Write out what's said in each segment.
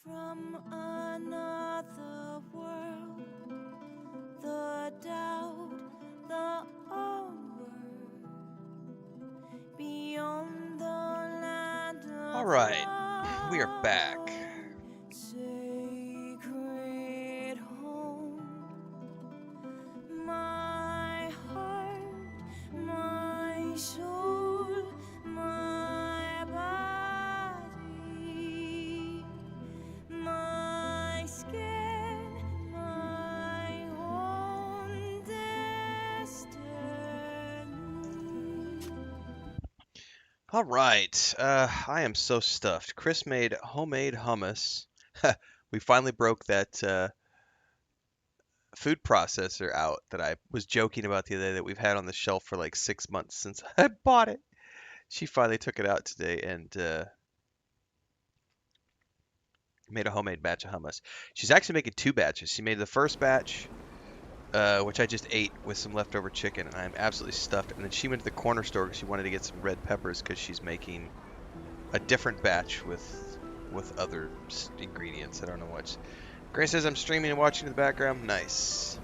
From another world, the doubt, the onward, beyond the land of All right, we are back. Sacred home, my heart, my soul, my body, my skin, my own destiny. All right, I am so stuffed. Chris made homemade hummus. We finally broke that food processor out that I was joking about the other day that we've had on the shelf for like 6 months since I bought it. She finally took it out today and made a homemade batch of hummus. She's actually making 2 batches. She made the first batch, which I just ate with some leftover chicken, and I'm absolutely stuffed. And then she went to the corner store because she wanted to get some red peppers because she's making a different batch with other ingredients. I don't know what. Grace says I'm streaming and watching in the background. Nice.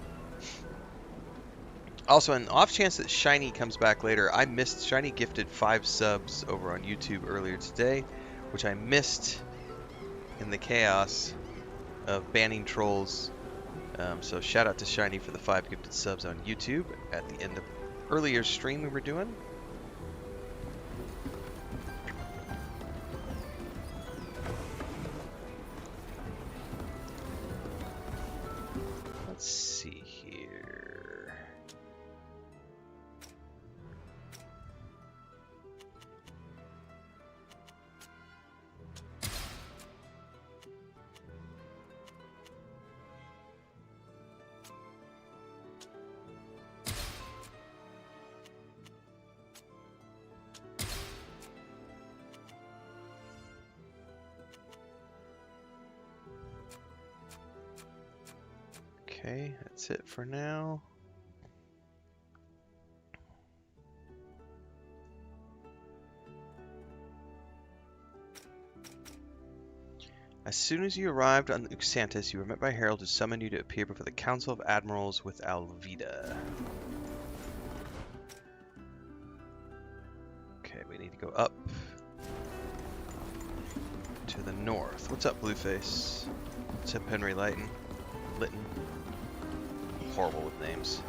Also, an off chance that Shiny comes back later, I missed. Shiny gifted 5 subs over on YouTube earlier today, which I missed in the chaos of banning trolls. So shout out to Shiny for the 5 gifted subs on YouTube at the end of earlier stream we were doing. Let's see here. Okay, that's it for now. As soon as you arrived on Uxantis, you were met by Herald who summoned you to appear before the Council of Admirals with Alvida. Okay, we we need to go up to the north. What's up, Blueface? What's up, Henry Lytton? Horrible with names.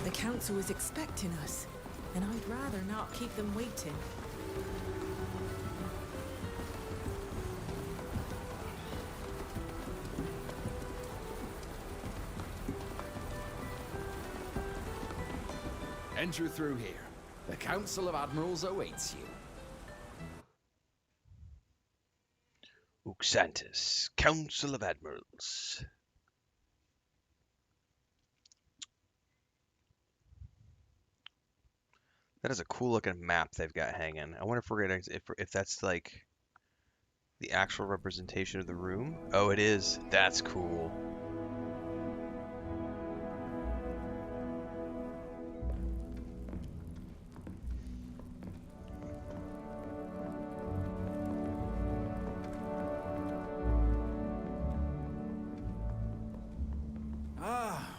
The council is expecting us, and I'd rather not keep them waiting. Enter through here. The Council of Admirals awaits you. Uxantis, Council of Admirals. That is a cool looking map they've got hanging. I wonder if we're gonna if that's like the actual representation of the room. Oh, it is. That's cool.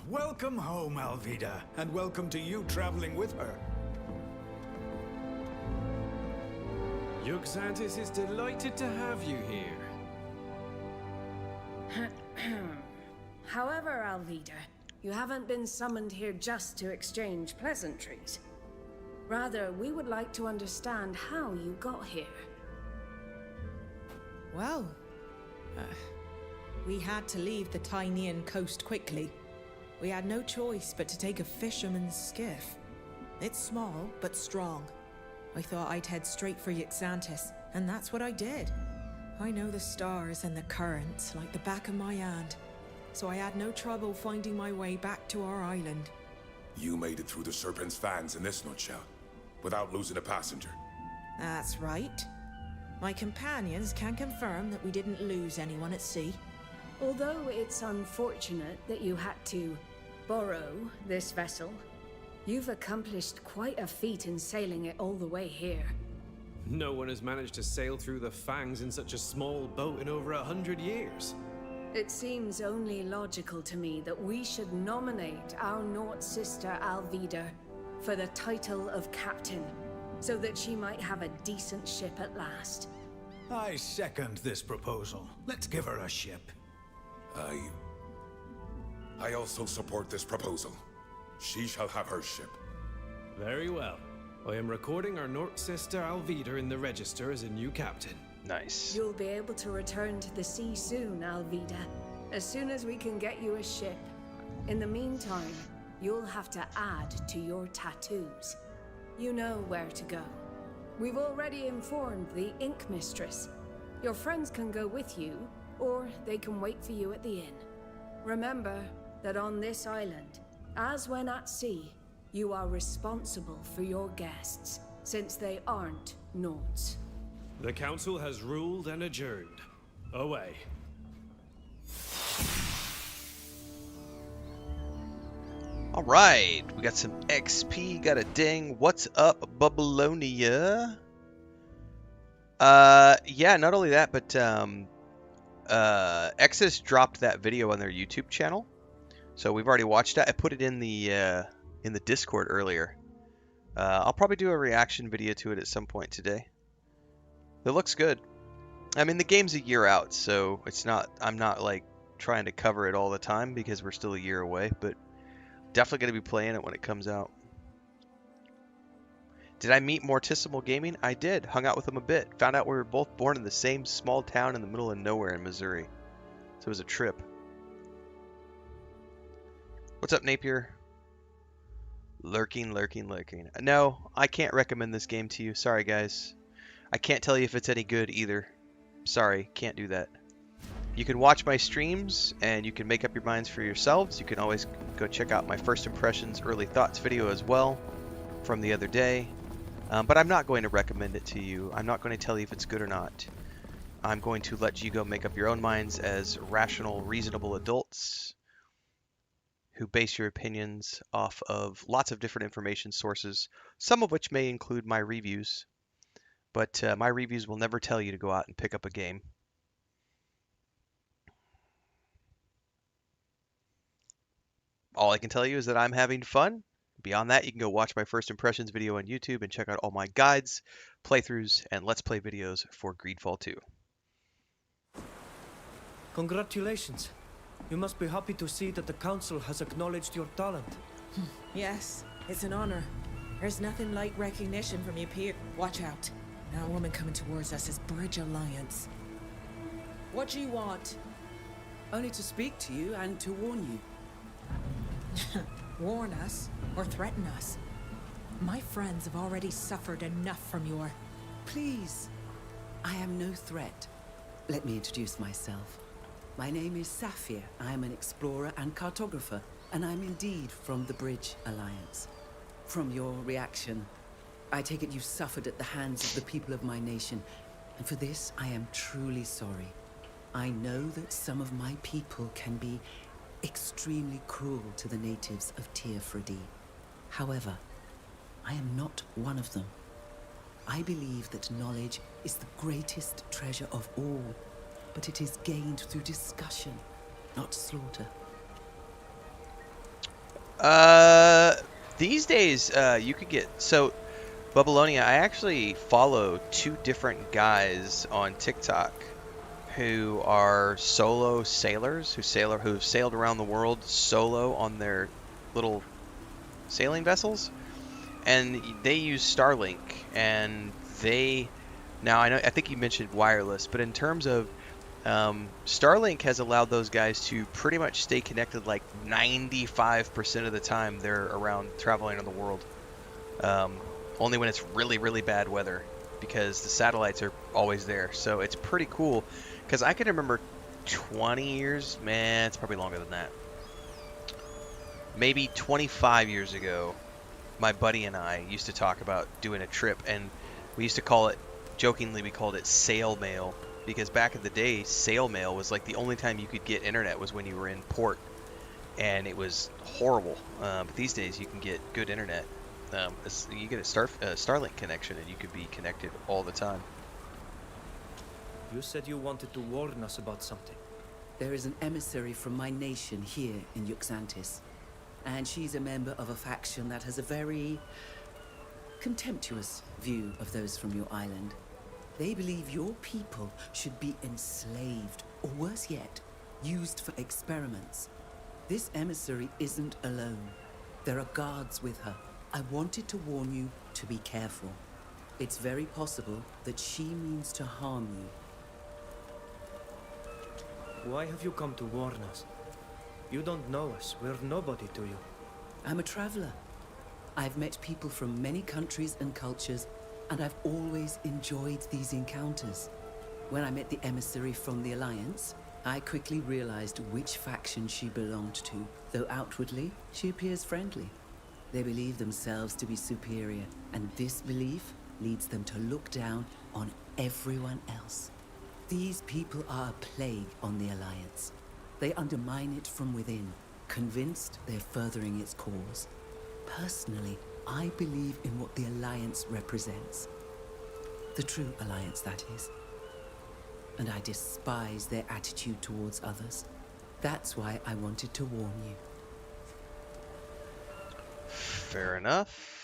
Welcome home, Alvida, and welcome to you traveling with her. Uxantis is delighted to have you here. However, Alvida, you haven't been summoned here just to exchange pleasantries. Rather, we would like to understand how you got here. Well, we had to leave the Tynean coast quickly. We had no choice but to take a fisherman's skiff. It's small, but strong. I thought I'd head straight for Uxantis, and that's what I did. I know the stars and the currents like the back of my hand, so I had no trouble finding my way back to our island. You made it through the Serpent's fans in this nutshell, without losing a passenger. That's right. My companions can confirm that we didn't lose anyone at sea. Although it's unfortunate that you had to borrow this vessel, you've accomplished quite a feat in sailing it all the way here. No one has managed to sail through the Fangs in such a small boat in over 100 years. It seems only logical to me that we should nominate our Nort sister Alvida for the title of captain, so that she might have a decent ship at last. I second this proposal. Let's give her a ship. I also support this proposal. She shall have her ship. Very well. I am recording our Nort sister Alvida in the register as a new captain. Nice. You'll be able to return to the sea soon, Alvida, as soon as we can get you a ship. In the meantime, you'll have to add to your tattoos. You know where to go. We've already informed the Inkmistress. Your friends can go with you, or they can wait for you at the inn. Remember that on this island, as when at sea, you are responsible for your guests, since they aren't Norts. The council has ruled and adjourned. Away. All right, we got some XP, got a ding. What's up, Babylonia? Yeah, not only that, but Exodus dropped that video on their YouTube channel, so we've already watched that. I put it in the Discord earlier. I'll probably do a reaction video to it at some point today. It looks good. I mean, the game's a year out, so it's not. I'm not like trying to cover it all the time because we're still a year away, but definitely going to be playing it when it comes out. Did I meet Mortissimo Gaming? I did. Hung out with him a bit. Found out we were both born in the same small town in the middle of nowhere in Missouri. So it was a trip. What's up, Napier? Lurking. No, I can't recommend this game to you. Sorry, guys. I can't tell you if it's any good either. Sorry, can't do that. You can watch my streams and you can make up your minds for yourselves. You can always go check out my first impressions, early thoughts video as well from the other day. But I'm not going to recommend it to you. I'm not going to tell you if it's good or not. I'm going to let you go make up your own minds as rational, reasonable adults who base your opinions off of lots of different information sources, some of which may include my reviews. But my reviews will never tell you to go out and pick up a game. All I can tell you is that I'm having fun. Beyond that, you can go watch my first impressions video on YouTube and check out all my guides, playthroughs, and Let's Play videos for GreedFall 2. Congratulations. You must be happy to see that the council has acknowledged your talent. Yes, it's an honor. There's nothing like recognition from your peer. Watch out. Now a woman coming towards us is Bridge Alliance. What do you want? Only to speak to you and to warn you. Warn us or threaten us? My friends have already suffered enough from your... Please. I am no threat. Let me introduce myself. My name is Safia. I am an explorer and cartographer, and I'm indeed from the Bridge Alliance. From your reaction, I take it you suffered at the hands of the people of my nation, and for this I am truly sorry. I know that some of my people can be extremely cruel to the natives of Teofredi. However, I am not one of them. I believe that knowledge is the greatest treasure of all, but it is gained through discussion, not slaughter. These days, you could get... So, Babylonia, I actually follow 2 different guys on TikTok who are solo sailors, who've sailed around the world solo on their little sailing vessels, and they use Starlink, and they... Now, I think you mentioned wireless, but in terms of Starlink has allowed those guys to pretty much stay connected like 95% of the time they're around traveling on the world. Only when it's really, really bad weather, because the satellites are always there. So it's pretty cool, because I can remember 20 years, man, it's probably longer than that. Maybe 25 years ago, my buddy and I used to talk about doing a trip, and we used to call it, jokingly, we called it sail mail. Because back in the day, sail mail was like the only time you could get internet was when you were in port, and it was horrible. But these days, you can get good internet. You get a Starlink connection, and you could be connected all the time. You said you wanted to warn us about something. There is an emissary from my nation here in Yuxantis, and she's a member of a faction that has a very contemptuous view of those from your island. They believe your people should be enslaved, or worse yet, used for experiments. This emissary isn't alone. There are guards with her. I wanted to warn you to be careful. It's very possible that she means to harm you. Why have you come to warn us? You don't know us. We're nobody to you. I'm a traveler. I've met people from many countries and cultures, and I've always enjoyed these encounters. When I met the emissary from the Alliance, I quickly realized which faction she belonged to, though outwardly, she appears friendly. They believe themselves to be superior, and this belief leads them to look down on everyone else. These people are a plague on the Alliance. They undermine it from within, convinced they're furthering its cause. Personally, I believe in what the Alliance represents. The true Alliance, that is. And I despise their attitude towards others. That's why I wanted to warn you. Fair enough.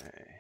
Okay.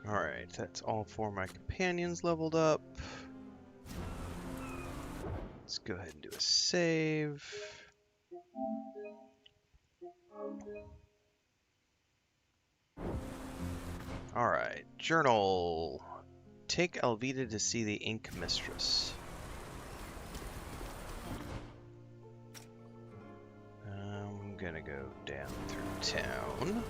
Alright, that's all 4 of my companions leveled up. Let's go ahead and do a save. Alright, journal. Take Alvida to see the Inkmistress. I'm gonna go down through town.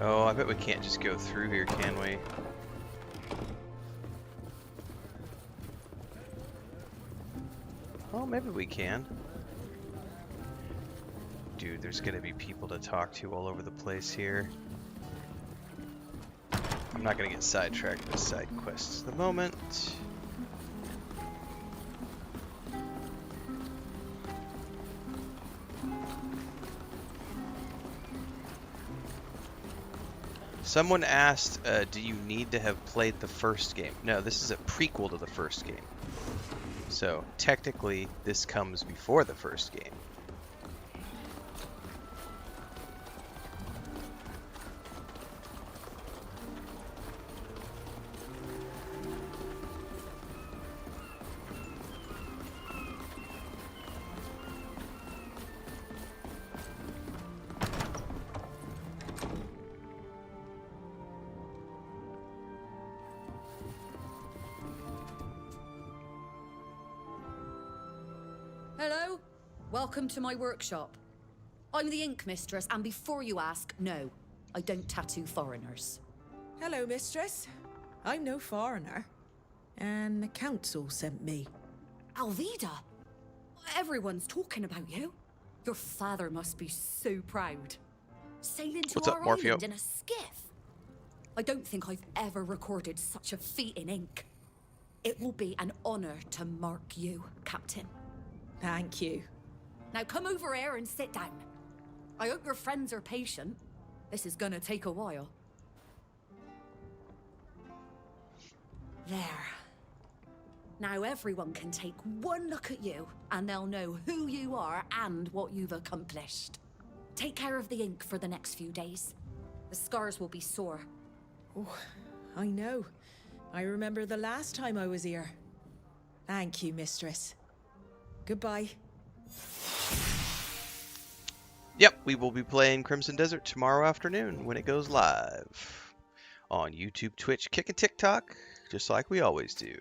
Oh, I bet we can't just go through here, can we? Well, maybe we can. Dude, there's gonna be people to talk to all over the place here. I'm not gonna get sidetracked with side quests at the moment. Someone asked, do you need to have played the first game? No, this is a prequel to the first game. So, technically, this comes before the first game. Hello? Welcome to my workshop. I'm the Inkmistress, and before you ask, no, I don't tattoo foreigners. Hello, mistress. I'm no foreigner. And the council sent me. Alvida? Everyone's talking about you. Your father must be so proud. Sailing to What's up, our Morpheo? island in a skiff. I don't think I've ever recorded such a feat in ink. It will be an honor to mark you, Captain. Thank you. Now come over here and sit down. I hope your friends are patient. This is gonna take a while. There. Now everyone can take one look at you, and they'll know who you are and what you've accomplished. Take care of the ink for the next few days. The scars will be sore. Oh, I know. I remember the last time I was here. Thank you, mistress. Goodbye. Yep, we will be playing Crimson Desert tomorrow afternoon when it goes live. On YouTube, Twitch, Kick, and TikTok, just like we always do.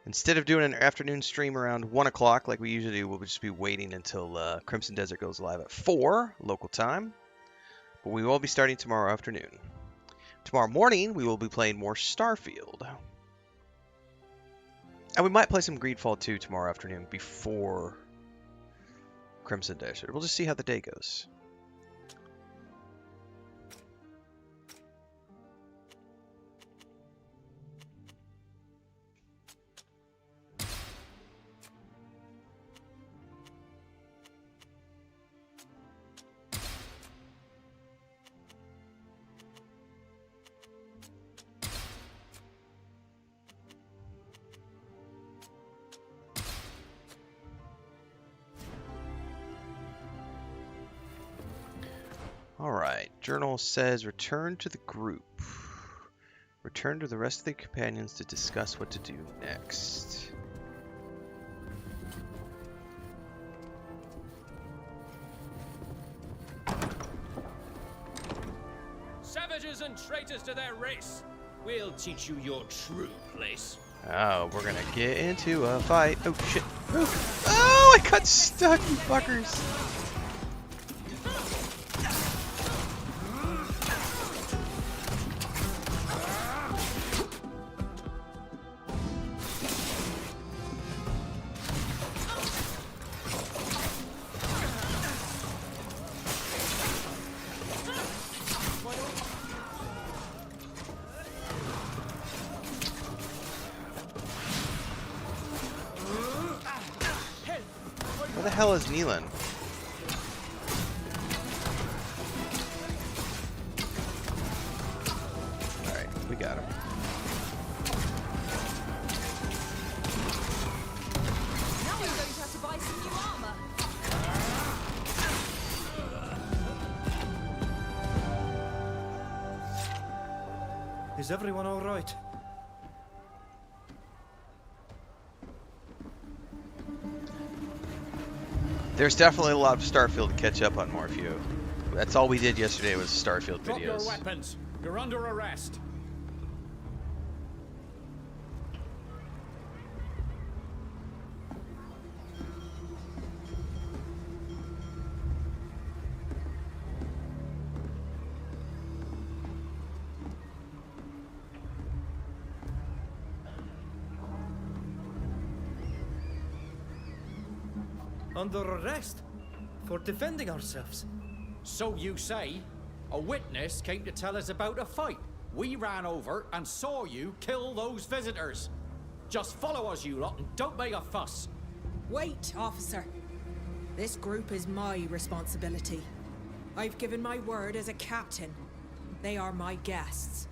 Instead of doing an afternoon stream around 1 o'clock like we usually do, we'll just be waiting until Crimson Desert goes live at 4 local time. But we will be starting tomorrow afternoon. Tomorrow morning, we will be playing more Starfield. And we might play some GreedFall 2 tomorrow afternoon before Crimson Desert. We'll just see how the day goes. Alright, journal says return to the group. Return to the rest of the companions to discuss what to do next. Savages and traitors to their race. We'll teach you your true place. Oh, we're gonna get into a fight. Oh shit. Oh, I got stuck, you fuckers. Where the hell is Neelan? Alright, we got him. Now we're going to have to buy some new armor. Is everyone all right? There's definitely a lot of Starfield to catch up on, Morphew. That's all we did yesterday was Starfield Drop your videos. weapons. You're under arrest. Under arrest? For defending ourselves? So you say. A witness came to tell us about a fight. We ran over and saw you kill those visitors. Just follow us, you lot, and don't make a fuss. Wait, officer. This group is my responsibility. I've given my word as a captain. They are my guests.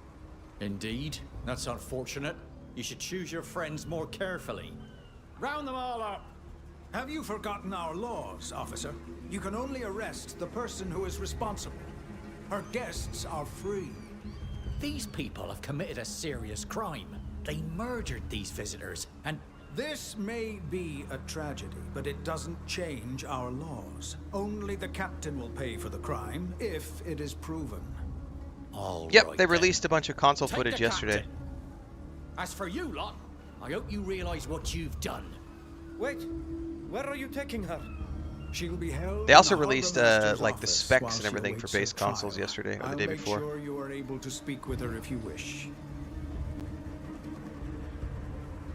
Indeed. That's unfortunate. You should choose your friends more carefully. Round them all up. Have you forgotten our laws, officer? You can only arrest the person who is responsible. Our guests are free. These people have committed a serious crime. They murdered these visitors, and This may be a tragedy, but it doesn't change our laws. Only the captain will pay for the crime, if it is proven. all Yep, right they then. released a bunch of console Take footage the yesterday. captain. As for you lot, I hope you realize what you've done. Wait, where are you taking her? She'll be held. They also in the released Harbor Master's like the office specs while and she everything for awaits her base consoles trial. yesterday or the I'll day make before. sure you are able to speak with her if you wish.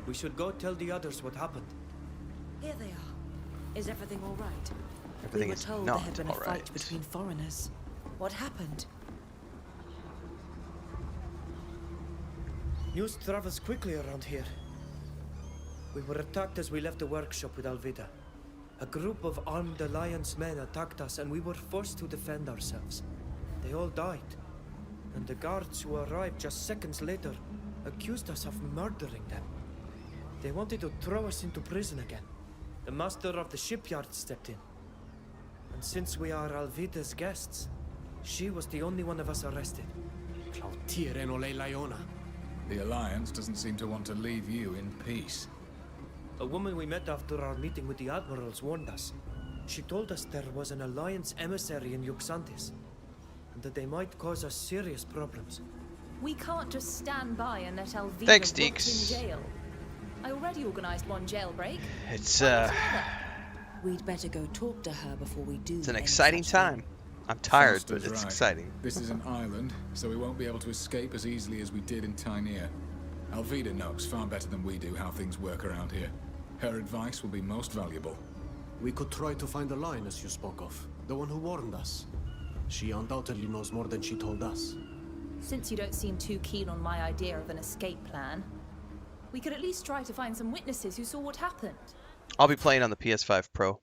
We should go tell the others what happened. Here they are. Is everything all right? Everything we were is told not there had been a all right. fight between foreigners. What happened? News travels quickly around here. We were attacked as we left the workshop with Alvida. A group of armed Alliance men attacked us and we were forced to defend ourselves. They all died. And the guards who arrived just seconds later accused us of murdering them. They wanted to throw us into prison again. The master of the shipyard stepped in. And since we are Alvida's guests, she was the only one of us arrested. The Alliance doesn't seem to want to leave you in peace. A woman we met after our meeting with the Admirals warned us. She told us there was an Alliance emissary in Yuxantis, and that they might cause us serious problems. We can't just stand by and let Alvida Thanks, rot Deeks. in jail. I already organised one jailbreak. It's We'd better go talk to her before we do. it's an any exciting such time. I'm tired, Foster's but it's right. exciting. This is an island, so we won't be able to escape as easily as we did in Tynea. Alvida knows far better than we do how things work around here. Her advice will be most valuable. We could try to find the lioness you spoke of, the one who warned us. She undoubtedly knows more than she told us. Since you don't seem too keen on my idea of an escape plan, we could at least try to find some witnesses who saw what happened. I'll be playing on the PS5 Pro.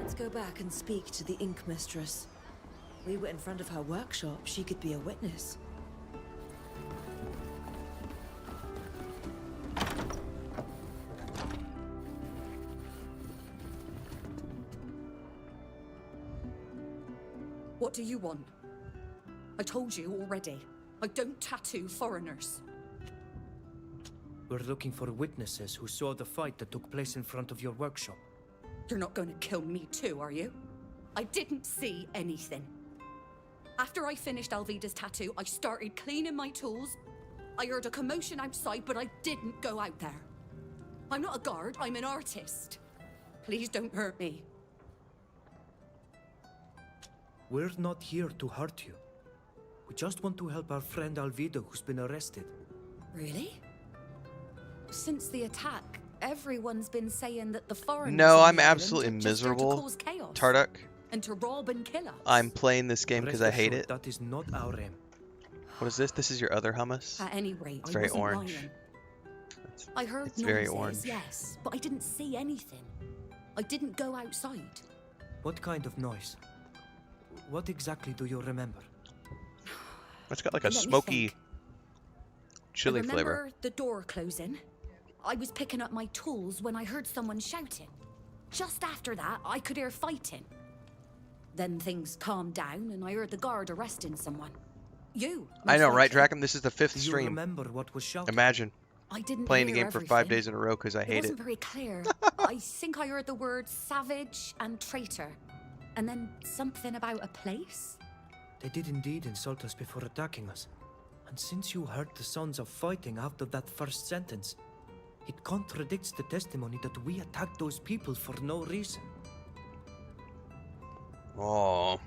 Let's go back and speak to the Inkmistress. We were in front of her workshop. She could be a witness. What do you want? I told you already. I don't tattoo foreigners. We're looking for witnesses who saw the fight that took place in front of your workshop. You're not going to kill me too, are you? I didn't see anything. After I finished Alvida's tattoo, I started cleaning my tools. I heard a commotion outside, but I didn't go out there. I'm not a guard, I'm an artist. Please don't hurt me. We're not here to hurt you. We just want to help our friend Alvida, who's been arrested. Really? Since the attack, everyone's been saying that the foreigners No, on I'm the island absolutely are just there to miserable, cause chaos Tarduk. and to rob and kill us. I'm playing this game because I hate it. That is not our aim. What is this? This is your other hummus? At any rate, It's I very wasn't orange. lying. I heard it's noises, very orange. yes, but I didn't see anything. I didn't go outside. What kind of noise? What exactly do you remember? It's got like a Let me smoky think. chili I remember flavor. the door closing. I was picking up my tools when I heard someone shouting. Just after that, I could hear fighting. Then things calmed down and I heard the guard arresting someone. You. I know, most right, likely. Draken? This is the 5th Do you stream. remember what was shouted? Imagine I didn't playing the hear game for everything. 5 days in a row because I It hate wasn't it. very clear. I think I heard the words savage and traitor. And then something about a place? They did indeed insult us before attacking us. And since you heard the sounds of fighting after that first sentence, it contradicts the testimony that we attacked those people for no reason. Oh.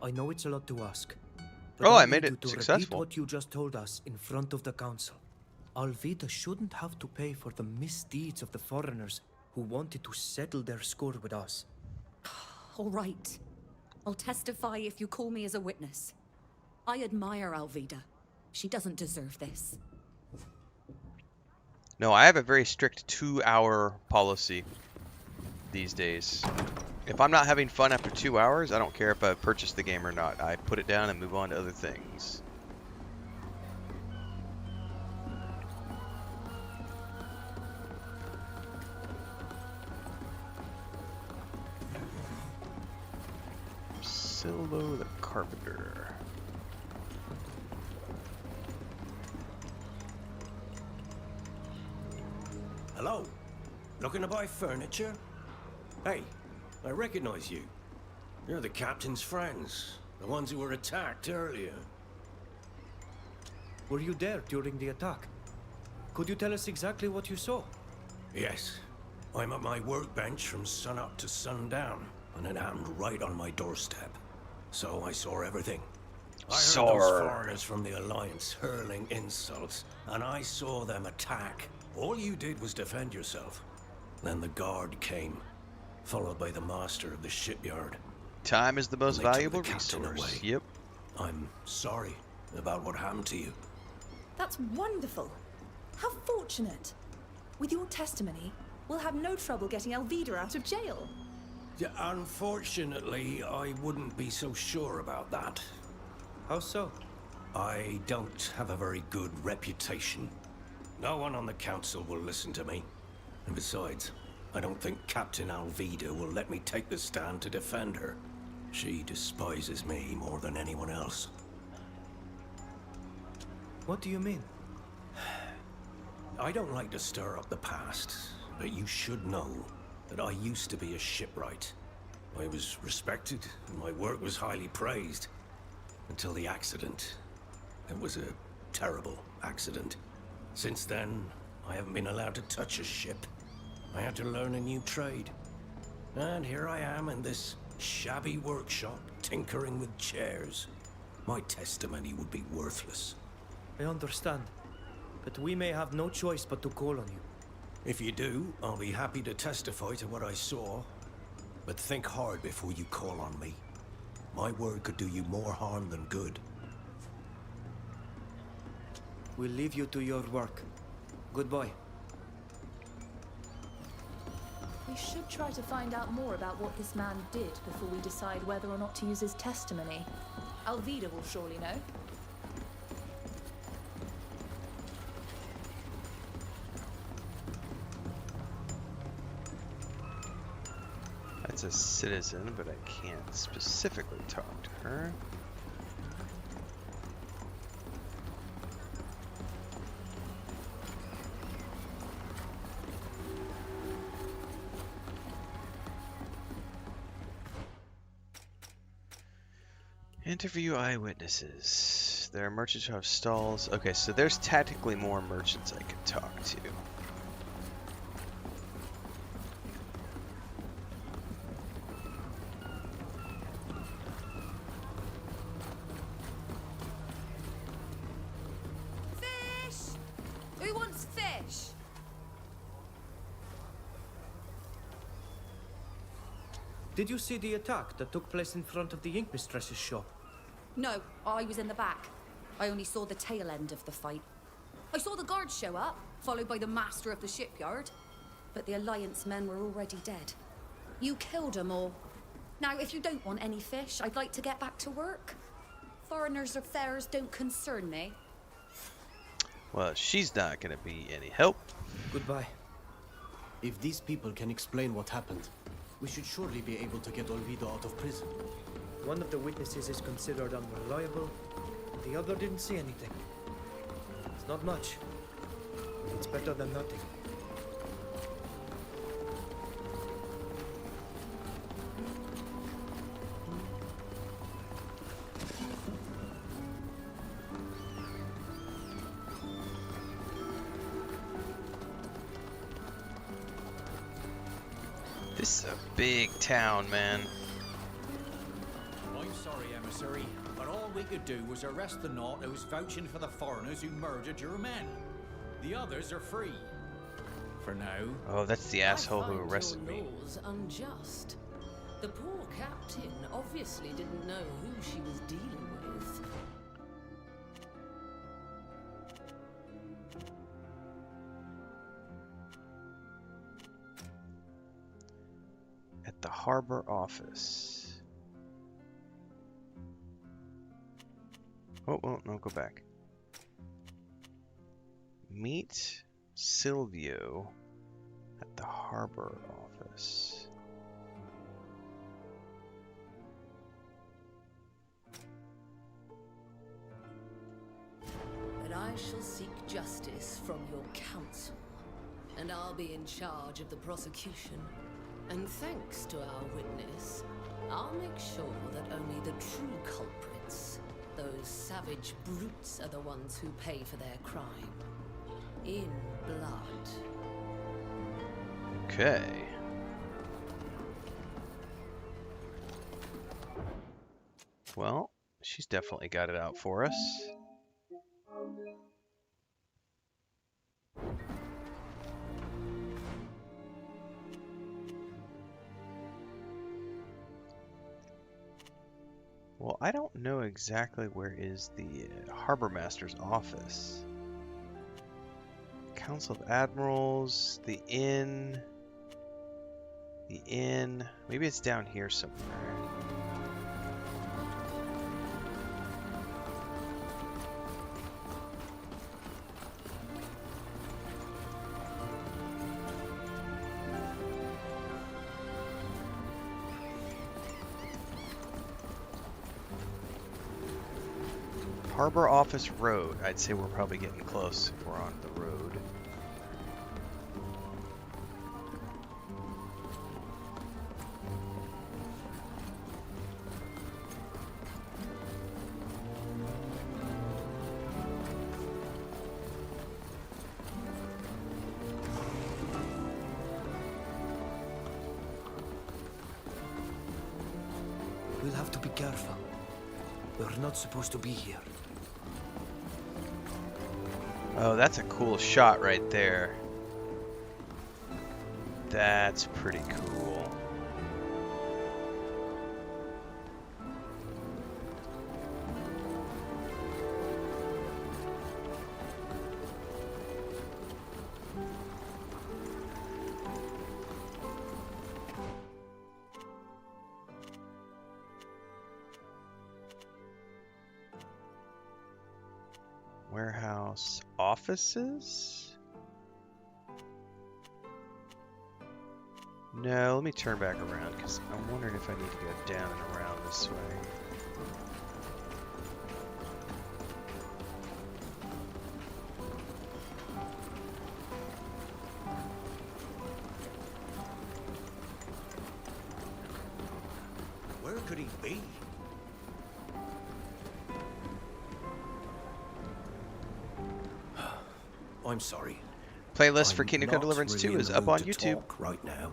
I know it's a lot to ask. Oh, I need made you it to repeat successful. what you just told us in front of the council. Alvida shouldn't have to pay for the misdeeds of the foreigners who wanted to settle their score with us. All right. I'll testify if you call me as a witness. I admire Alvida. She doesn't deserve this. No, I have a very strict 2-hour policy these days. If I'm not having fun after 2 hours, I don't care if I've purchased the game or not. I put it down and move on to other things. Sylvio the carpenter. Hello? Looking to buy furniture? Hey, I recognize you. You're the captain's friends. The ones who were attacked earlier. Were you there during the attack? Could you tell us exactly what you saw? Yes. I'm at my workbench from sunup to sundown, and it happened right on my doorstep. So I saw everything. I heard those foreigners from the Alliance hurling insults, and I saw them attack. All you did was defend yourself. Then the guard came, followed by the master of the shipyard. Time is the most And they took valuable the captain resource. away. Yep. I'm sorry about what happened to you. That's wonderful. How fortunate. With your testimony, we'll have no trouble getting Alvida out of jail. Yeah, unfortunately, I wouldn't be so sure about that. How so? I don't have a very good reputation. No one on the council will listen to me. And besides, I don't think Captain Alvida will let me take the stand to defend her. She despises me more than anyone else. What do you mean? I don't like to stir up the past, but you should know that I used to be a shipwright. I was respected, and my work was highly praised. Until the accident. It was a terrible accident. Since then, I haven't been allowed to touch a ship. I had to learn a new trade. And here I am in this shabby workshop, tinkering with chairs. My testimony would be worthless. I understand, but we may have no choice but to call on you. If you do, I'll be happy to testify to what I saw. But think hard before you call on me. My word could do you more harm than good. We'll leave you to your work. Goodbye. We should try to find out more about what this man did before we decide whether or not to use his testimony. Alvida will surely know. That's a citizen, but I can't specifically talk to her. Interview eyewitnesses. There are merchants who have stalls. Okay, so there's tactically more merchants I could talk to. Fish! Who wants fish? Did you see the attack that took place in front of the Inkmistress's shop? No, I was in the back. I only saw the tail end of the fight. I saw the guards show up, followed by the master of the shipyard. But the Alliance men were already dead. You killed them all. Now, if you don't want any fish, I'd like to get back to work. Foreigners' affairs don't concern me. Well, she's not gonna be any help. Goodbye. If these people can explain what happened, we should surely be able to get Alvida out of prison. One of the witnesses is considered unreliable, the other didn't see anything. It's not much. It's better than nothing. This is a big town, man. I'm sorry, Emissary, but all we could do was arrest the knot who was vouching for the foreigners who murdered your men. The others are free. For now. Oh, that's the asshole who arrested me. Laws unjust. The poor captain obviously didn't know who she was dealing with. At the harbor office. Oh, well, no, go back. Meet Sylvio at the harbor office. But I shall seek justice from your council, and I'll be in charge of the prosecution. And thanks to our witness, I'll make sure that only the true culprits, those savage brutes, are the ones who pay for their crime. In blood. Okay. Well, she's definitely got it out for us. Well, I don't know exactly where is the Harbor Master's office. Council of Admirals, the inn. The inn. Maybe it's down here somewhere. Harbor Office Road. I'd say we're probably getting close if we're on the road. We'll have to be careful. We're not supposed to be here. Oh, that's a cool shot right there. That's pretty cool. Warehouse offices? No, let me turn back around because I'm wondering if I need to go down and around this way. Where could he be? I'm sorry. Playlist for I'm Kingdom Come not Deliverance really 2 in is the up mood on to YouTube. talk right now.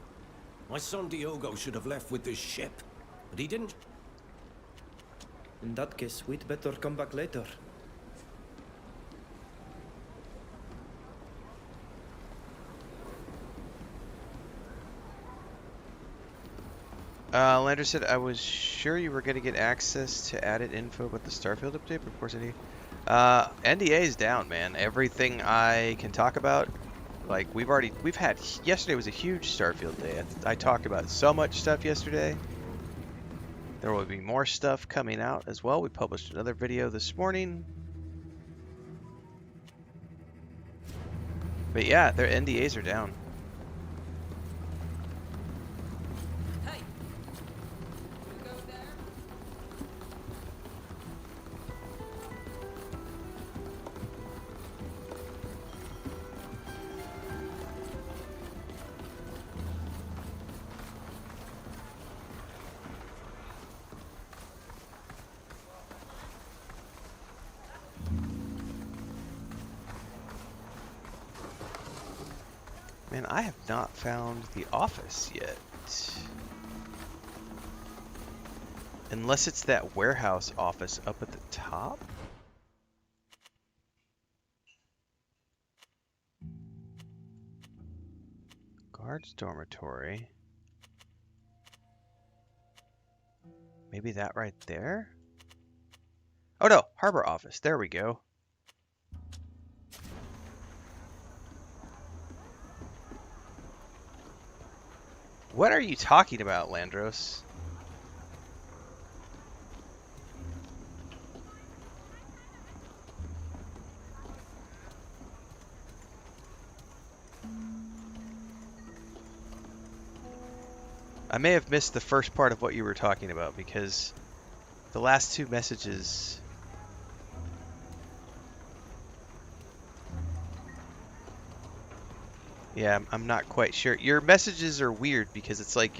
My son Diogo should have left with this ship, but he didn't. In that case, we'd better come back later. Lander said, I was sure you were going to get access to added info about the Starfield update, but of course I need. NDA is down, man. Everything I can talk about, like we've had, yesterday was a huge Starfield day. I talked about so much stuff yesterday. There will be more stuff coming out as well. We published another video this morning. But yeah, their NDAs are down. Man, I have not found the office yet. Unless it's that warehouse office up at the top? Guards dormitory. Maybe that right there? Oh no, harbor office. There we go. What are you talking about, Landros? I may have missed the first part of what you were talking about because the last two messages... Yeah, I'm not quite sure. Your messages are weird because it's like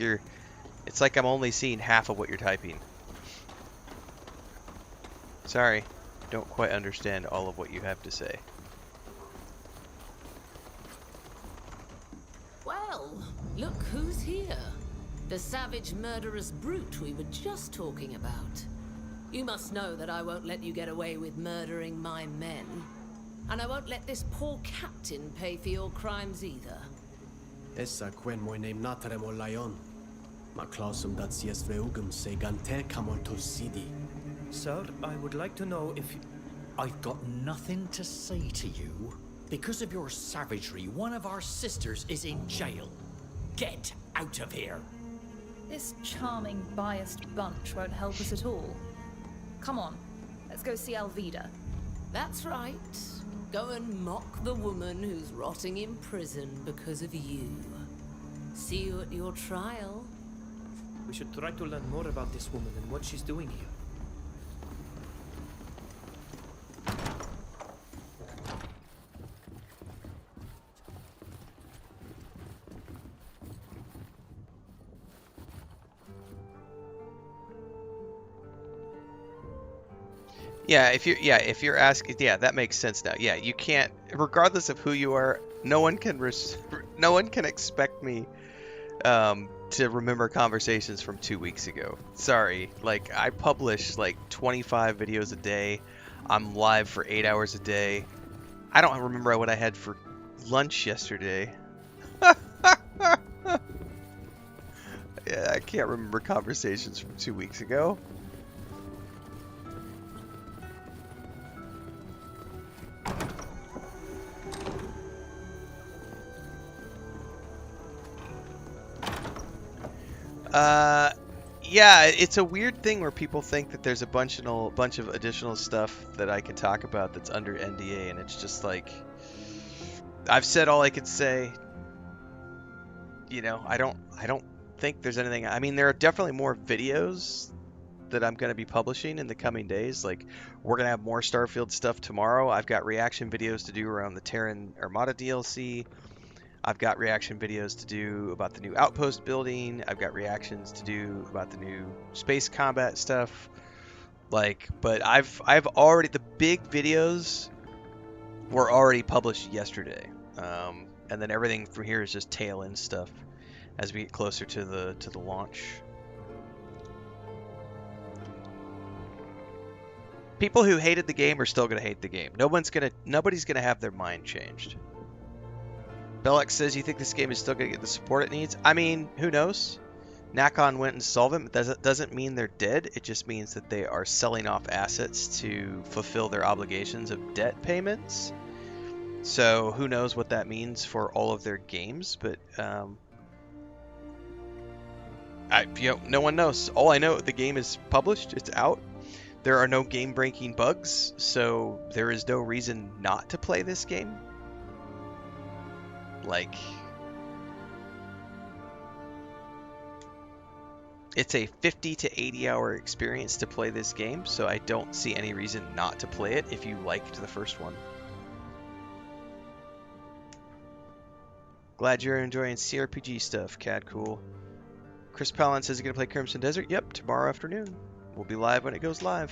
I'm only seeing half of what you're typing. Sorry, don't quite understand all of what you have to say. Well, look who's here. The savage murderous brute we were just talking about. You must know that I won't let you get away with murdering my men. And I won't let this poor captain pay for your crimes either. Essa quen moi name natremo lion. Ma clausum dat sies veugum se gante camon sidi. Sir, I would like to know if you... I've got nothing to say to you. Because of your savagery, one of our sisters is in jail. Get out of here. This charming, biased bunch won't help us at all. Come on, let's go see Alvida. That's right. Go and mock the woman who's rotting in prison because of you. See you at your trial. We should try to learn more about this woman and what she's doing here. Yeah, if you're asking, yeah, that makes sense now. Yeah, you can't, regardless of who you are, no one can expect me to remember conversations from 2 weeks ago. Sorry, like I publish like 25 videos a day. I'm live for 8 hours a day. I don't remember what I had for lunch yesterday. Yeah, I can't remember conversations from 2 weeks ago. Yeah, it's a weird thing where people think that there's a bunch of additional stuff that I can talk about that's under NDA, and it's just like, I've said all I could say. You know, I don't think there's anything. I mean, there are definitely more videos that I'm going to be publishing in the coming days. Like, we're going to have more Starfield stuff tomorrow. I've got reaction videos to do around the Terran Armada DLC. I've got reaction videos to do about the new outpost building. I've got reactions to do about the new space combat stuff. Like, but I've already, the big videos were already published yesterday. And then everything from here is just tail end stuff as we get closer to the launch. People who hated the game are still going to hate the game. Nobody's going to have their mind changed. Bellex says, you think this game is still going to get the support it needs? I mean, who knows? Nakon went and solved it. It doesn't mean they're dead. It just means that they are selling off assets to fulfill their obligations of debt payments. So who knows what that means for all of their games, but no one knows. All I know, the game is published, it's out. There are no game-breaking bugs, so there is no reason not to play this game. Like, it's a 50 to 80 hour experience to play this game, so I don't see any reason not to play it if you liked the first one. Glad you're enjoying CRPG stuff, Cad Cool. Chris Palin says he's going to play Crimson Desert. Yep, tomorrow afternoon. We'll be live when it goes live.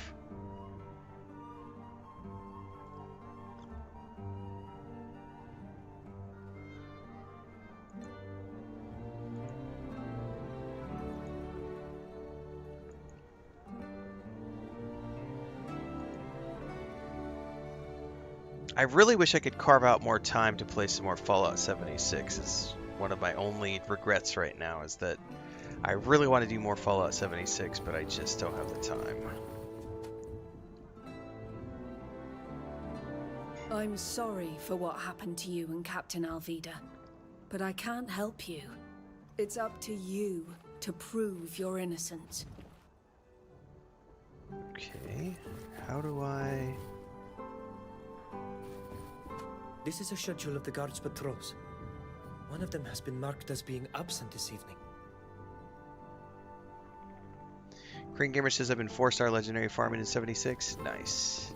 I really wish I could carve out more time to play some more Fallout 76. It's one of my only regrets right now, is that I really want to do more Fallout 76, but I just don't have the time. I'm sorry for what happened to you and Captain Alvida, but I can't help you. It's up to you to prove your innocence. Okay, how do I... This is a schedule of the guards' patrols. One of them has been marked as being absent this evening. Crane Gamer says I've been 4-star legendary farming in 76. Nice.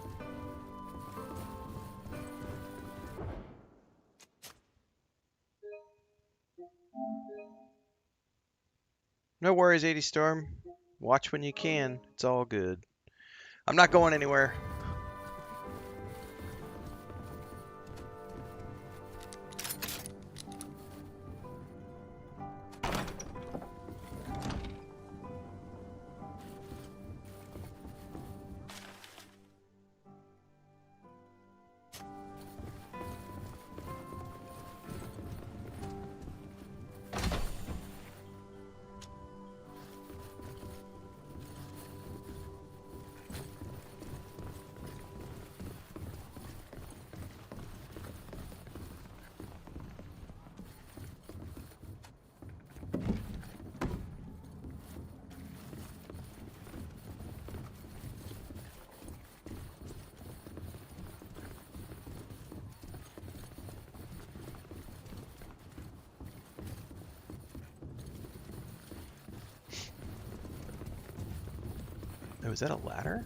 No worries, 80 Storm. Watch when you can. It's all good. I'm not going anywhere. Oh, is that a ladder?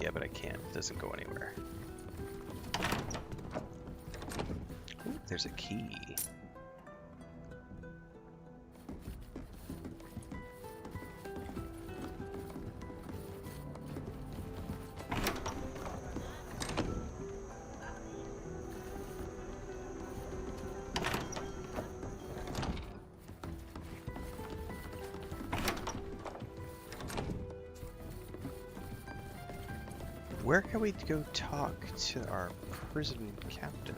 Yeah, but I can't. It doesn't go anywhere. Ooh, there's a key. Where can we go talk to our prison captain?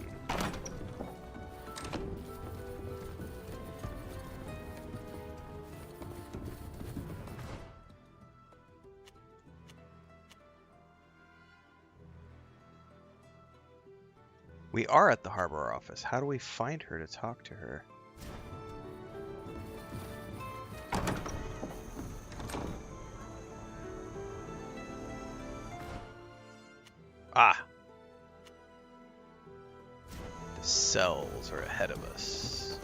We are at the harbor office. How do we find her to talk to her? Ah. The cells are ahead of us.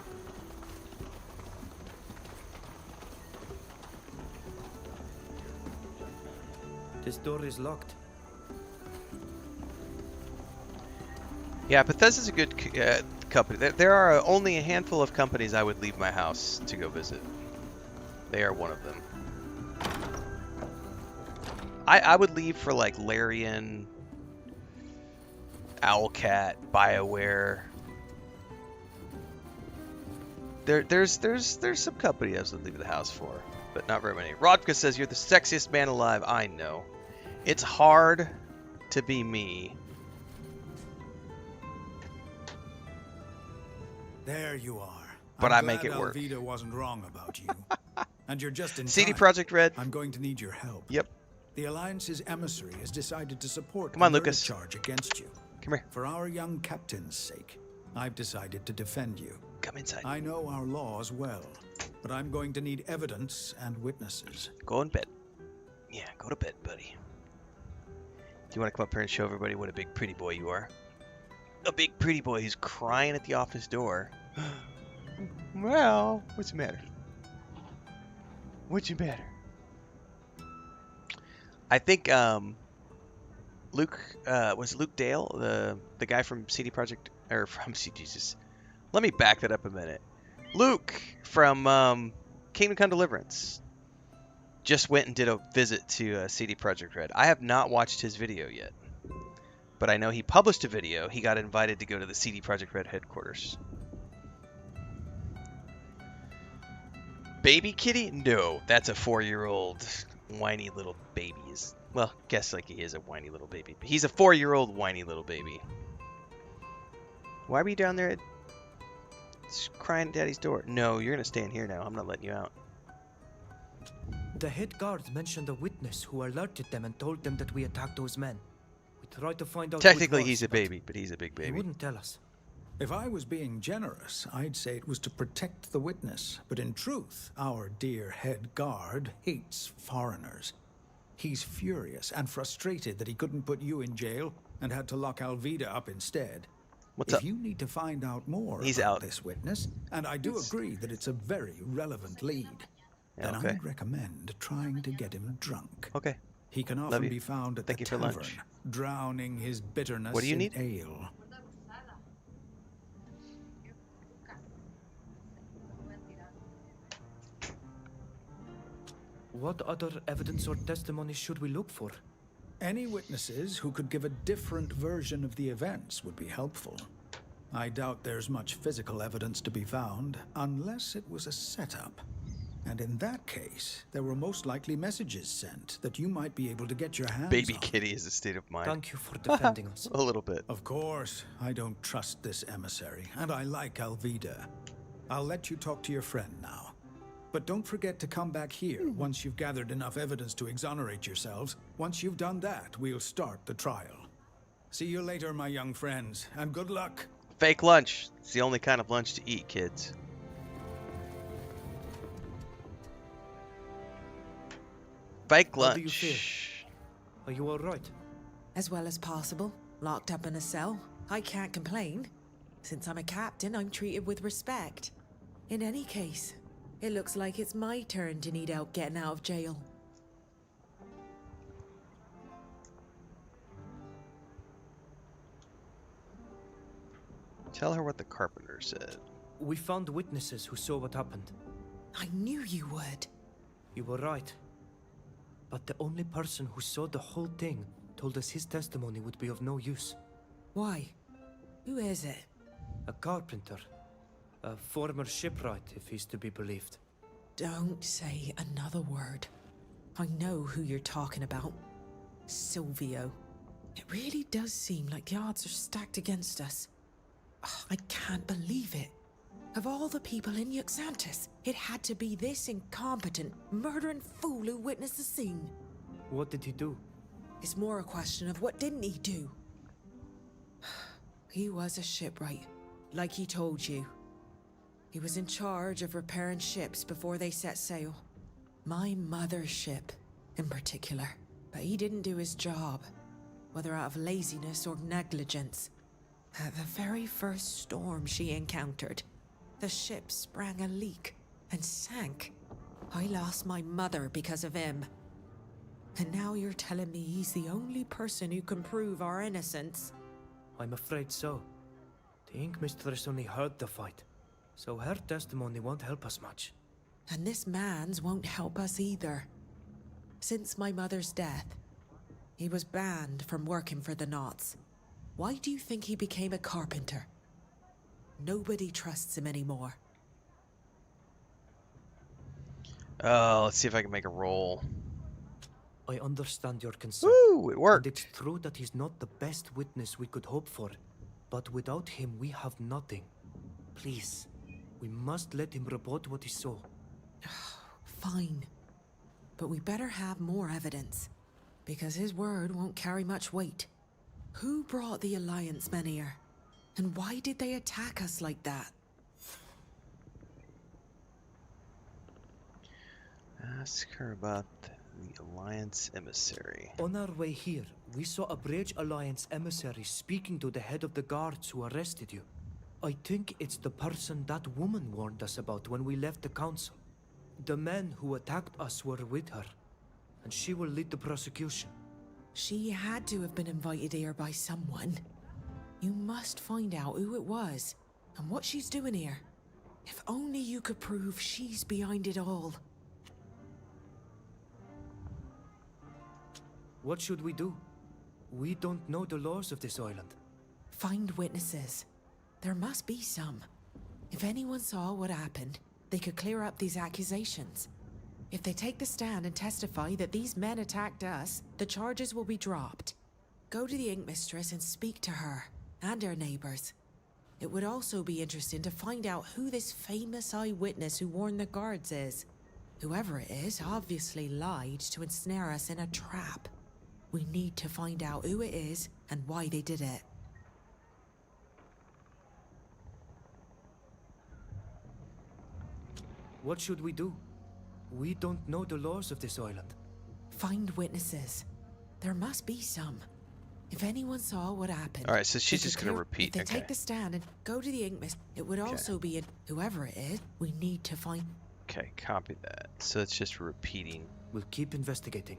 This door is locked. Yeah, Bethesda's a good company. There are only a handful of companies I would leave my house to go visit. They are one of them. I would leave for like Larian, Owlcat, BioWare. There's some companies I would leave the house for, but not very many. Rodka says you're the sexiest man alive. I know. It's hard to be me. There you are. But I'm I make glad it work. Alvida wasn't wrong about you. And you're just in CD time. Projekt Red. I'm going to need your help. Yep. The Alliance's emissary has decided to support Come on, the murder Lucas. charge against you. Come here. For our young captain's sake, I've decided to defend you. Come inside. I know our laws well, but I'm going to need evidence and witnesses. Go in bed. Yeah, go to bed, buddy. Do you want to come up here and show everybody what a big pretty boy you are? A big pretty boy who's crying at the office door. Well, what's the matter? What's the matter? I think Luke was Luke Dale, the guy from CD Projekt, or from Jesus. Let me back that up a minute. Luke from Kingdom Come Deliverance just went and did a visit to CD Projekt Red. I have not watched his video yet, but I know he published a video. He got invited to go to the CD Projekt Red headquarters. Baby kitty? No, that's a 4-year-old whiny little baby. Well, guess like he is a whiny little baby. But he's a 4-year-old whiny little baby. Why were you down there crying at Daddy's door? No, you're going to stay in here now. I'm not letting you out. The head guard mentioned a witness who alerted them and told them that we attacked those men. We tried to find out. Technically, he's a baby, but he's a big baby. He wouldn't tell us. If I was being generous, I'd say it was to protect the witness. But in truth, our dear head guard hates foreigners. He's furious and frustrated that he couldn't put you in jail and had to lock Alvida up instead. What's if up? you need to find out more He's about out. this witness, and I do agree that it's a very relevant lead, then Okay. I'd recommend trying to get him drunk. Okay. He can Love often you. be found at Thank the you for tavern, lunch. drowning his bitterness What do you in need? ale. What other evidence or testimony should we look for? Any witnesses who could give a different version of the events would be helpful. I doubt there's much physical evidence to be found, unless it was a setup. And in that case, there were most likely messages sent that you might be able to get your hands Baby on. kitty is a state of mind. Thank you for defending us. A little bit. Of course, I don't trust this emissary, and I like Alvida. I'll let you talk to your friend now. But don't forget to come back here once you've gathered enough evidence to exonerate yourselves. Once you've done that, we'll start the trial. See you later, my young friends, and good luck. Fake lunch. It's the only kind of lunch to eat, kids. Fake How do you lunch. feel? Are you all right? As well as possible. Locked up in a cell. I can't complain. Since I'm a captain, I'm treated with respect. In any case, it looks like it's my turn to need help getting out of jail. Tell her what the carpenter said. We found witnesses who saw what happened. I knew you would. You were right. But the only person who saw the whole thing told us his testimony would be of no use. Why? Who is it? A carpenter. A former shipwright, if he's to be believed. Don't say another word. I know who you're talking about. Sylvio. It really does seem like the odds are stacked against us. I can't believe it. Of all the people in Yuxantis, it had to be this incompetent, murdering fool who witnessed the scene. What did he do? It's more a question of what didn't he do? He was a shipwright, like he told you. He was in charge of repairing ships before they set sail. My mother's ship, in particular. But he didn't do his job. whether out of laziness or negligence. At the very first storm she encountered, the ship sprang a leak and sank. I lost my mother because of him. And now you're telling me he's the only person who can prove our innocence? I'm afraid so. The Inkmistress only heard the fight, so her testimony won't help us much. And this man's won't help us either. Since my mother's death, he was banned from working for the Knots. Why do you think he became a carpenter? Nobody trusts him anymore. Let's see if I can make a roll. I understand your concern. Woo, it worked. And it's true that he's not the best witness we could hope for. But without him, we have nothing. Please, we must let him report what he saw. Fine. But we better have more evidence, because his word won't carry much weight. Who brought the Alliance men here? And why did they attack us like that? Ask her about the Alliance Emissary. On our way here, we saw a Bridge Alliance emissary speaking to the head of the guards who arrested you. I think it's the person that woman warned us about when we left the council. The men who attacked us were with her, and she will lead the prosecution. She had to have been invited here by someone. You must find out who it was, and what she's doing here. If only you could prove she's behind it all. What should we do? We don't know the laws of this island. Find witnesses. There must be some. If anyone saw what happened, they could clear up these accusations. If they take the stand and testify that these men attacked us, the charges will be dropped. Go to the Inkmistress and speak to her, and her neighbors. It would also be interesting to find out who this famous eyewitness who warned the guards is. Whoever it is obviously lied to ensnare us in a trap. We need to find out who it is and why they did it. What should we do? We don't know the laws of this island. Find witnesses. There must be some. If anyone saw what happened... Alright, so she's just going to repeat. If they take the stand and go to the Inkmistress, it would also be... Whoever it is, we need to find... Okay, copy that. So it's just repeating. We'll keep investigating.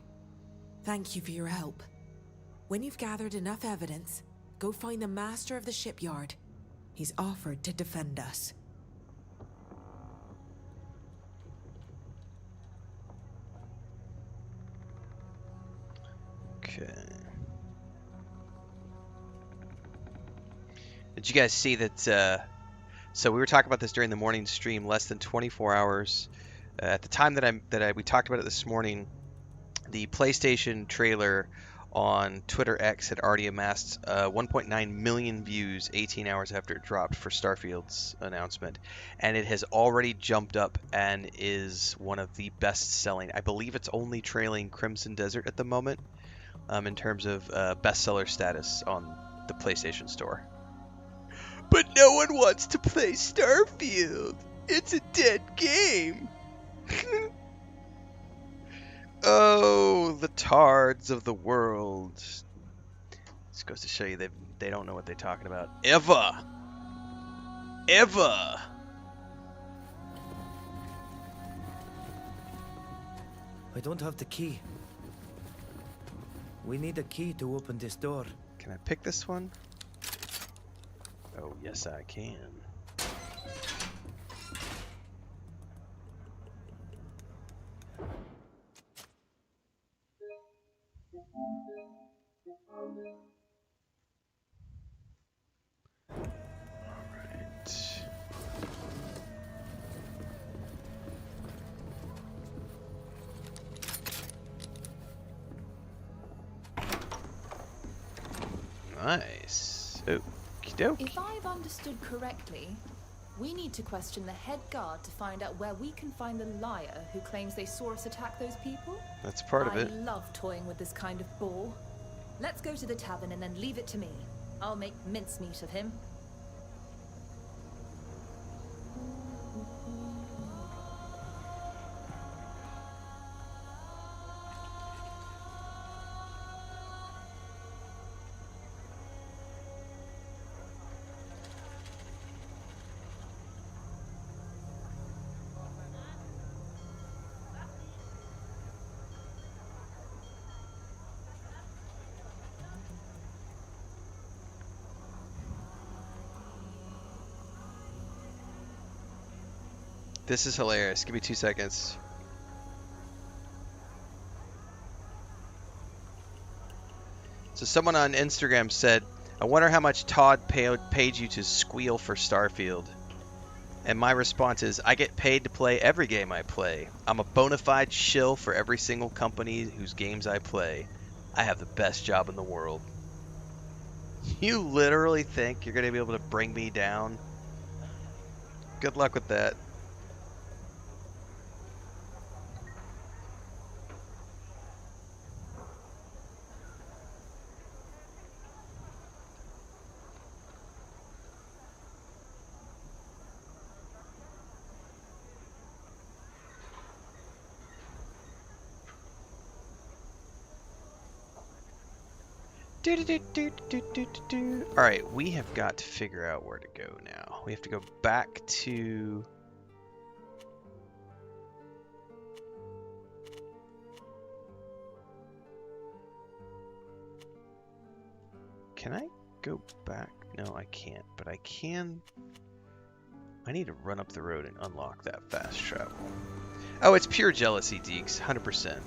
Thank you for your help. When you've gathered enough evidence, go find the master of the shipyard. He's offered to defend us. Okay. Did you guys see that? So we were talking about this during the morning stream. Less than 24 hours at the time that we talked about it this morning. The PlayStation trailer on Twitter X had already amassed 1.9 million views 18 hours after it dropped for Starfield's announcement, and it has already jumped up and is one of the best-selling. I believe it's only trailing Crimson Desert at the moment in terms of bestseller status on the PlayStation Store. But no one wants to play Starfield. It's a dead game. Oh, the tards of the world. This goes to show you they don't know what they're talking about. Ever. I don't have the key. We need a key to open this door. Can I pick this one? Oh, yes I can. Nice. Okie dokie. If I've understood correctly, we need to question the head guard to find out where we can find the liar who claims they saw us attack those people. That's part of it. I love toying with this kind of ball. Let's go to the tavern and then leave it to me. I'll make mincemeat of him. This is hilarious. Give me 2 seconds. So someone on Instagram said, I wonder how much Todd paid you to squeal for Starfield. And my response is, I get paid to play every game I play. I'm a bona fide shill for every single company whose games I play. I have the best job in the world. You literally think you're going to be able to bring me down? Good luck with that. Alright, we have got to figure out where to go now. We have to go back to... Can I go back? No, I can't, but I can... I need to run up the road and unlock that fast travel. Oh, it's pure jealousy, Deeks, 100%.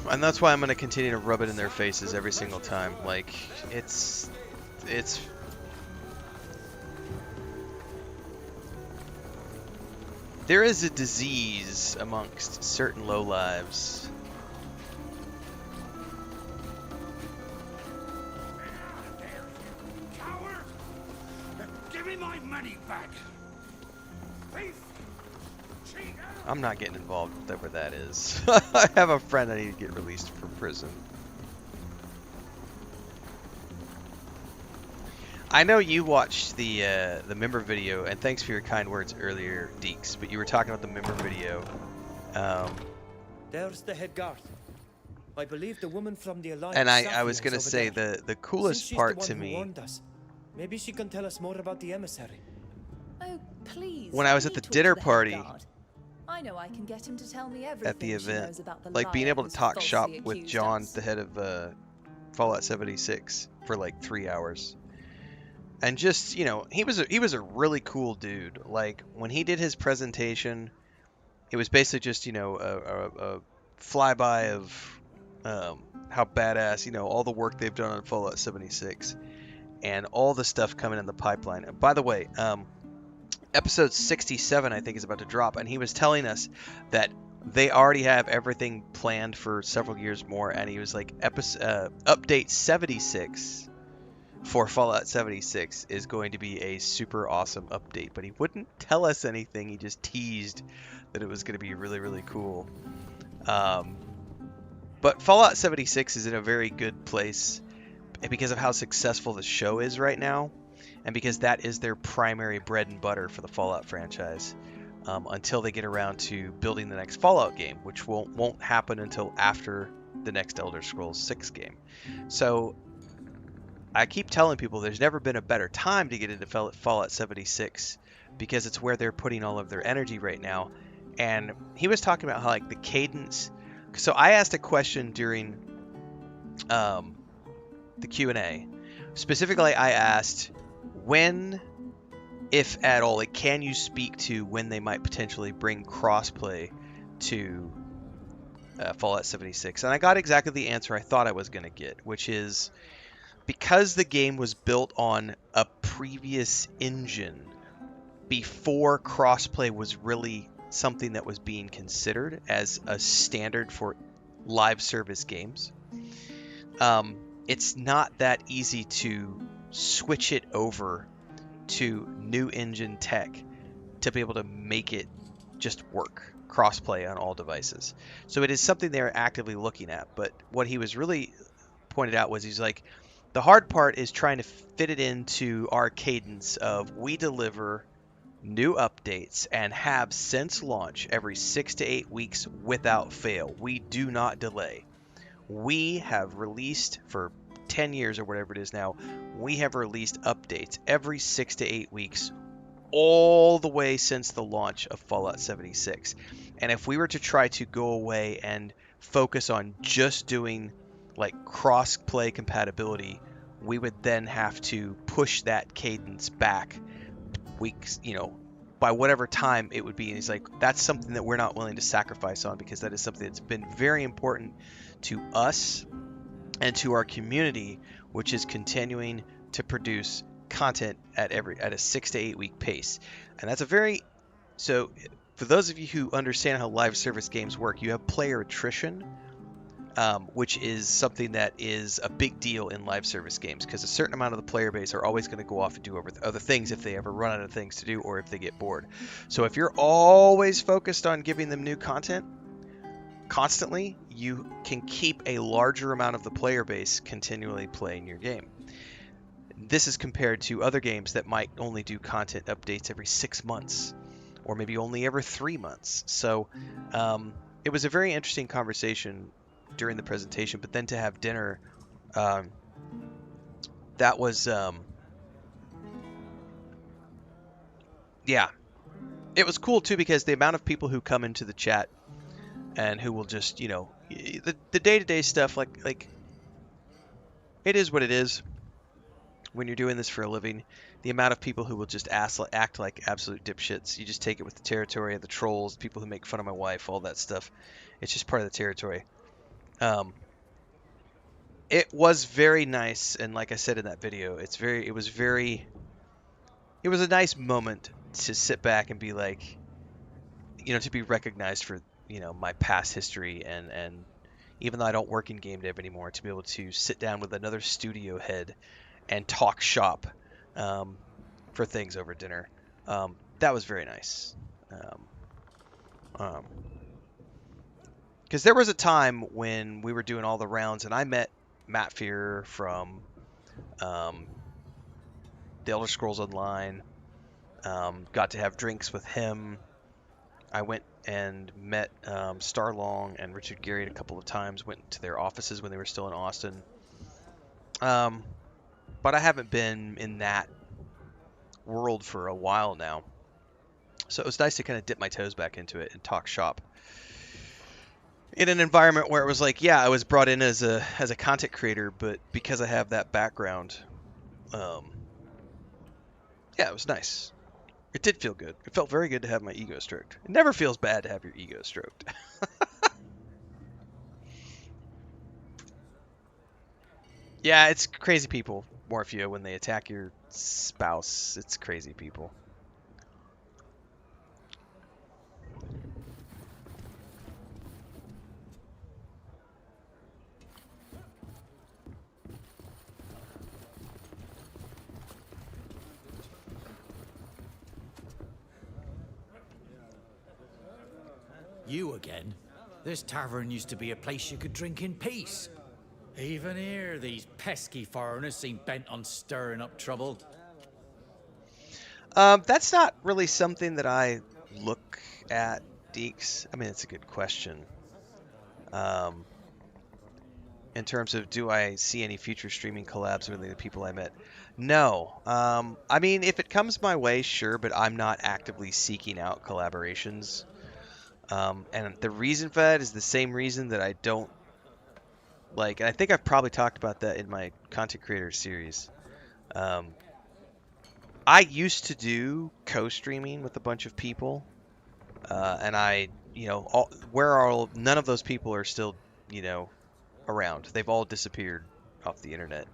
And that's why I'm going to continue to rub it in their faces every single time. Like, it's... There is a disease amongst certain lowlives. Coward! Give me my money back! Thief! Cheater! I'm not getting involved with whatever that is. I have a friend I need to get released from prison. I know you watched the member video, and thanks for your kind words earlier, Deeks, but you were talking about the member video. There's the head guard. I believe the woman from the Alliance. And I Safia was going to is over say there. the coolest Since she's part the one to who me... warned us, maybe she can tell us more about the Emissary. Oh, please. When I was at the dinner party I know I can get him to tell me everything at the she event, knows about the like being liar able to who's talk falsely shop with accused John, us. the head of Fallout 76, for like 3 hours. And just, you know, he was a really cool dude. Like, when he did his presentation, it was basically just, you know, a flyby of how badass, you know, all the work they've done on Fallout 76 and all the stuff coming in the pipeline. And by the way, episode 67, I think, is about to drop, and he was telling us that they already have everything planned for several years more, and he was like, update 76 for Fallout 76 is going to be a super awesome update, but he wouldn't tell us anything. He just teased that it was going to be really, really cool. But Fallout 76 is in a very good place because of how successful the show is right now, and because that is their primary bread and butter for the Fallout franchise, until they get around to building the next Fallout game, which won't happen until after the next Elder Scrolls 6 game. So I keep telling people there's never been a better time to get into Fallout 76 because it's where they're putting all of their energy right now. And he was talking about how, like, the cadence. So I asked a question during the Q&A. Specifically, I asked, when, if at all, like, can you speak to when they might potentially bring crossplay to Fallout 76? And I got exactly the answer I thought I was going to get, which is because the game was built on a previous engine before crossplay was really something that was being considered as a standard for live service games. It's not that easy to switch it over to new engine tech to be able to make it just work, crossplay on all devices. So it is something they're actively looking at. But what he was really pointed out was, he's like, the hard part is trying to fit it into our cadence of we deliver new updates and have since launch every 6 to 8 weeks without fail. We do not delay. We have released for 10 years or whatever it is now, we have released updates every 6 to 8 weeks all the way since the launch of Fallout 76. And if we were to try to go away and focus on just doing like cross-play compatibility we would then have to push that cadence back weeks, by whatever time it would be. And he's like, that's something that we're not willing to sacrifice on, because that is something that's been very important to us and to our community, which is continuing to produce content at a 6 to 8 week pace. And that's so for those of you who understand how live service games work, you have player attrition, which is something that is a big deal in live service games, because a certain amount of the player base are always going to go off and do other things if they ever run out of things to do, or if they get bored. So if you're always focused on giving them new content constantly, you can keep a larger amount of the player base continually playing your game. This is compared to other games that might only do content updates every 6 months, or maybe only every 3 months. So it was a very interesting conversation during the presentation, but then to have dinner, that was it was cool too, because the amount of people who come into the chat and who will just, the day-to-day stuff, like it is what it is when you're doing this for a living. The amount of people who will just act like absolute dipshits, you just take it with the territory, the trolls, people who make fun of my wife, all that stuff. It's just part of the territory. It was very nice, and like I said in that video, it was a nice moment to sit back and be like, to be recognized for, my past history, and even though I don't work in game dev anymore, to be able to sit down with another studio head and talk shop for things over dinner. That was very nice. Because there was a time when we were doing all the rounds, and I met Matt Fear from The Elder Scrolls Online. Got to have drinks with him. I went and met Starlong and Richard Garriott a couple of times. Went to their offices when they were still in Austin. But I haven't been in that world for a while now. So it was nice to kind of dip my toes back into it and talk shop in an environment where it was like, yeah, I was brought in as a content creator, but because I have that background, it was nice. It did feel good. It felt very good to have my ego stroked. It never feels bad to have your ego stroked. Yeah, it's crazy people, Morphia, when they attack your spouse. It's crazy people. You again? This tavern used to be a place you could drink in peace. Even here, these pesky foreigners seem bent on stirring up trouble. That's not really something that I look at, Deeks. I mean, it's a good question. In terms of, do I see any future streaming collabs with the people I met? No. I mean, if it comes my way, sure, but I'm not actively seeking out collaborations. And the reason for that is the same reason that I don't like, and I think I've probably talked about that in my content creator series. I used to do co-streaming with a bunch of people, and none of those people are still, around. They've all disappeared off the internet.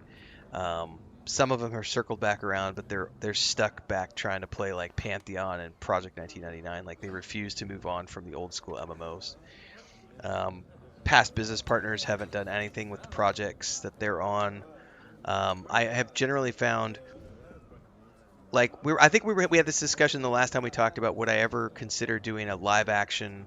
Some of them are circled back around, but they're stuck back trying to play like Pantheon and Project 1999. Like, they refuse to move on from the old school MMOs. Past business partners haven't done anything with the projects that they're on. I have generally found, like, I think we had this discussion the last time we talked about, would I ever consider doing a live action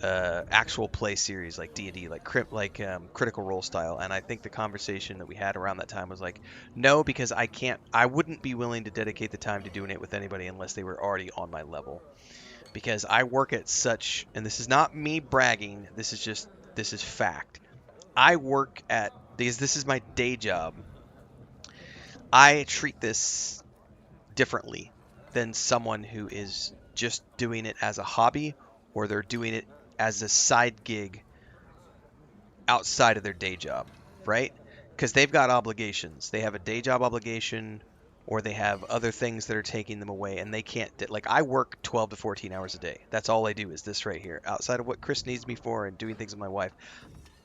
actual play series like D&D, like Critical Role style, and I think the conversation that we had around that time was like, no, because I wouldn't be willing to dedicate the time to doing it with anybody unless they were already on my level, because I work at such, and this is not me bragging, this is fact, I work at, because this is my day job, I treat this differently than someone who is just doing it as a hobby, or they're doing it as a side gig outside of their day job, right? because they've got obligations. They have a day job obligation, or they have other things that are taking them away, and they can't. Like, I work 12 to 14 hours a day. That's all I do is this right here. Outside of what Chris needs me for and doing things with my wife,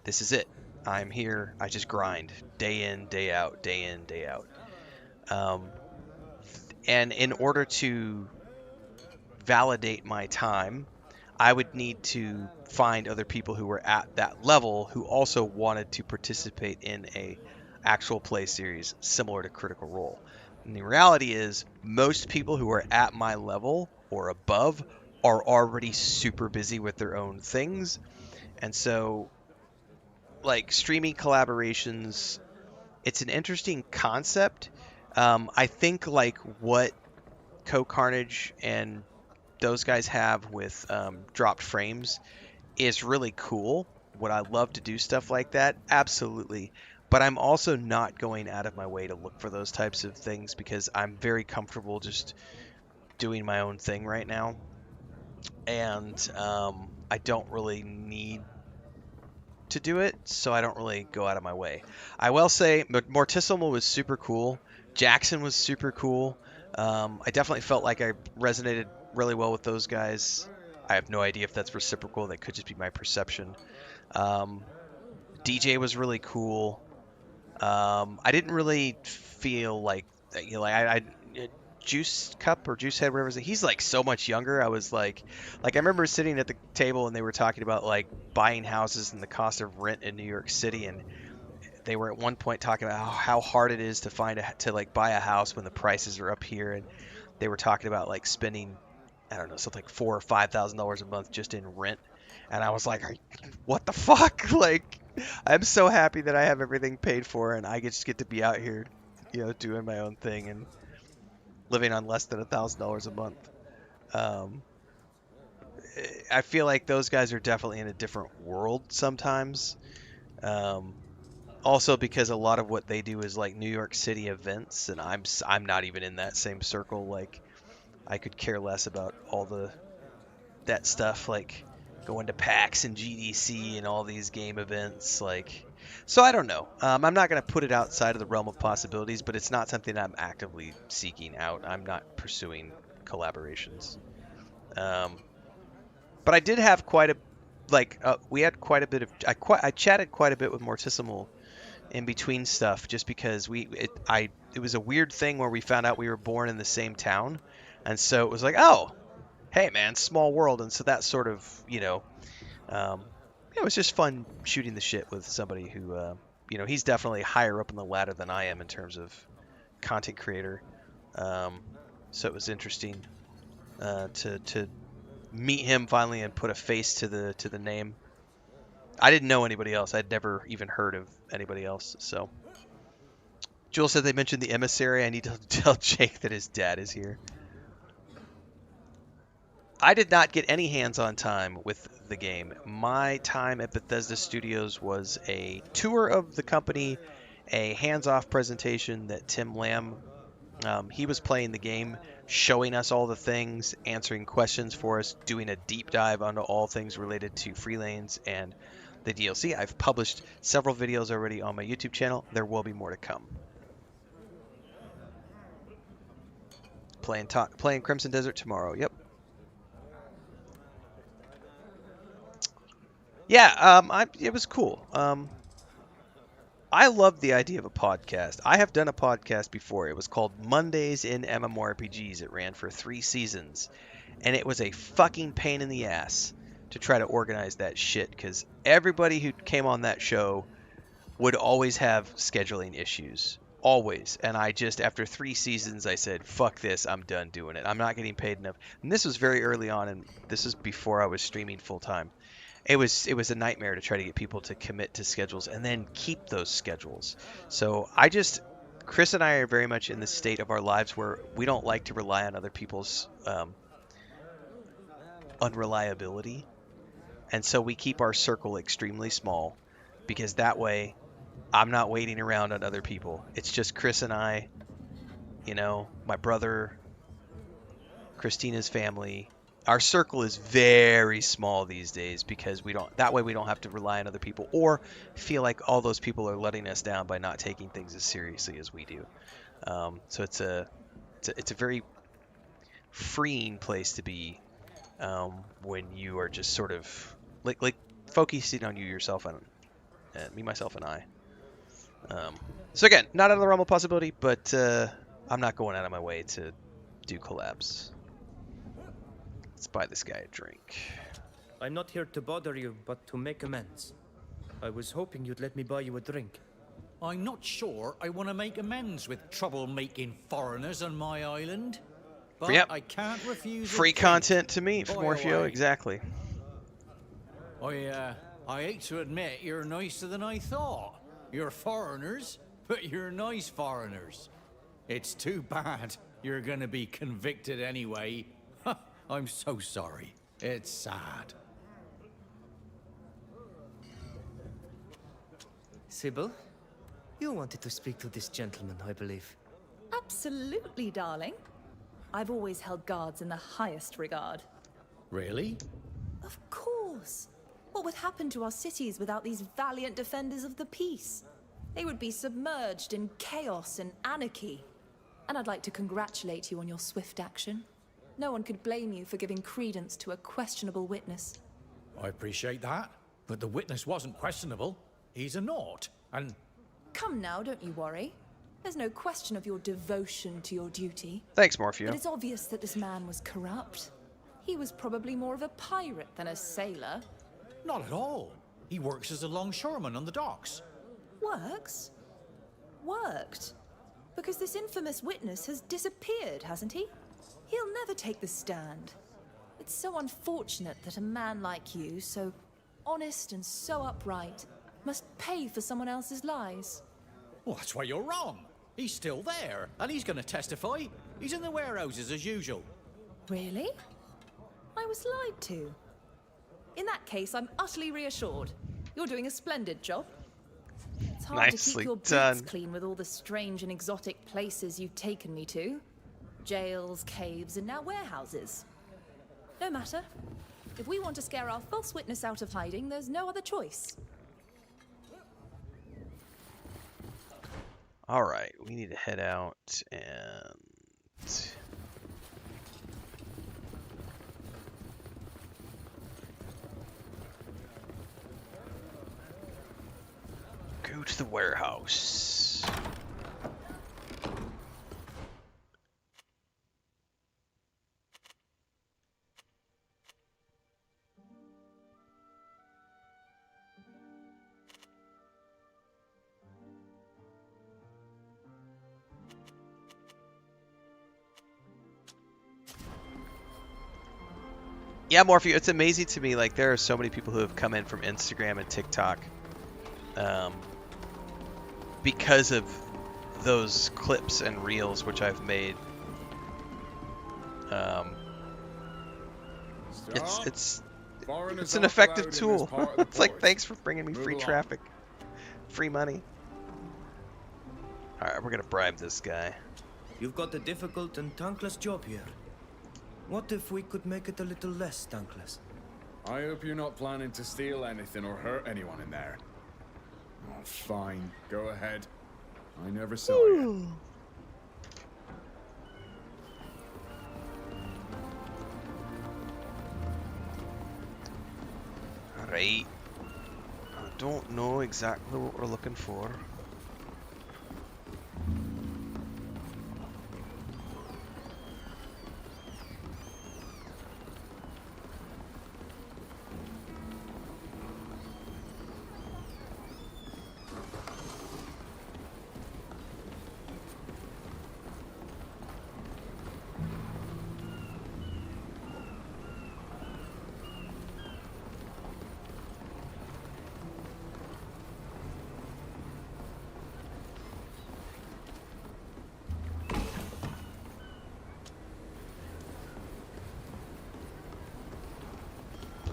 this is it. I'm here. I just grind day in, day out, day in, day out. And in order to validate my time, I would need to find other people who were at that level who also wanted to participate in a actual play series similar to Critical Role. And the reality is, most people who are at my level or above are already super busy with their own things. And so, like, streaming collaborations, it's an interesting concept. I think, like, what Co-Carnage and those guys have with dropped frames is really cool. Would I love to do stuff like that? Absolutely. But I'm also not going out of my way to look for those types of things because I'm very comfortable just doing my own thing right now. And I don't really need to do it, so I don't really go out of my way. I will say Mortissimo was super cool. Jackson was super cool. I definitely felt like I resonated really well with those guys. I have no idea if that's reciprocal. That could just be my perception. DJ was really cool. I didn't really feel like, you know, I Juice Cup or Juice Head, whatever it is, he's like so much younger. I was like I remember sitting at the table and they were talking about like buying houses and the cost of rent in New York City, and they were at one point talking about how hard it is to buy a house when the prices are up here, and they were talking about like spending, I don't know, something like $4,000 or $5,000 a month just in rent. And I was like, what the fuck? Like, I'm so happy that I have everything paid for and I just get to be out here, you know, doing my own thing and living on less than $1,000 a month. I feel like those guys are definitely in a different world sometimes. Also because a lot of what they do is like New York City events, and I'm not even in that same circle. Like, I could care less about all that stuff, like going to PAX and GDC and all these game events. Like, so I don't know. I'm not going to put it outside of the realm of possibilities, but it's not something I'm actively seeking out. I'm not pursuing collaborations. But I did have quite a, we had quite a bit of, I chatted quite a bit with Mortissimo in between stuff, just because it was a weird thing where we found out we were born in the same town, and so it was like, oh, hey man, small world. And so that sort of, you know, it was just fun shooting the shit with somebody who, you know, he's definitely higher up in the ladder than I am in terms of content creator. So it was interesting to meet him finally and put a face to the name. I didn't know anybody else. I'd never even heard of anybody else. So Jules said they mentioned the Emissary. I need to tell Jake that his dad is here. I did not get any hands-on time with the game. My time at Bethesda Studios was a tour of the company, a hands-off presentation that Tim Lamb, he was playing the game, showing us all the things, answering questions for us, doing a deep dive onto all things related to Free Lanes and the DLC. I've published several videos already on my YouTube channel. There will be more to come. Playing Crimson Desert tomorrow. Yep. Yeah, it was cool. I love the idea of a podcast. I have done a podcast before. It was called Mondays in MMORPGs. It ran for 3 seasons, and it was a fucking pain in the ass to try to organize that shit, because everybody who came on that show would always have scheduling issues. Always. And I just, after 3 seasons, I said, fuck this, I'm done doing it. I'm not getting paid enough. And this was very early on, and this is before I was streaming full time. It was a nightmare to try to get people to commit to schedules and then keep those schedules. So Chris and I are very much in the state of our lives where we don't like to rely on other people's unreliability. And so we keep our circle extremely small, because that way I'm not waiting around on other people. It's just Chris and I, you know, my brother, Christina's family, our circle is very small these days because that way we don't have to rely on other people or feel like all those people are letting us down by not taking things as seriously as we do. So it's a very freeing place to be when you are just sort of like focusing on you yourself and me, myself, and I. So again, not out of the realm of possibility, but I'm not going out of my way to do collabs. Let's buy this guy a drink. I'm not here to bother you, but to make amends. I was hoping you'd let me buy you a drink. I'm not sure I want to make amends with trouble-making foreigners on my island. But Yep. I can't refuse Free content to me from Morpheo, exactly. I hate to admit you're nicer than I thought. You're foreigners, but you're nice foreigners. It's too bad you're gonna be convicted anyway. I'm so sorry. It's sad. Sybille, you wanted to speak to this gentleman, I believe. Absolutely, darling. I've always held guards in the highest regard. Really? Of course. What would happen to our cities without these valiant defenders of the peace? They would be submerged in chaos and anarchy. And I'd like to congratulate you on your swift action. No one could blame you for giving credence to a questionable witness. I appreciate that, but the witness wasn't questionable. He's a naught, and... Come now, don't you worry. There's no question of your devotion to your duty. Thanks, Morpheo. But it's obvious that this man was corrupt. He was probably more of a pirate than a sailor. Not at all. He works as a longshoreman on the docks. Works? Worked? Because this infamous witness has disappeared, hasn't he? He'll never take the stand. It's so unfortunate that a man like you, so honest and so upright, must pay for someone else's lies. Well, that's why you're wrong. He's still there, and he's gonna testify. He's in the warehouses as usual. Really? I was lied to. In that case, I'm utterly reassured. You're doing a splendid job. It's hard to Nicely keep your boots done. clean with all the strange and exotic places you've taken me to. Jails, caves, and now warehouses. No matter. If we want to scare our false witness out of hiding, there's no other choice. All right, we need to head out and go to the warehouse. Yeah, Morpheo, it's amazing to me, like, there are so many people who have come in from Instagram and TikTok because of those clips and reels which I've made. It's an effective tool. It's like, thanks for bringing me free traffic, free money. All right, we're gonna bribe this guy. You've got a difficult and thankless job here. What if we could make it a little less thankless? I hope you're not planning to steal anything or hurt anyone in there. Oh, fine. Go ahead. I never saw you. Alright. I don't know exactly what we're looking for.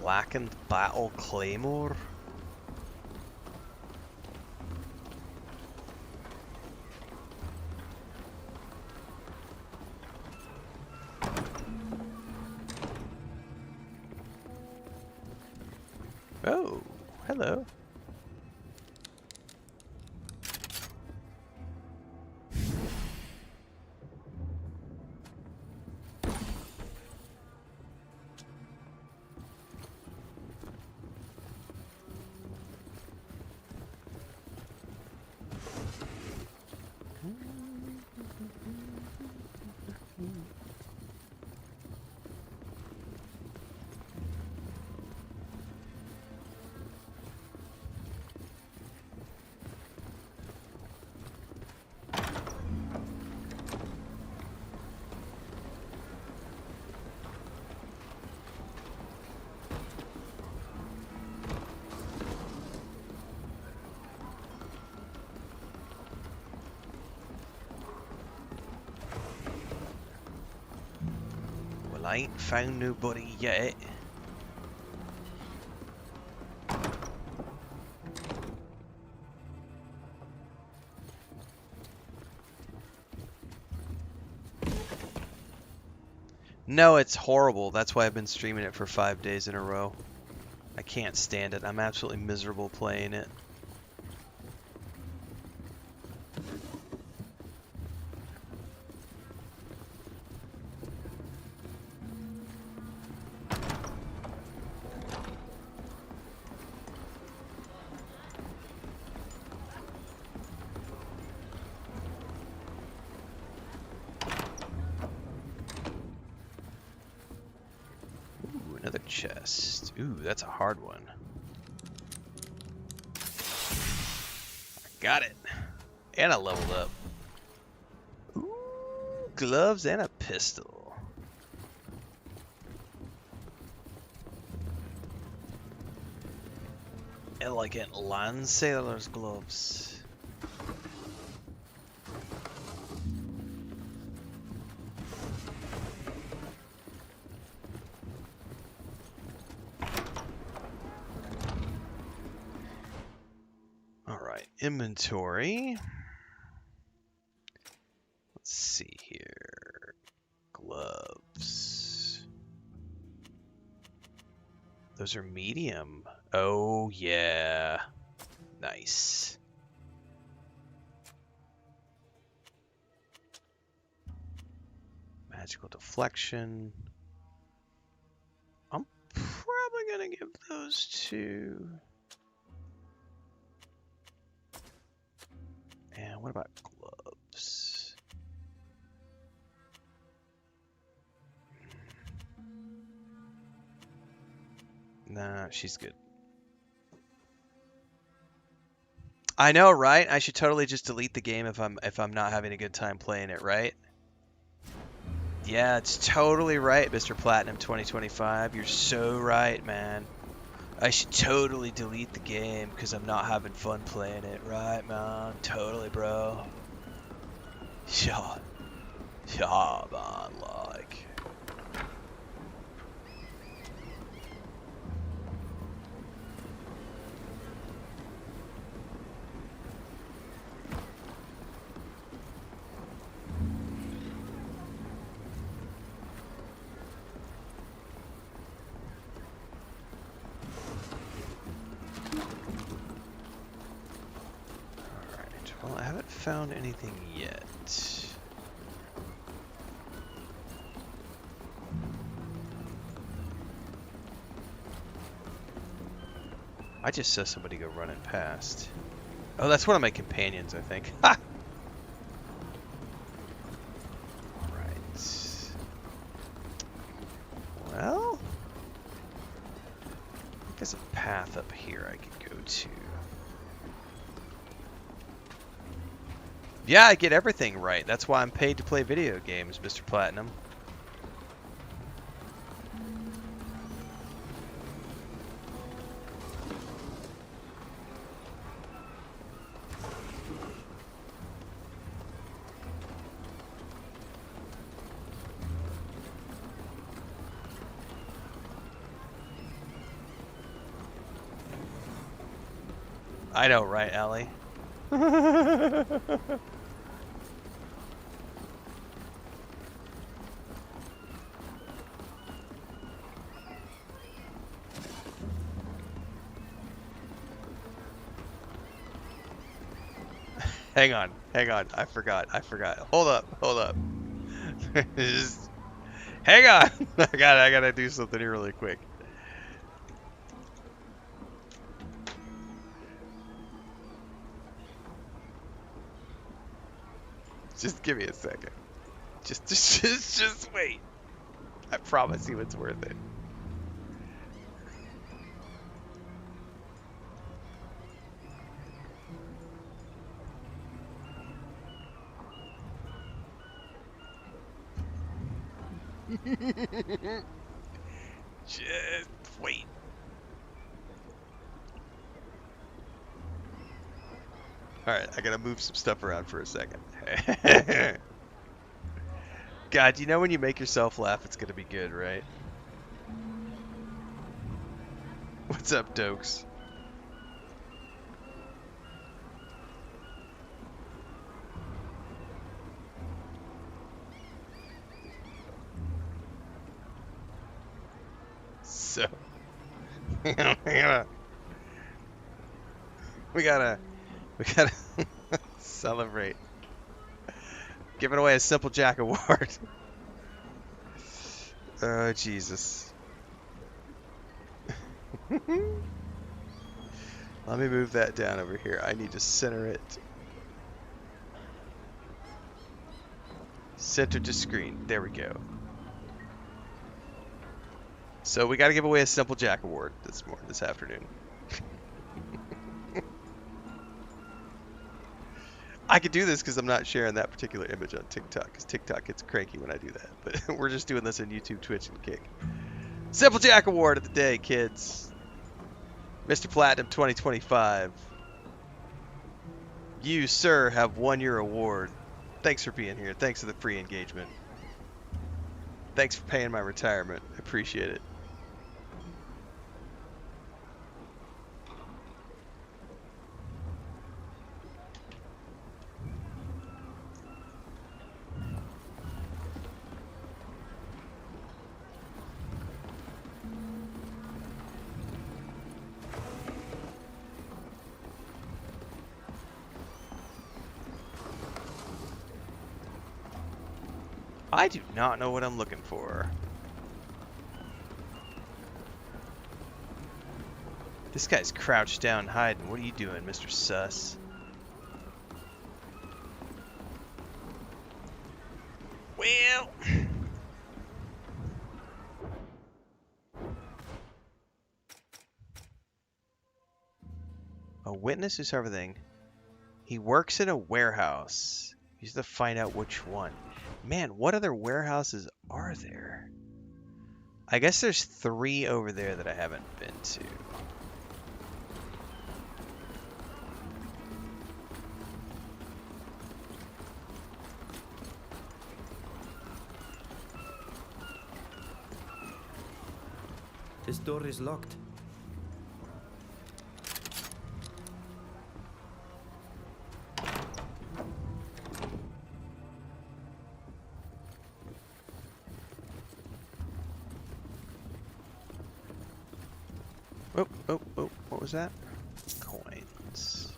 Blackened Battle Claymore? Oh, hello. I ain't found nobody yet. No, it's horrible. That's why I've been streaming it for 5 days in a row. I can't stand it. I'm absolutely miserable playing it. Another chest. Ooh, that's a hard one. I got it. And I leveled up. Ooh, gloves and a pistol. Elegant land sailor's gloves. Inventory. Let's see here. Gloves. Those are medium. Oh, yeah. Nice. Magical deflection. I'm probably going to give those to... And what about gloves? Nah, she's good. I know, right? I should totally just delete the game if I'm not having a good time playing it, right? Yeah, it's totally right, Mr. Platinum 2025. You're so right, man. I should totally delete the game because I'm not having fun playing it, right, man? Totally, bro. Yeah, man, like. Well, I haven't found anything yet. I just saw somebody go running past. Oh, that's one of my companions, I think. Ha! Right. Well, I think there's a path up here I could go to. Yeah, I get everything right. That's why I'm paid to play video games, Mr. Platinum. I know, right, Allie? Hang on. I forgot. Hold up. Just hang on. I gotta do something here really quick. Just give me a second. Just wait. I promise you it's worth it. Just wait. Alright, I gotta move some stuff around for a second. God, you know when you make yourself laugh, it's gonna be good, right? What's up, Dokes? So, we gotta celebrate. Giving away a Simple Jack award. Oh, Jesus. Let me move that down over here. I need to center it. Center to screen. There we go. So we got to give away a Simple Jack award this afternoon. I could do this because I'm not sharing that particular image on TikTok, because TikTok gets cranky when I do that. But we're just doing this on YouTube, Twitch, and Kick. Simple Jack award of the day, kids. Mr. Platinum 2025. You, sir, have won your award. Thanks for being here. Thanks for the free engagement. Thanks for paying my retirement. I appreciate it. I do not know what I'm looking for. This guy's crouched down hiding. What are you doing, Mr. Sus? Well... A witness who's everything. He works in a warehouse. You have to find out which one. Man, what other warehouses are there? I guess there's 3 over there that I haven't been to. This door is locked. Oh, what was that? Coins.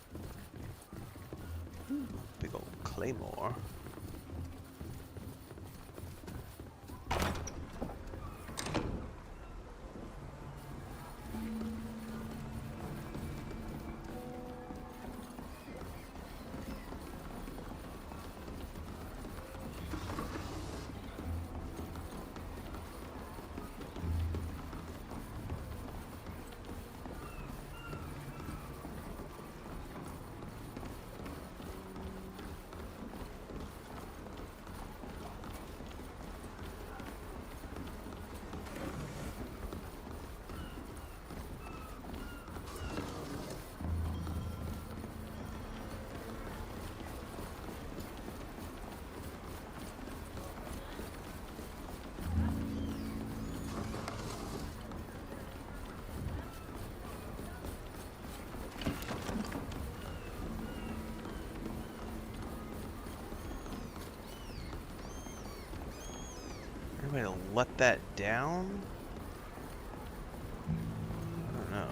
Ooh, big old claymore. Way to let that down? I don't know.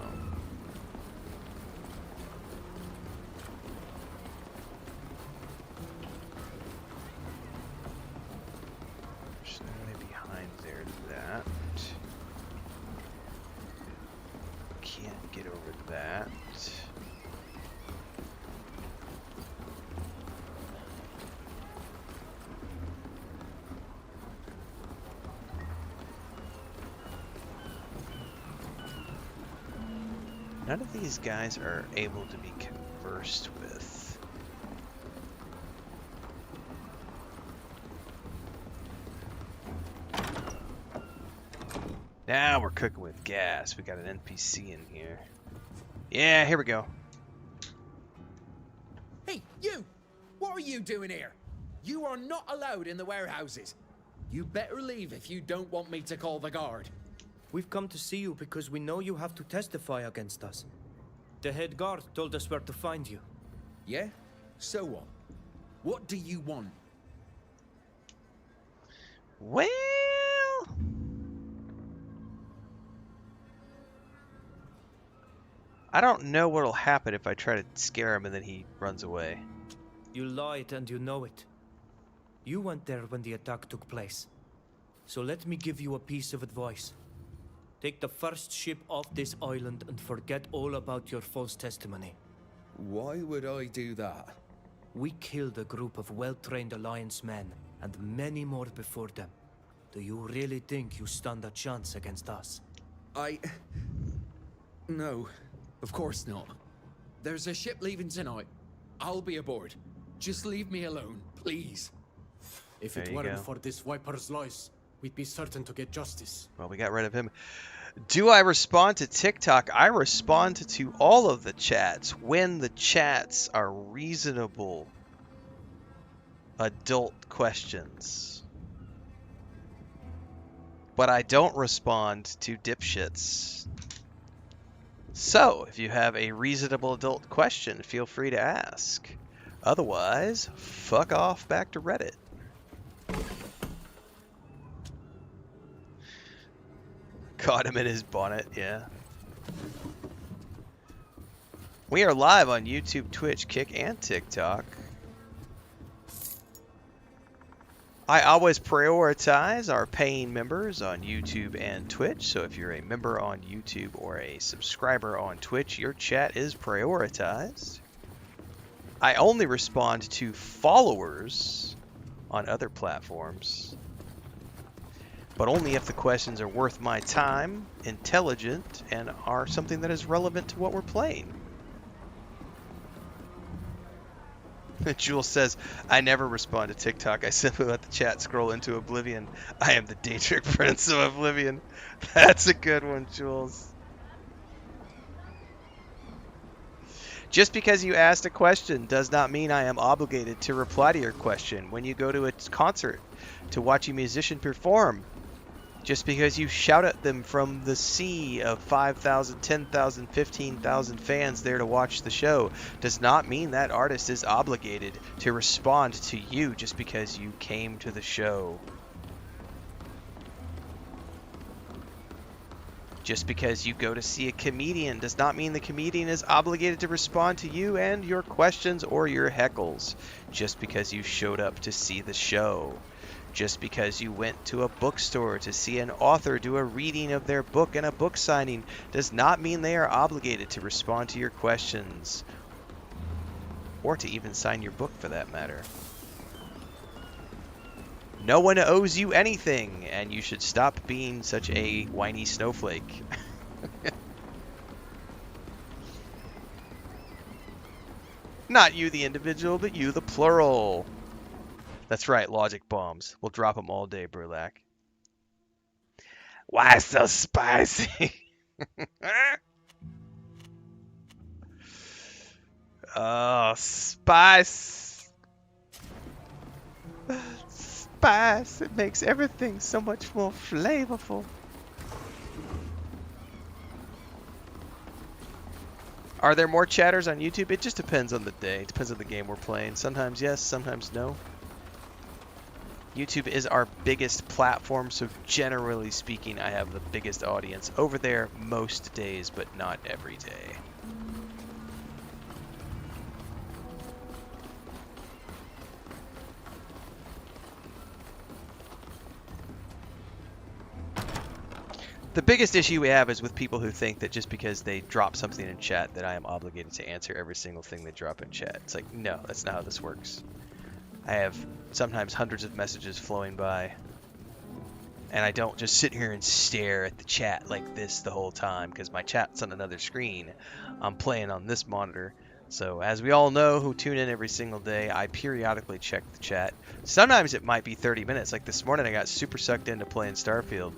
Can't get over that. None of these guys are able to be conversed with. Now we're cooking with gas. We got an NPC in here. Yeah, here we go. Hey, you! What are you doing here? You are not allowed in the warehouses. You better leave if you don't want me to call the guard. We've come to see you because we know you have to testify against us. The head guard told us where to find you. Yeah? So what? What do you want? Well... I don't know what'll happen if I try to scare him and then he runs away. You lied and you know it. You went there when the attack took place. So let me give you a piece of advice. Take the first ship off this island and forget all about your false testimony. Why would I do that? We killed a group of well-trained Alliance men, and many more before them. Do you really think you stand a chance against us? No, of course not. There's a ship leaving tonight. I'll be aboard. Just leave me alone, please. If it weren't for this Viper's lies, we'd be certain to get justice. Well, we got rid of him. Do I respond to TikTok? I respond to all of the chats when the chats are reasonable adult questions. But I don't respond to dipshits. So, if you have a reasonable adult question, feel free to ask. Otherwise, fuck off back to Reddit. Caught him in his bonnet, yeah. We are live on YouTube, Twitch, Kick, and TikTok. I always prioritize our paying members on YouTube and Twitch, so if you're a member on YouTube or a subscriber on Twitch, your chat is prioritized. I only respond to followers on other platforms, but only if the questions are worth my time, intelligent, and are something that is relevant to what we're playing. Jules says, I never respond to TikTok. I simply let the chat scroll into oblivion. I am the Daedric Prince of Oblivion. That's a good one, Jules. Just because you asked a question does not mean I am obligated to reply to your question. When you go to a concert to watch a musician perform, just because you shout at them from the sea of 5,000, 10,000, 15,000 fans there to watch the show does not mean that artist is obligated to respond to you just because you came to the show. Just because you go to see a comedian does not mean the comedian is obligated to respond to you and your questions or your heckles. Just because you showed up to see the show. Just because you went to a bookstore to see an author do a reading of their book and a book signing does not mean they are obligated to respond to your questions. Or to even sign your book for that matter. No one owes you anything, and you should stop being such a whiny snowflake. Not you the individual, but you the plural. That's right, logic bombs. We'll drop them all day, Burlak. Why so spicy? Oh, spice. Spice. It makes everything so much more flavorful. Are there more chatters on YouTube? It just depends on the day. It depends on the game we're playing. Sometimes yes, sometimes no. YouTube is our biggest platform, so generally speaking, I have the biggest audience over there most days, but not every day. The biggest issue we have is with people who think that just because they drop something in chat that I am obligated to answer every single thing they drop in chat. It's like, no, that's not how this works. I have sometimes hundreds of messages flowing by, and I don't just sit here and stare at the chat like this the whole time because my chat's on another screen. I'm playing on this monitor. So as we all know who tune in every single day, I periodically check the chat. Sometimes it might be 30 minutes. Like this morning I got super sucked into playing Starfield,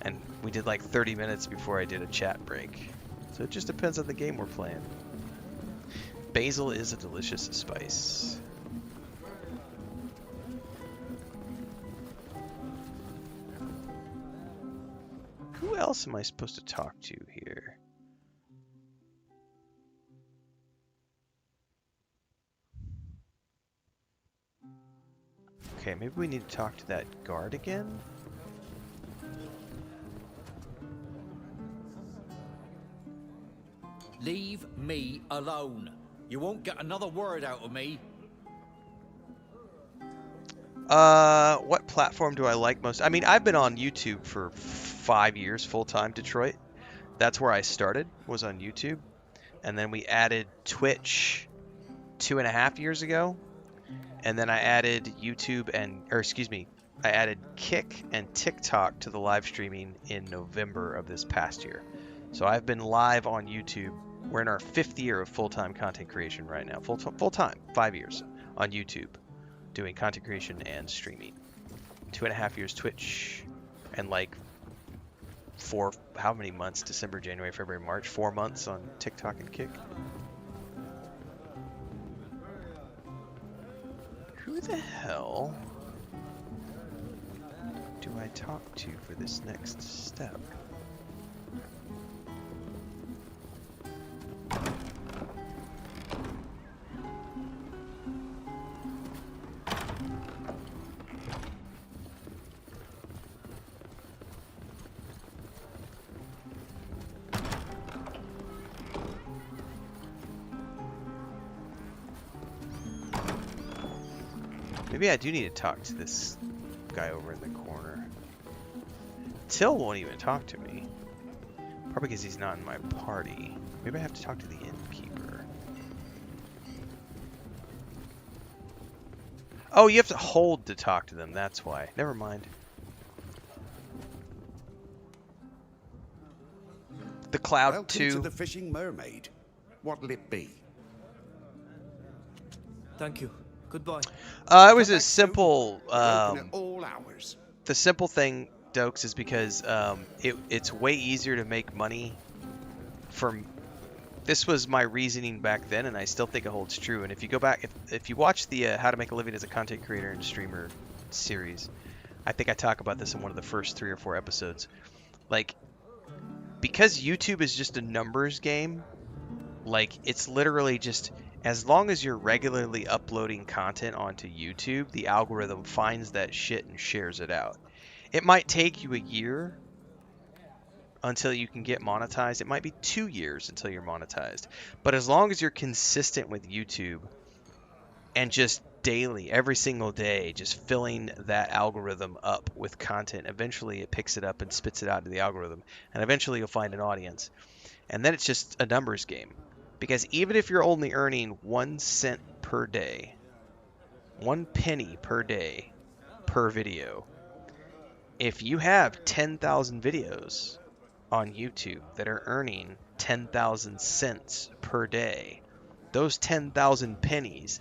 and we did like 30 minutes before I did a chat break. So it just depends on the game we're playing. Basil is a delicious spice. Who else am I supposed to talk to here? Okay, maybe we need to talk to that guard again? Leave me alone. You won't get another word out of me. What platform do I like most? I mean, I've been on YouTube for 5 years full-time, Detroit. That's where I started, was on YouTube. And then we added Twitch 2.5 years ago. And then I added YouTube I added Kick and TikTok to the live streaming in November of this past year. So I've been live on YouTube. We're in our 5th year of full-time content creation right now. Full-time, 5 years on YouTube, doing content creation and streaming. 2.5 years Twitch, and like how many months? December, January, February, March. 4 months on TikTok and Kick. Who the hell do I talk to for this next step? Maybe I do need to talk to this guy over in the corner. Till won't even talk to me. Probably because he's not in my party. Maybe I have to talk to the innkeeper. Oh, you have to hold to talk to them. That's why. Never mind. The Cloud Welcome 2. to the Fishing Mermaid. What'll it be? Thank you. Goodbye. It was a simple. Open at all hours. The simple thing, Dokes, is because it's way easier to make money from. This was my reasoning back then, and I still think it holds true. And if you go back, if you watch the How to Make a Living as a Content Creator and Streamer series, I think I talk about this in one of the first 3 or 4 episodes. Like, because YouTube is just a numbers game, like it's literally just. As long as you're regularly uploading content onto YouTube, the algorithm finds that shit and shares it out. It might take you a year until you can get monetized. It might be 2 years until you're monetized. But as long as you're consistent with YouTube and just daily, every single day, just filling that algorithm up with content, eventually it picks it up and spits it out to the algorithm. And eventually you'll find an audience. And then it's just a numbers game. Because even if you're only earning 1 cent per day, 1 penny per day per video, if you have 10,000 videos on YouTube that are earning 10,000 cents per day, those 10,000 pennies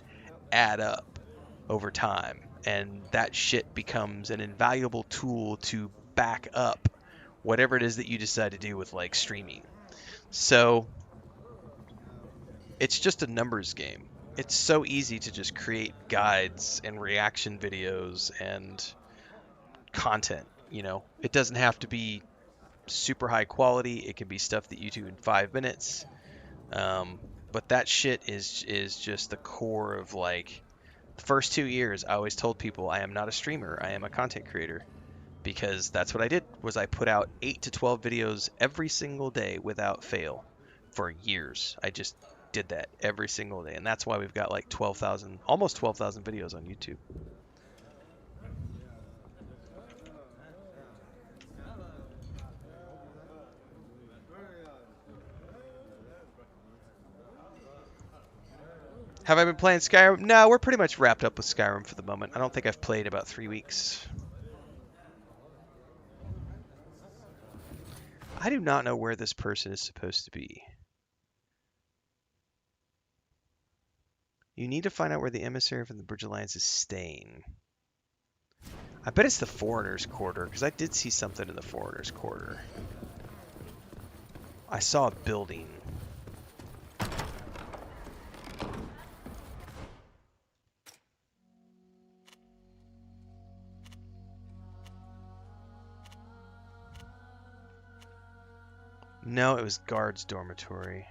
add up over time. And that shit becomes an invaluable tool to back up whatever it is that you decide to do with like streaming. So it's just a numbers game. It's so easy to just create guides and reaction videos and content, you know. It doesn't have to be super high quality. It can be stuff that you do in 5 minutes. But that shit is just the core of like the first 2 years. I always told people I am not a streamer. I am a content creator, because that's what I did. Was I put out 8 to 12 videos every single day without fail for years. I just did that every single day, and that's why we've got like 12,000, almost 12,000 videos on YouTube. Have I been playing Skyrim? No, we're pretty much wrapped up with Skyrim for the moment. I don't think I've played about 3 weeks. I do not know where this person is supposed to be. You need to find out where the emissary from the Bridge Alliance is staying. I bet it's the Foreigners' Quarter, because I did see something in the Foreigners' Quarter. I saw a building. No, it was guards' dormitory.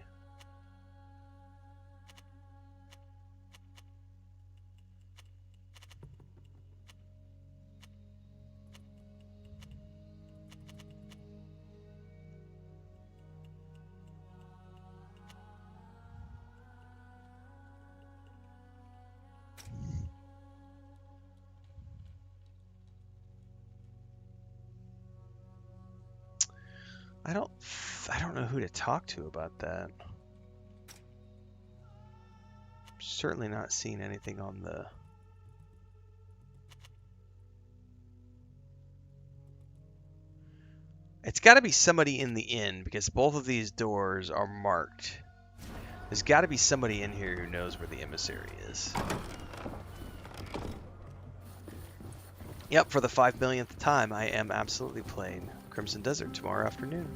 I don't know who to talk to about that. Certainly not seeing anything on the... It's got to be somebody in the inn, because both of these doors are marked. There's got to be somebody in here who knows where the emissary is. Yep, for the 5 millionth time, I am absolutely playing Crimson Desert tomorrow afternoon.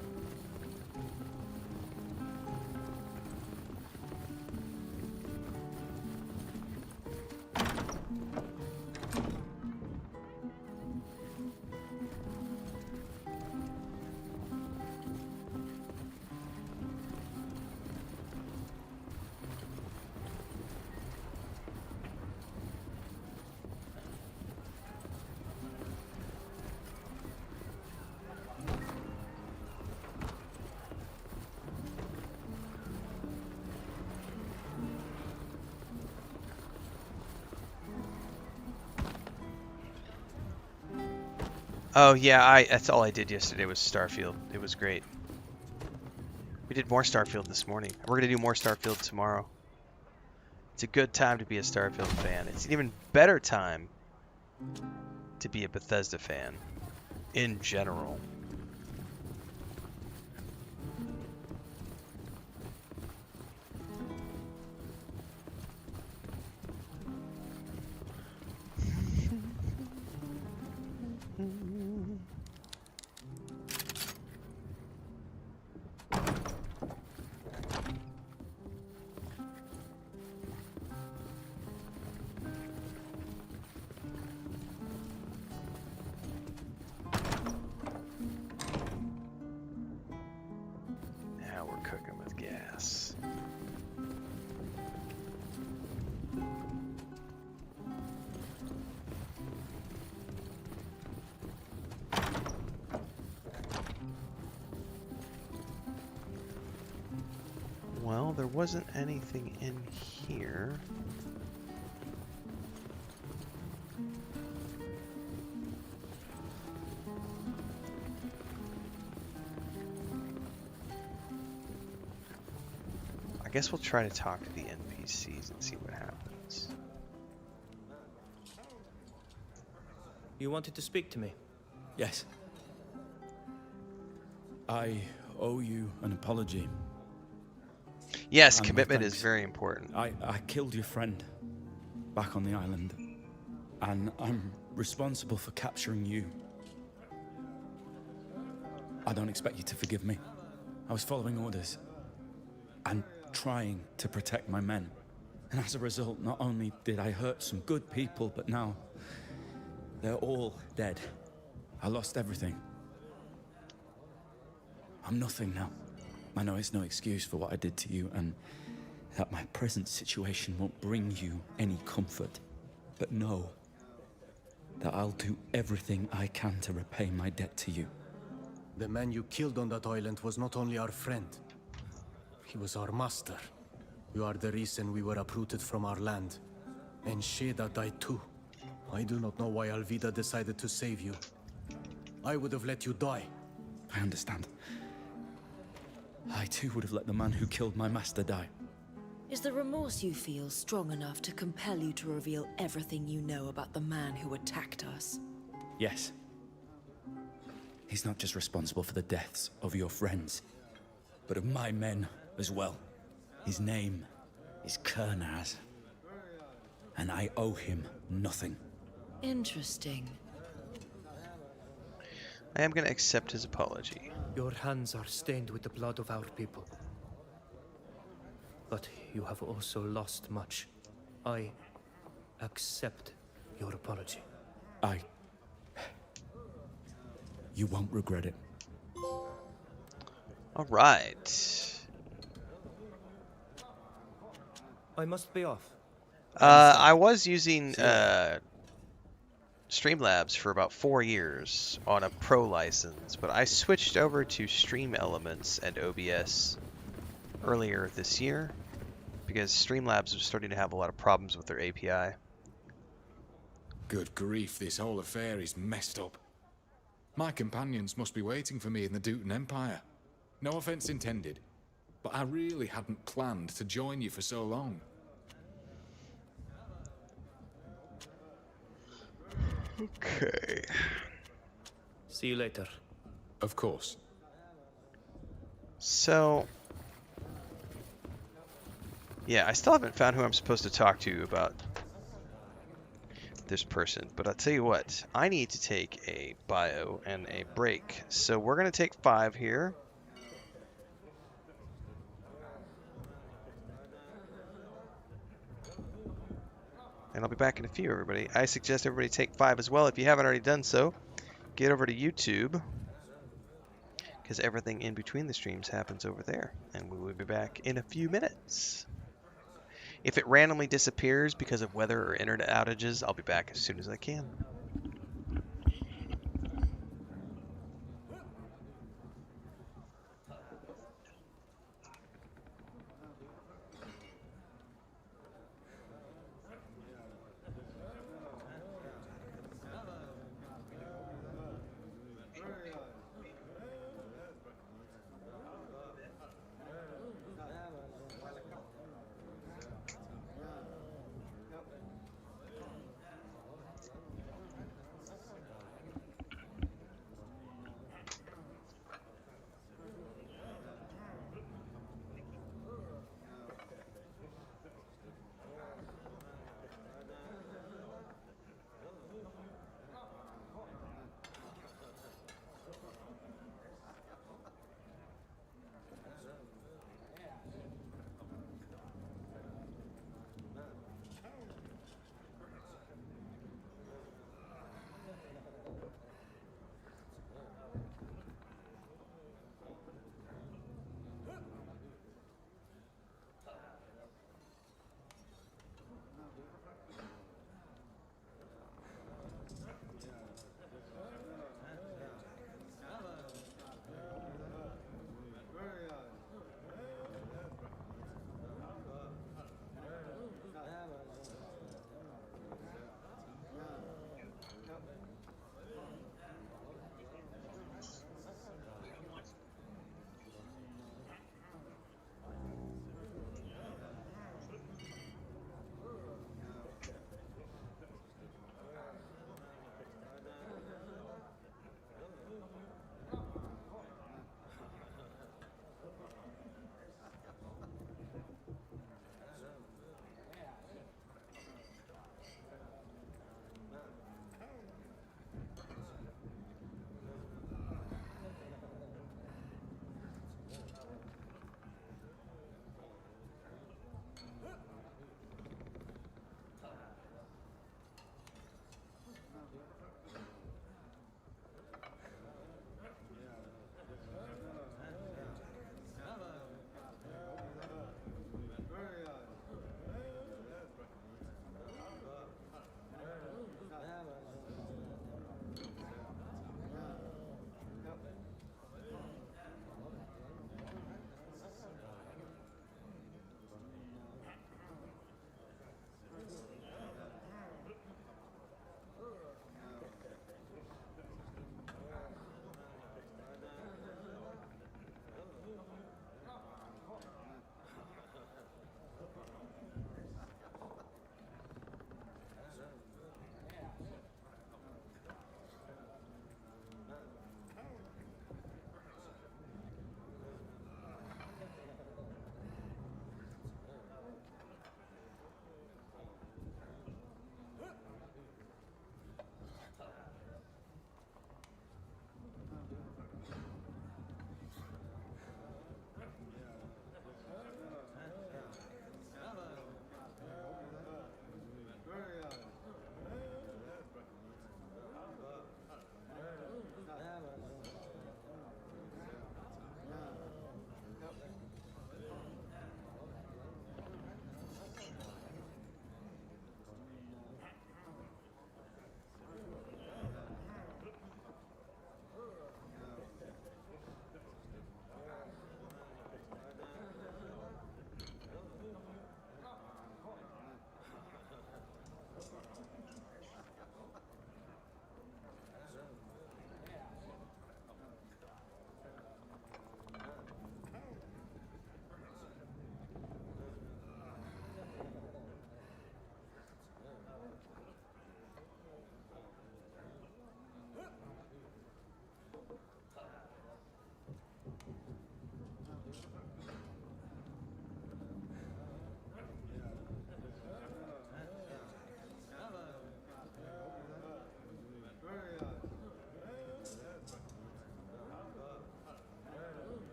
Oh yeah, that's all I did yesterday was Starfield. It was great. We did more Starfield this morning. We're gonna do more Starfield tomorrow. It's a good time to be a Starfield fan. It's an even better time to be a Bethesda fan in general. Well, there wasn't anything in here. I guess we'll try to talk to the NPCs and see what happens. You wanted to speak to me? Yes. I owe you an apology. Yes, And commitment thanks. is very important. I killed your friend back on the island, and I'm responsible for capturing you. I don't expect you to forgive me. I was following orders and trying to protect my men. And as a result, not only did I hurt some good people, but now they're all dead. I lost everything. I'm nothing now. I know it's no excuse for what I did to you, and that my present situation won't bring you any comfort. But know that I'll do everything I can to repay my debt to you. The man you killed on that island was not only our friend, he was our master. You are the reason we were uprooted from our land. And Sheda died too. I do not know why Alvida decided to save you. I would have let you die. I understand. I too would have let the man who killed my master die. Is the remorse you feel strong enough to compel you to reveal everything you know about the man who attacked us? Yes. He's not just responsible for the deaths of your friends, but of my men as well. His name is Kernaz, and I owe him nothing. Interesting. I am going to accept his apology. Your hands are stained with the blood of our people. But you have also lost much. I accept your apology. You won't regret it. All right. I must be off. I was using Streamlabs for about 4 years on a pro license, but I switched over to Stream Elements and OBS earlier this year because Streamlabs was starting to have a lot of problems with their API. Good grief, this whole affair is messed up. My companions must be waiting for me in the Dutan Empire. No offense intended, but I really hadn't planned to join you for so long. Okay. See you later. Of course. So, yeah, I still haven't found who I'm supposed to talk to about this person, but I'll tell you what, I need to take a bio and a break. So we're going to take 5 here. And I'll be back in a few, everybody. I suggest everybody take 5 as well. If you haven't already done so, get over to YouTube, because everything in between the streams happens over there. And we will be back in a few minutes. If it randomly disappears because of weather or internet outages, I'll be back as soon as I can.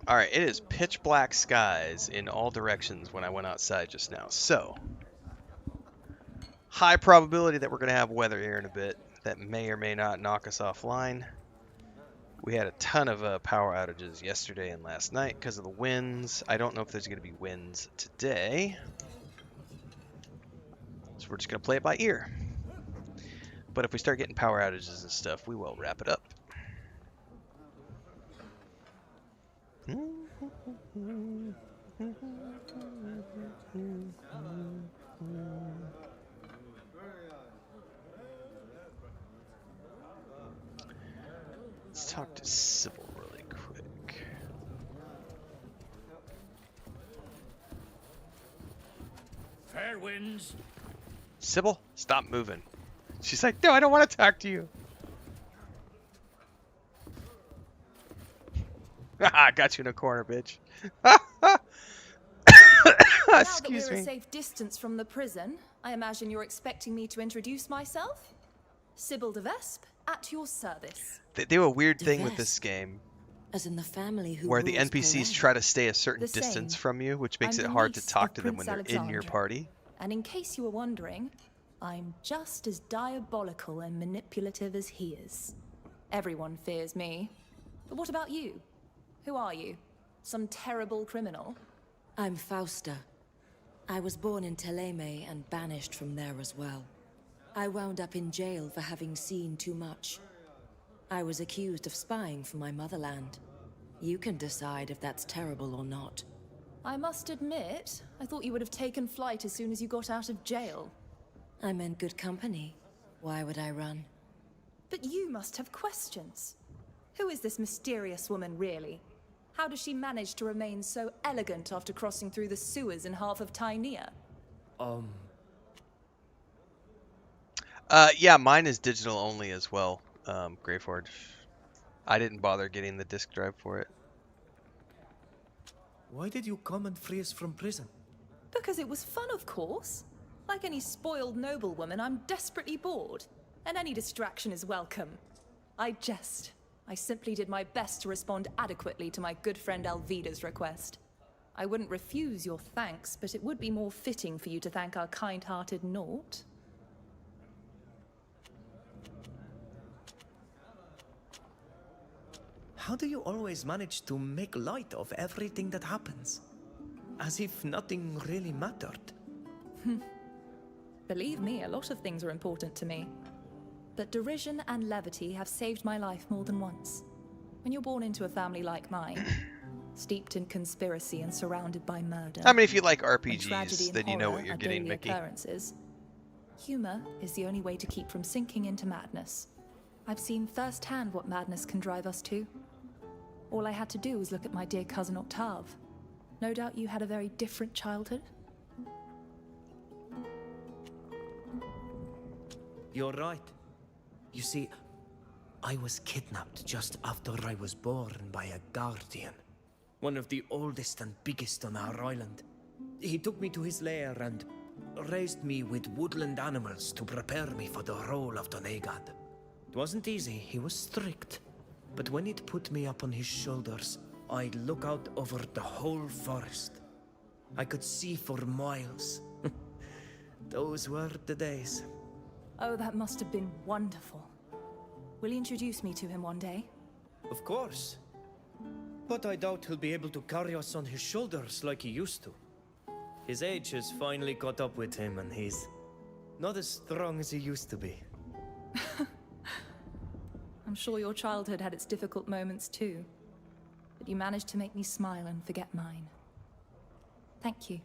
Alright, it is pitch black skies in all directions when I went outside just now. So, high probability that we're going to have weather here in a bit that may or may not knock us offline. We had a ton of power outages yesterday and last night because of the winds. I don't know if there's going to be winds today. So we're just going to play it by ear. But if we start getting power outages and stuff, we will wrap it up. Let's talk to Sybille really quick. Fair winds. Sybille, stop moving. She's like, no, I don't want to talk to you. I got you in a corner, bitch. Excuse me. Now that we're a safe distance from the prison, I imagine you're expecting me to introduce myself? Sybille de Vespe, at your service. They do a weird thing with this game. As in the family who where the rules NPCs Poland. try to stay a certain The distance same. from you, which makes I'm it the hard to niece talk of to them when Prince they're in your Alexander. party. And in case you were wondering, I'm just as diabolical and manipulative as he is. Everyone fears me. But what about you? Who are you? Some terrible criminal? I'm Fausta. I was born in Teleme and banished from there as well. I wound up in jail for having seen too much. I was accused of spying for my motherland. You can decide if that's terrible or not. I must admit, I thought you would have taken flight as soon as you got out of jail. I'm in good company. Why would I run? But you must have questions. Who is this mysterious woman, really? How does she manage to remain so elegant after crossing through the sewers in half of Tynea? Yeah, mine is digital only as well, Greyforge. I didn't bother getting the disk drive for it. Why did you come and free us from prison? Because it was fun, of course. Like any spoiled noblewoman, I'm desperately bored, and any distraction is welcome. I jest. I simply did my best to respond adequately to my good friend Alvida's request. I wouldn't refuse your thanks, but it would be more fitting for you to thank our kind-hearted Nort. How do you always manage to make light of everything that happens? As if nothing really mattered. Believe me, a lot of things are important to me. But derision and levity have saved my life more than once. When you're born into a family like mine, steeped in conspiracy and surrounded by murder. I mean, if you like when tragedy RPGs, and then you know horror what you're are getting, daily Mickey. occurrences, humor is the only way to keep from sinking into madness. I've seen firsthand what madness can drive us to. All I had to do was look at my dear cousin Octave. No doubt you had a very different childhood. You're right. You see, I was kidnapped just after I was born by a guardian. One of the oldest and biggest on our island. He took me to his lair and raised me with woodland animals to prepare me for the role of Donegad. It wasn't easy, he was strict. But when he'd put me up on his shoulders, I'd look out over the whole forest. I could see for miles. Those were the days. Oh, that must have been wonderful. Will you introduce me to him one day? Of course. But I doubt he'll be able to carry us on his shoulders like he used to. His age has finally caught up with him, and he's not as strong as he used to be. I'm sure your childhood had its difficult moments too. But you managed to make me smile and forget mine. Thank you.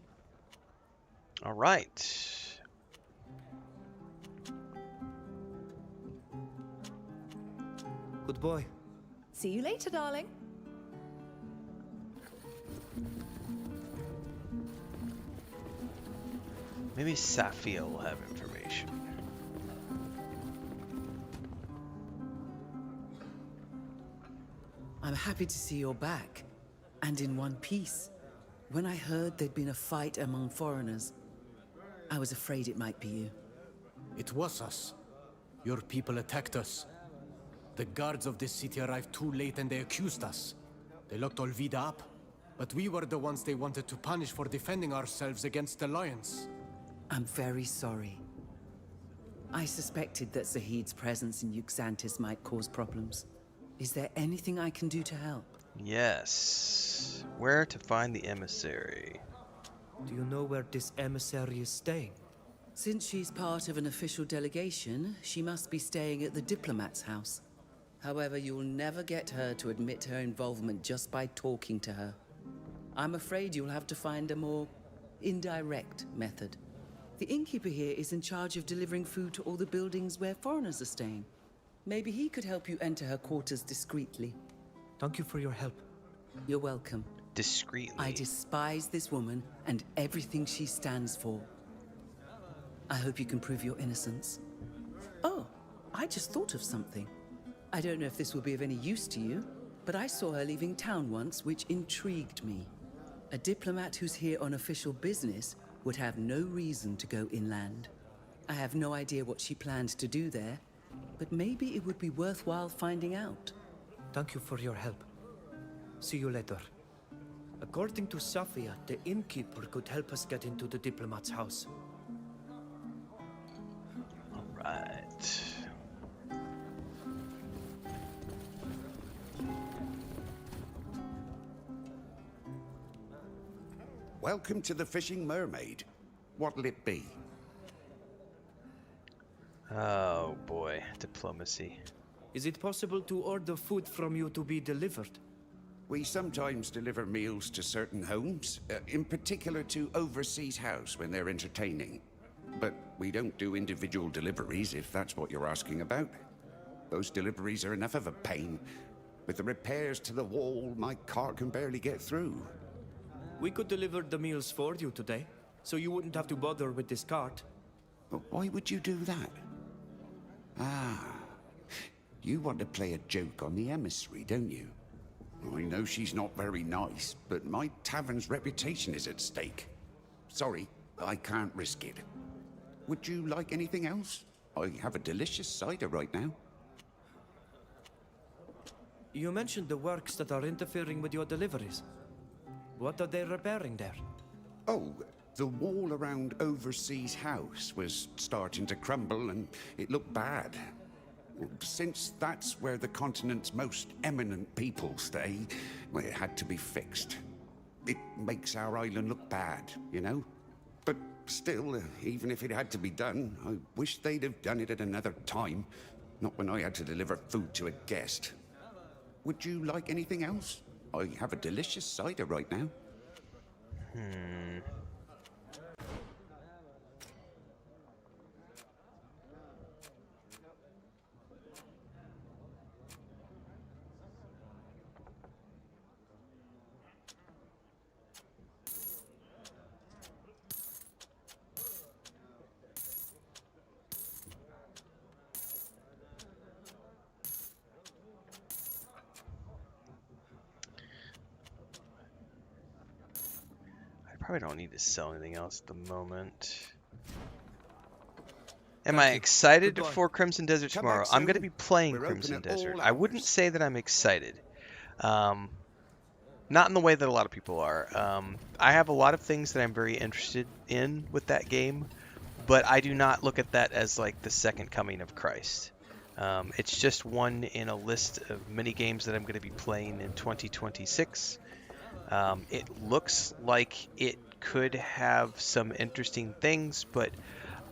All right. Good boy. See you later, darling. Maybe Safia will have information. I'm happy to see you're back, and in one piece. When I heard there'd been a fight among foreigners, I was afraid it might be you. It was us. Your people attacked us. The guards of this city arrived too late and they accused us. They locked Alvida up, But we were the ones they wanted to punish for defending ourselves against the lions. I'm very sorry. I suspected that Zahid's presence in Yuxantis might cause problems. Is there anything I can do to help? Yes. Where to find the emissary? Do you know where this emissary is staying? Since she's part of an official delegation, she must be staying at the diplomat's house. However, you'll never get her to admit her involvement just by talking to her. I'm afraid you'll have to find a more indirect method. The innkeeper here is in charge of delivering food to all the buildings where foreigners are staying. Maybe he could help you enter her quarters discreetly. Thank you for your help. You're welcome. Discreetly. I despise this woman and everything she stands for. I hope you can prove your innocence. Oh, I just thought of something. I don't know if this will be of any use to you, but I saw her leaving town once, which intrigued me. A diplomat who's here on official business would have no reason to go inland. I have no idea what she planned to do there, but maybe it would be worthwhile finding out. Thank you for your help. See you later. According to Safia, the innkeeper could help us get into the diplomat's house. Alright. Welcome to the Fishing Mermaid. What'll it be? Oh boy, diplomacy. Is it possible to order food from you to be delivered? We sometimes deliver meals to certain homes, in particular to Overseas House when they're entertaining. But we don't do individual deliveries, if that's what you're asking about. Those deliveries are enough of a pain. With the repairs to the wall, my cart can barely get through. We could deliver the meals for you today, so you wouldn't have to bother with this cart. But why would you do that? Ah, you want to play a joke on the emissary, don't you? I know she's not very nice, but my tavern's reputation is at stake. Sorry, I can't risk it. Would you like anything else? I have a delicious cider right now. You mentioned the works that are interfering with your deliveries. What are they repairing there? Oh, the wall around Overseas House was starting to crumble and it looked bad. Since that's where the continent's most eminent people stay, well, it had to be fixed. It makes our island look bad, you know? But still, even if it had to be done, I wish they'd have done it at another time, not when I had to deliver food to a guest. Would you like anything else? I have a delicious cider right now. Probably don't need to sell anything else at the moment. Am I excited for Crimson Desert tomorrow? I'm going to be playing Crimson Desert. I wouldn't say that I'm excited. Not in the way that a lot of people are. I have a lot of things that I'm very interested in with that game, but I do not look at that as like the second coming of Christ. It's just one in a list of many games that I'm going to be playing in 2026. It looks like it could have some interesting things, but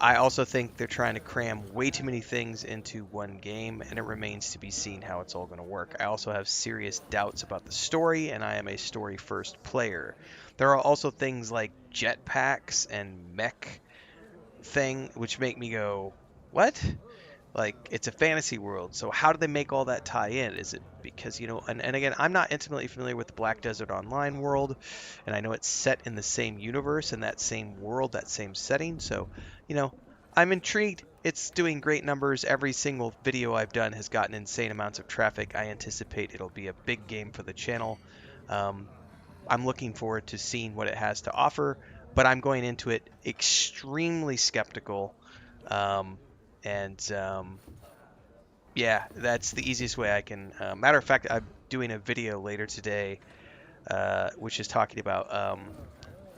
I also think they're trying to cram way too many things into one game, and it remains to be seen how it's all going to work. I also have serious doubts about the story, and I am a story-first player. There are also things like jetpacks and mech thing, which make me go, what? Like, it's a fantasy world, so how do they make all that tie in? Is it because, you know, and again, I'm not intimately familiar with the Black Desert Online world, and I know it's set in the same universe, in that same world, that same setting, so, you know, I'm intrigued. It's doing great numbers. Every single video I've done has gotten insane amounts of traffic. I anticipate it'll be a big game for the channel. I'm looking forward to seeing what it has to offer, but I'm going into it extremely skeptical. Yeah, that's the easiest way I can. Matter of fact, I'm doing a video later today which is talking about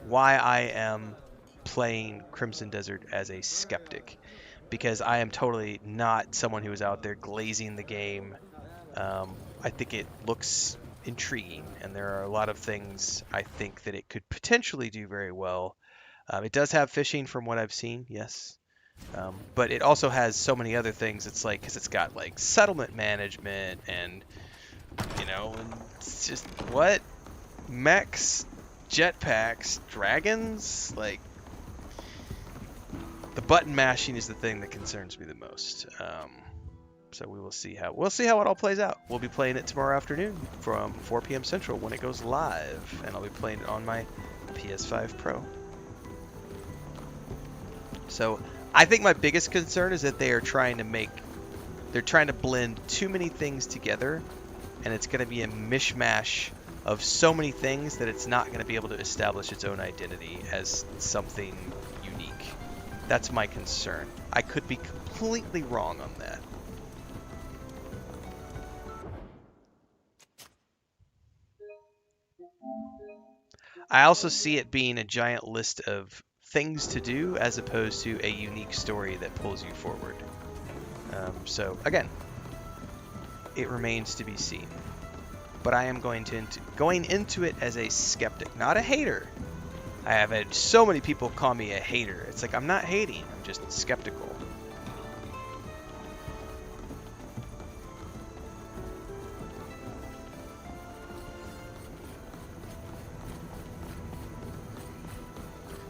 why I am playing Crimson Desert as a skeptic, because I am totally not someone who is out there glazing the game. I think it looks intriguing, and there are a lot of things I think that it could potentially do very well. It does have fishing from what I've seen, yes. But it also has so many other things. It's like, because it's got like settlement management and, you know, and it's just, what? Mechs, jetpacks, dragons? Like, the button mashing is the thing that concerns me the most. So we'll see how it all plays out. We'll be playing it tomorrow afternoon from 4 p.m. Central when it goes live, and I'll be playing it on my PS5 Pro. So I think my biggest concern is that they're trying to blend too many things together, and it's going to be a mishmash of so many things that it's not going to be able to establish its own identity as something unique. That's my concern. I could be completely wrong on that. I also see it being a giant list of things to do as opposed to a unique story that pulls you forward. So again, it remains to be seen. But I am going into it as a skeptic, not a hater. I have had so many people call me a hater. It's like, I'm not hating, I'm just skeptical.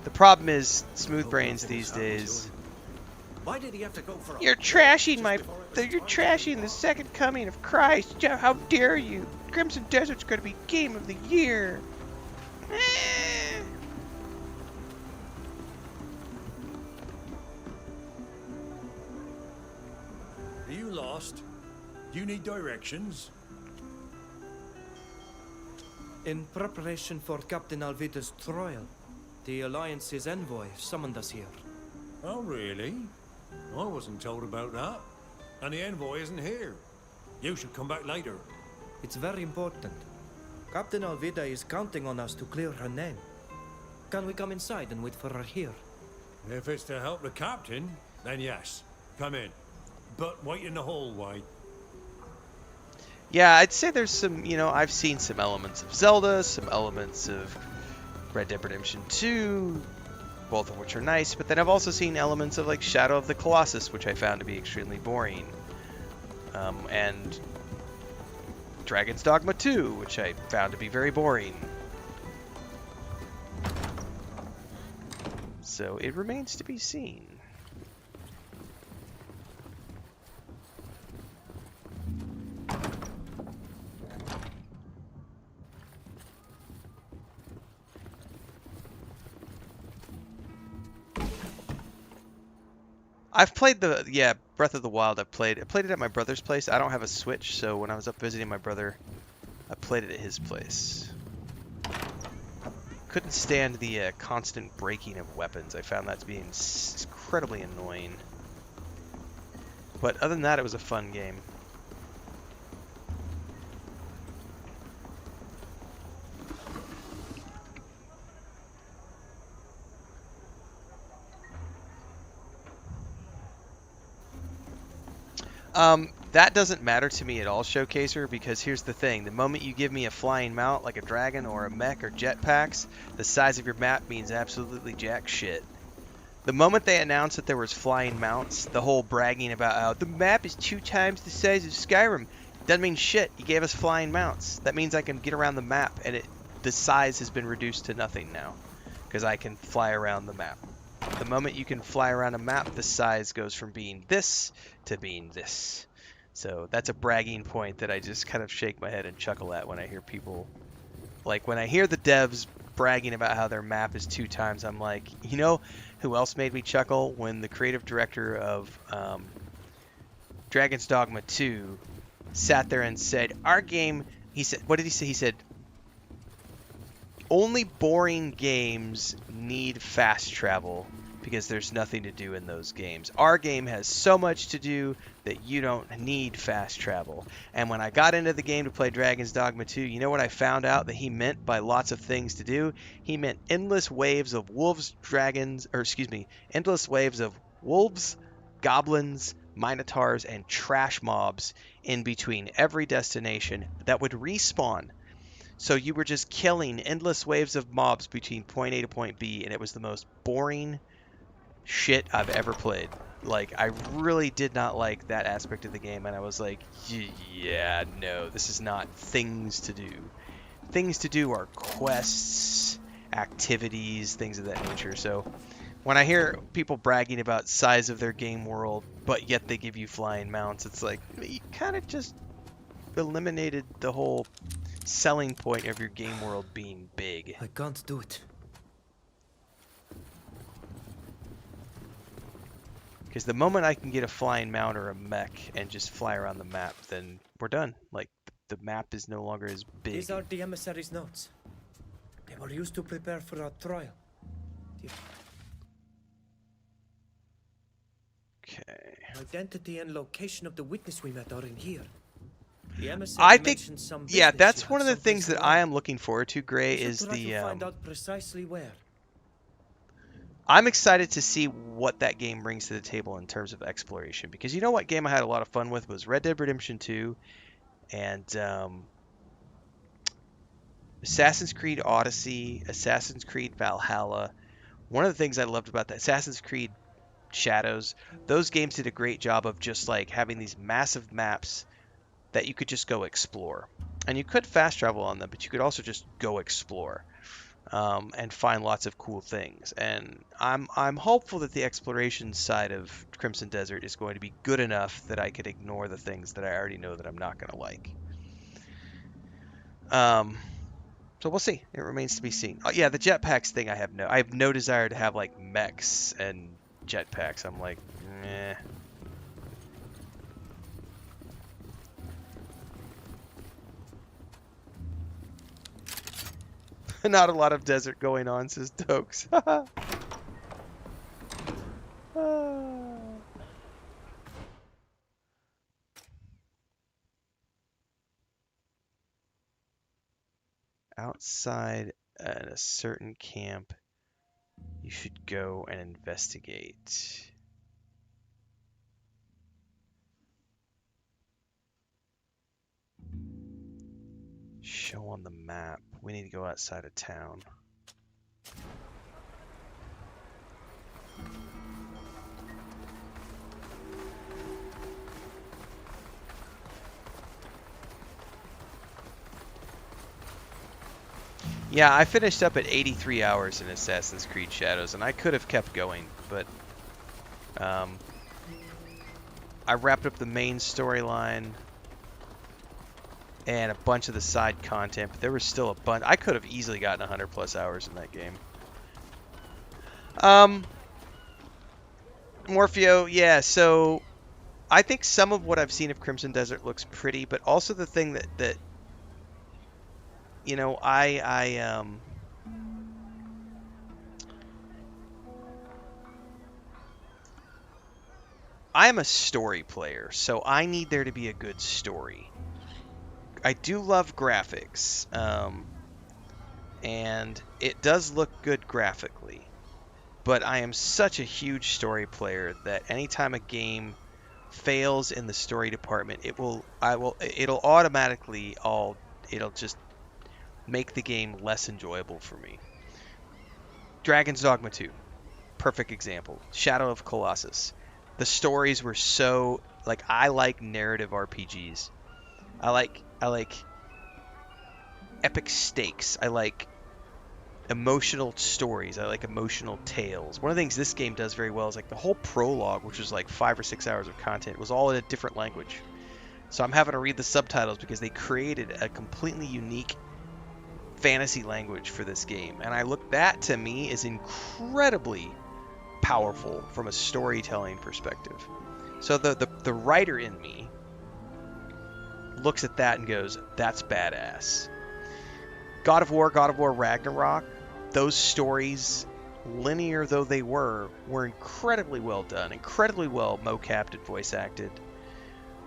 The problem is smooth brains these days. Why did he have to go for You're trashing the second coming of Christ. How dare you? Crimson Desert's going to be game of the year. Are you lost? Do you need directions? In preparation for Captain Alvida's trial, the Alliance's envoy summoned us here. Oh, really? I wasn't told about that. And the envoy isn't here. You should come back later. It's very important. Captain Alvida is counting on us to clear her name. Can we come inside and wait for her here? If it's to help the captain, then yes. Come in. But wait in the hallway. Yeah, I'd say there's some, I've seen some elements of Zelda, some elements of Red Dead Redemption 2, both of which are nice, but then I've also seen elements of like Shadow of the Colossus, which I found to be extremely boring. And Dragon's Dogma 2, which I found to be very boring. So it remains to be seen. I've played Breath of the Wild. I played it at my brother's place. I don't have a Switch, so when I was up visiting my brother, I played it at his place. Couldn't stand the constant breaking of weapons. I found that to be incredibly annoying. But other than that, it was a fun game. That doesn't matter to me at all, Showcaser, because here's the thing. The moment you give me a flying mount like a dragon or a mech or jetpacks, the size of your map means absolutely jack shit. The moment they announced that there was flying mounts, the whole bragging about how the map is 2 times the size of Skyrim, doesn't mean shit. You gave us flying mounts. That means I can get around the map, and the size has been reduced to nothing now, because I can fly around the map. The moment you can fly around a map, the size goes from being this to being this. So that's a bragging point that I just kind of shake my head and chuckle at when I hear people, like when I hear the devs bragging about how their map is 2 times, I'm like, you know who else made me chuckle? When the creative director of Dragon's Dogma 2 sat there and said, our game, he said, what did he say? He said, only boring games need fast travel. because there's nothing to do in those games. Our game has so much to do that you don't need fast travel. And when I got into the game to play Dragon's Dogma 2, you know what I found out that he meant by lots of things to do? He meant endless waves of endless waves of wolves, goblins, minotaurs, and trash mobs in between every destination that would respawn. So you were just killing endless waves of mobs between point A to point B, and it was the most boring shit I've ever played. Like, I really did not like that aspect of the game, and I was like, yeah, no, this is not things to do. Things to do are quests, activities, things of that nature. So when I hear people bragging about size of their game world, but yet they give you flying mounts, it's like, you kind of just eliminated the whole selling point of your game world being big. I can't do it. Because the moment I can get a flying mount or a mech and just fly around the map, then we're done. Like, the map is no longer as big. These are the emissary's notes. They were used to prepare for our trial. Okay. Identity and location of the witness we met are in here. The I think, mentioned some yeah, business that's you one of had the things someplace that I around. am looking forward to, Gray, We should is try the... to find out precisely where. I'm excited to see what that game brings to the table in terms of exploration. Because you know what game I had a lot of fun with was Red Dead Redemption 2 and Assassin's Creed Odyssey, Assassin's Creed Valhalla. One of the things I loved about that, Assassin's Creed Shadows, those games did a great job of just like having these massive maps that you could just go explore. And you could fast travel on them, but you could also just go explore. And find lots of cool things. And I'm hopeful that the exploration side of Crimson Desert is going to be good enough that I could ignore the things that I already know that I'm not going to like. So we'll see. It remains to be seen. Oh, yeah, the jetpacks thing I have no desire to have like mechs and jetpacks. I'm like, meh. Not a lot of desert going on, says Dokes. Outside at a certain camp, you should go and investigate. Show on the map. We need to go outside of town. Yeah, I finished up at 83 hours in Assassin's Creed Shadows, and I could have kept going, but I wrapped up the main storyline and a bunch of the side content, but there was still a bunch. I could have easily gotten 100 plus hours in that game. Morpheo, yeah, so I think some of what I've seen of Crimson Desert looks pretty, but also the thing that you know, I am a story player, so I need there to be a good story. I do love graphics, and it does look good graphically, but I am such a huge story player that anytime a game fails in the story department, it'll automatically it'll just make the game less enjoyable for me. Dragon's Dogma 2, perfect example. Shadow of Colossus. The stories were so, like, I like narrative RPGs. I like epic stakes. I like emotional stories. I like emotional tales. One of the things this game does very well is like the whole prologue, which was like 5 or 6 hours of content, was all in a different language. So I'm having to read the subtitles because they created a completely unique fantasy language for this game. And that to me is incredibly powerful from a storytelling perspective. So the writer in me looks at that and goes, that's badass. God of War Ragnarok, those stories linear though they were incredibly well done, incredibly well mocapped and voice acted,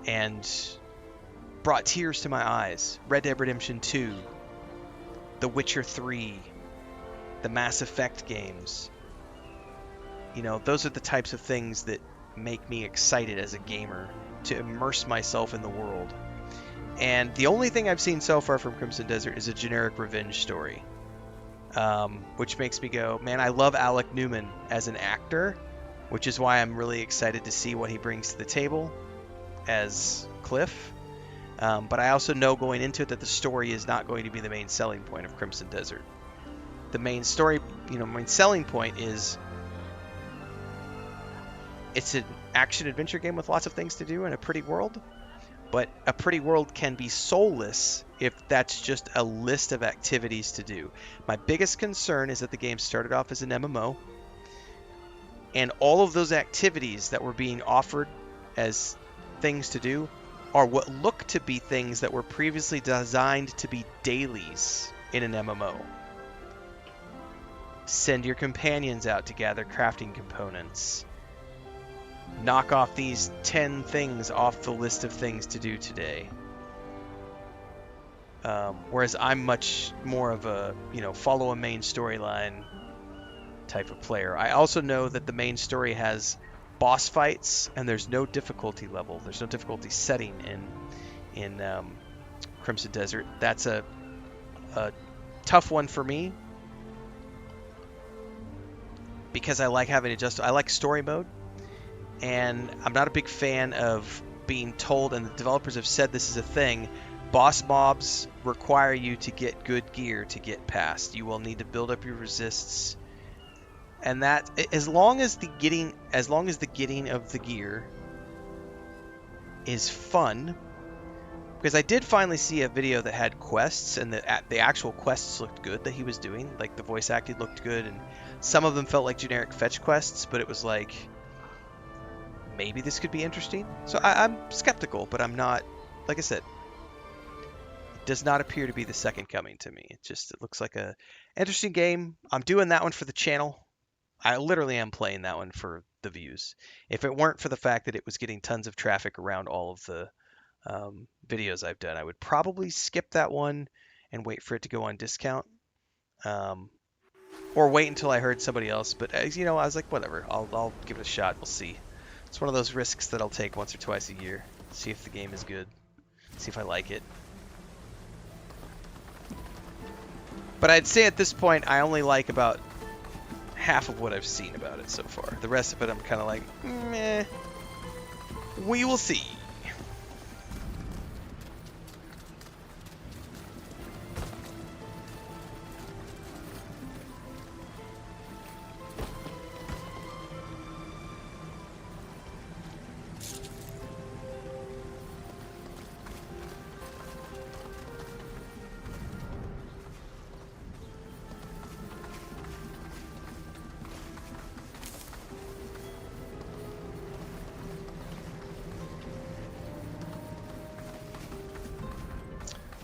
and brought tears to my eyes. Red Dead Redemption 2, The Witcher 3, the Mass Effect games. You know, those are the types of things that make me excited as a gamer to immerse myself in the world. And the only thing I've seen so far from Crimson Desert is a generic revenge story. Which makes me go, man, I love Alec Newman as an actor, which is why I'm really excited to see what he brings to the table as Cliff. But I also know going into it that the story is not going to be the main selling point of Crimson Desert. The main story, main selling point is it's an action-adventure game with lots of things to do in a pretty world. But a pretty world can be soulless if that's just a list of activities to do. My biggest concern is that the game started off as an MMO, and all of those activities that were being offered as things to do are what look to be things that were previously designed to be dailies in an MMO. Send your companions out to gather crafting components. Knock off these 10 things off the list of things to do today. Whereas I'm much more of a, follow a main storyline type of player. I also know that the main story has boss fights, and there's no difficulty level. There's no difficulty setting in Crimson Desert. That's a tough one for me, because I like having I like story mode. And I'm not a big fan of being told, and the developers have said this is a thing, boss mobs require you to get good gear to get past. You will need to build up your resists. And that, as long as the getting of the gear is fun, because I did finally see a video that had quests, and the actual quests looked good that he was doing. Like, the voice acting looked good, and some of them felt like generic fetch quests, but it was like, maybe this could be interesting. So I'm skeptical, but I'm not, like I said, it does not appear to be the second coming to me. It looks like a interesting game. I'm doing that one for the channel. I literally am playing that one for the views. If it weren't for the fact that it was getting tons of traffic around all of the videos I've done, I would probably skip that one and wait for it to go on discount. Or wait until I heard somebody else. But, I was like, whatever, I'll give it a shot. We'll see. It's one of those risks that I'll take once or twice a year. See if the game is good. See if I like it. But I'd say at this point, I only like about half of what I've seen about it so far. The rest of it, I'm kind of like, meh. We will see.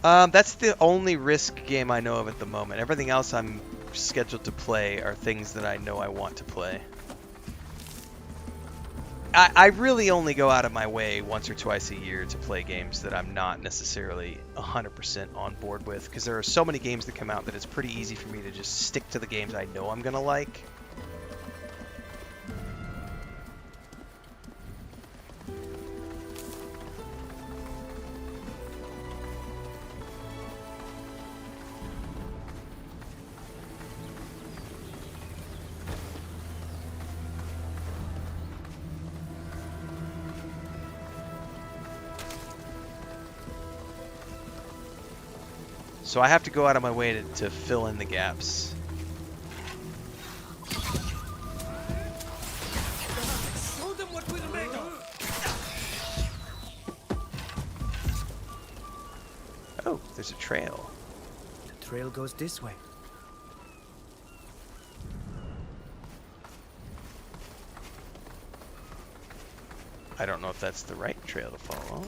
That's the only Risk game I know of at the moment. Everything else I'm scheduled to play are things that I know I want to play. I really only go out of my way once or twice a year to play games that I'm not necessarily 100% on board with, because there are so many games that come out that it's pretty easy for me to just stick to the games I know I'm going to like. So I have to go out of my way to fill in the gaps. Oh, there's a trail. The trail goes this way. I don't know if that's the right trail to follow.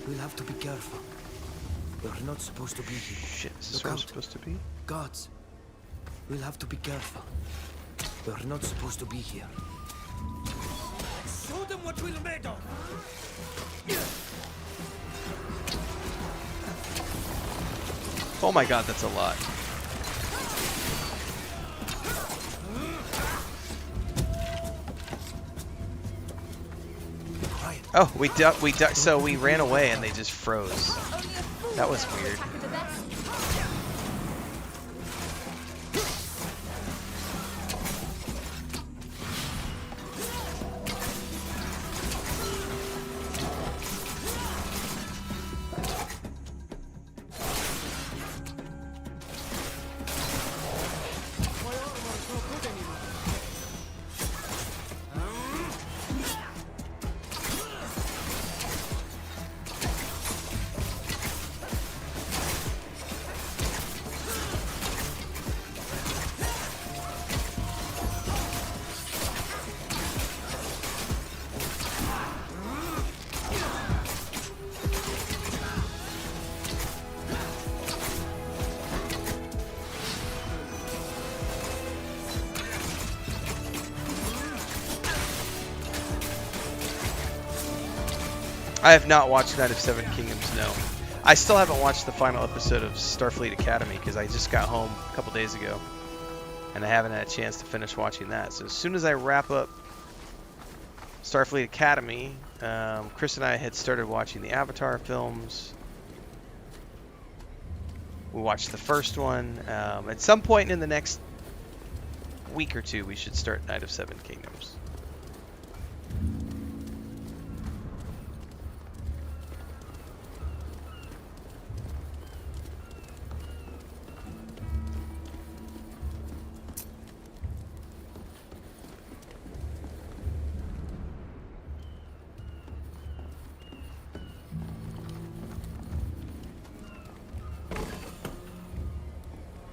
We'll have to be careful. We're not supposed to be here. Shit, is this Look where I'm out. supposed to be? Gods. We'll have to be careful. We're not supposed to be here. Show them what we're made of! Oh my god, that's a lot. Oh, we ducked, so we ran away and they just froze. That was weird. I have not watched Knight of Seven Kingdoms, no. I still haven't watched the final episode of Starfleet Academy because I just got home a couple days ago. And I haven't had a chance to finish watching that. So as soon as I wrap up Starfleet Academy, Chris and I had started watching the Avatar films. We watched the first one. At some point in the next week or two, we should start Knight of Seven Kingdoms.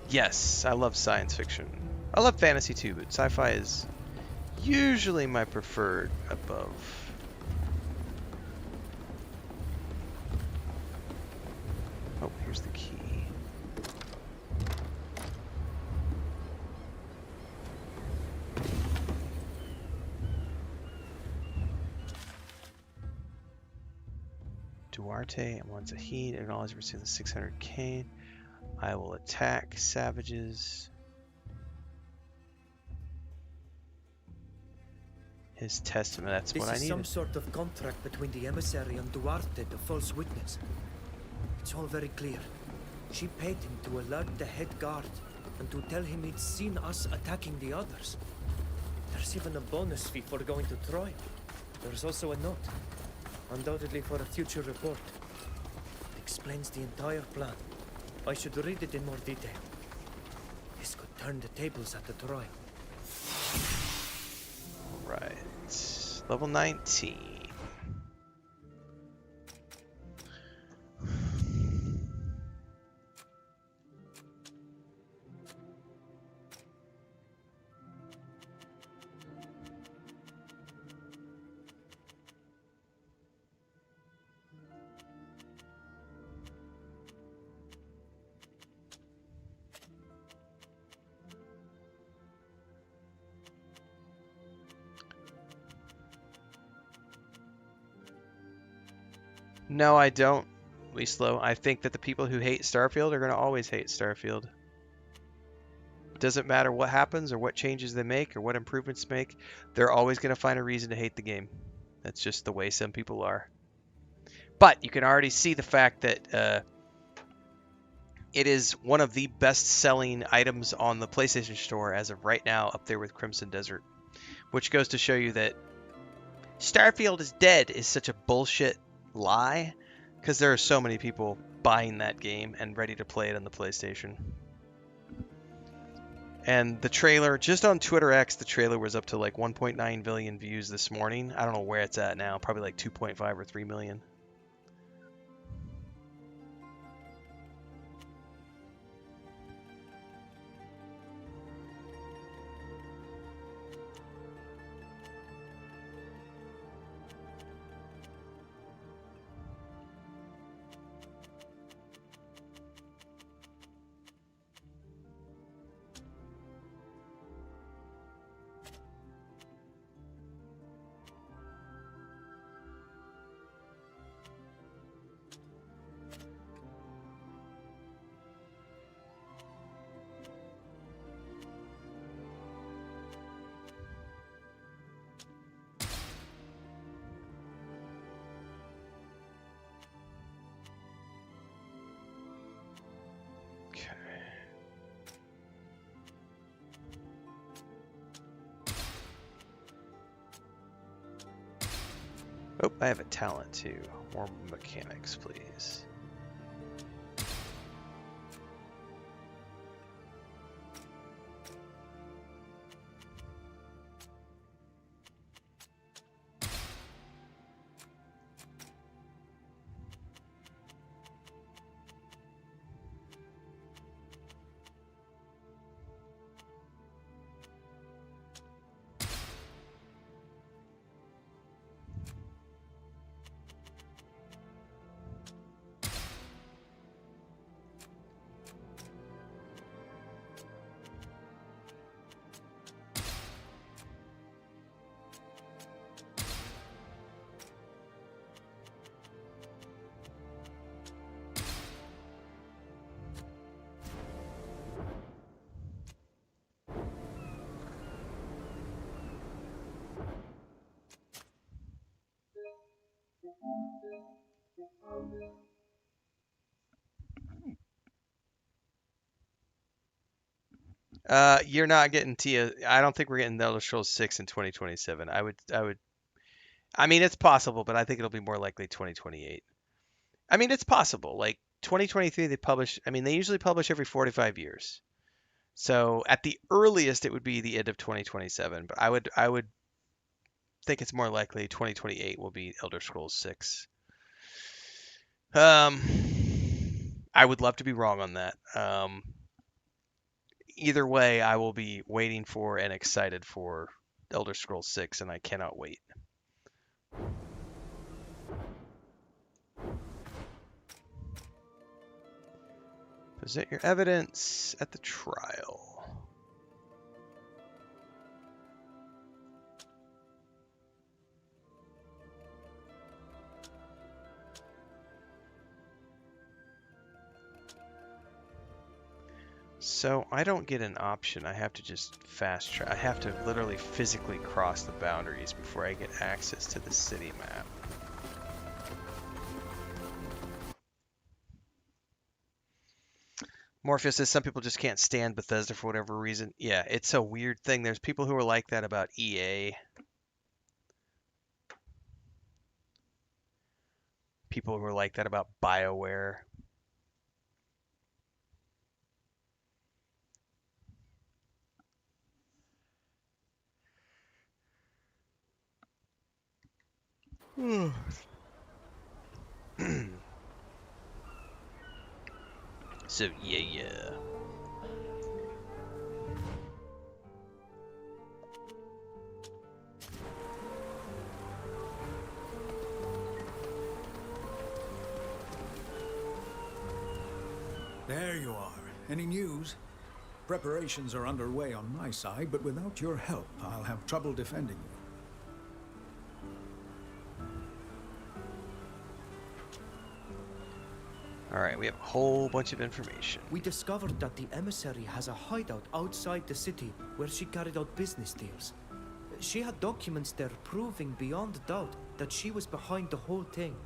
Yes, I love science fiction. I love fantasy too, but sci-fi is usually my preferred above. Oh, here's the key. Duarte and wants a heat. Acknowledge receiving the 600 cane. I will attack savages. His testament, that's what I needed. This is some sort of contract between the Emissary and Duarte, the false witness. It's all very clear. She paid him to alert the head guard and to tell him he'd seen us attacking the others. There's even a bonus fee for going to Troy. There's also a note, undoubtedly for a future report. It explains the entire plan. I should read it in more detail. This could turn the tables at the trial. Right. Level 19. No, I don't, Wieslow. I think that the people who hate Starfield are going to always hate Starfield. It doesn't matter what happens or what changes they make or what improvements make. They're always going to find a reason to hate the game. That's just the way some people are. But you can already see the fact that it is one of the best-selling items on the PlayStation Store as of right now, up there with Crimson Desert. Which goes to show you that Starfield is dead is such a bullshit lie, because there are so many people buying that game and ready to play it on the PlayStation. And the trailer, just on Twitter X, the trailer was up to like 1.9 billion views this morning. I don't know where it's at now, probably like 2.5 or 3 million. Oh, I have a talent too. More mechanics, please. You're not getting Tia. I don't think we're getting Elder Scrolls 6 in 2027. I mean, it's possible, but I think it'll be more likely 2028. I mean, it's possible. Like 2023, they publish. I mean, they usually publish every 45 years. So at the earliest, it would be the end of 2027. But I would think it's more likely 2028 will be Elder Scrolls 6. I would love to be wrong on that. Either way, I will be waiting for and excited for Elder Scrolls 6, and I cannot wait. Present your evidence at the trial. So I don't get an option. I have to just fast track. I have to literally physically cross the boundaries before I get access to the city map. Morpheus says some people just can't stand Bethesda for whatever reason. Yeah, it's a weird thing. There's people who are like that about EA. People who are like that about BioWare. So yeah. There you are. Any news? Preparations are underway on my side, but without your help, I'll have trouble defending you. Alright, we have a whole bunch of information. We discovered that the Emissary has a hideout outside the city where she carried out business deals. She had documents there proving beyond doubt that she was behind the whole thing.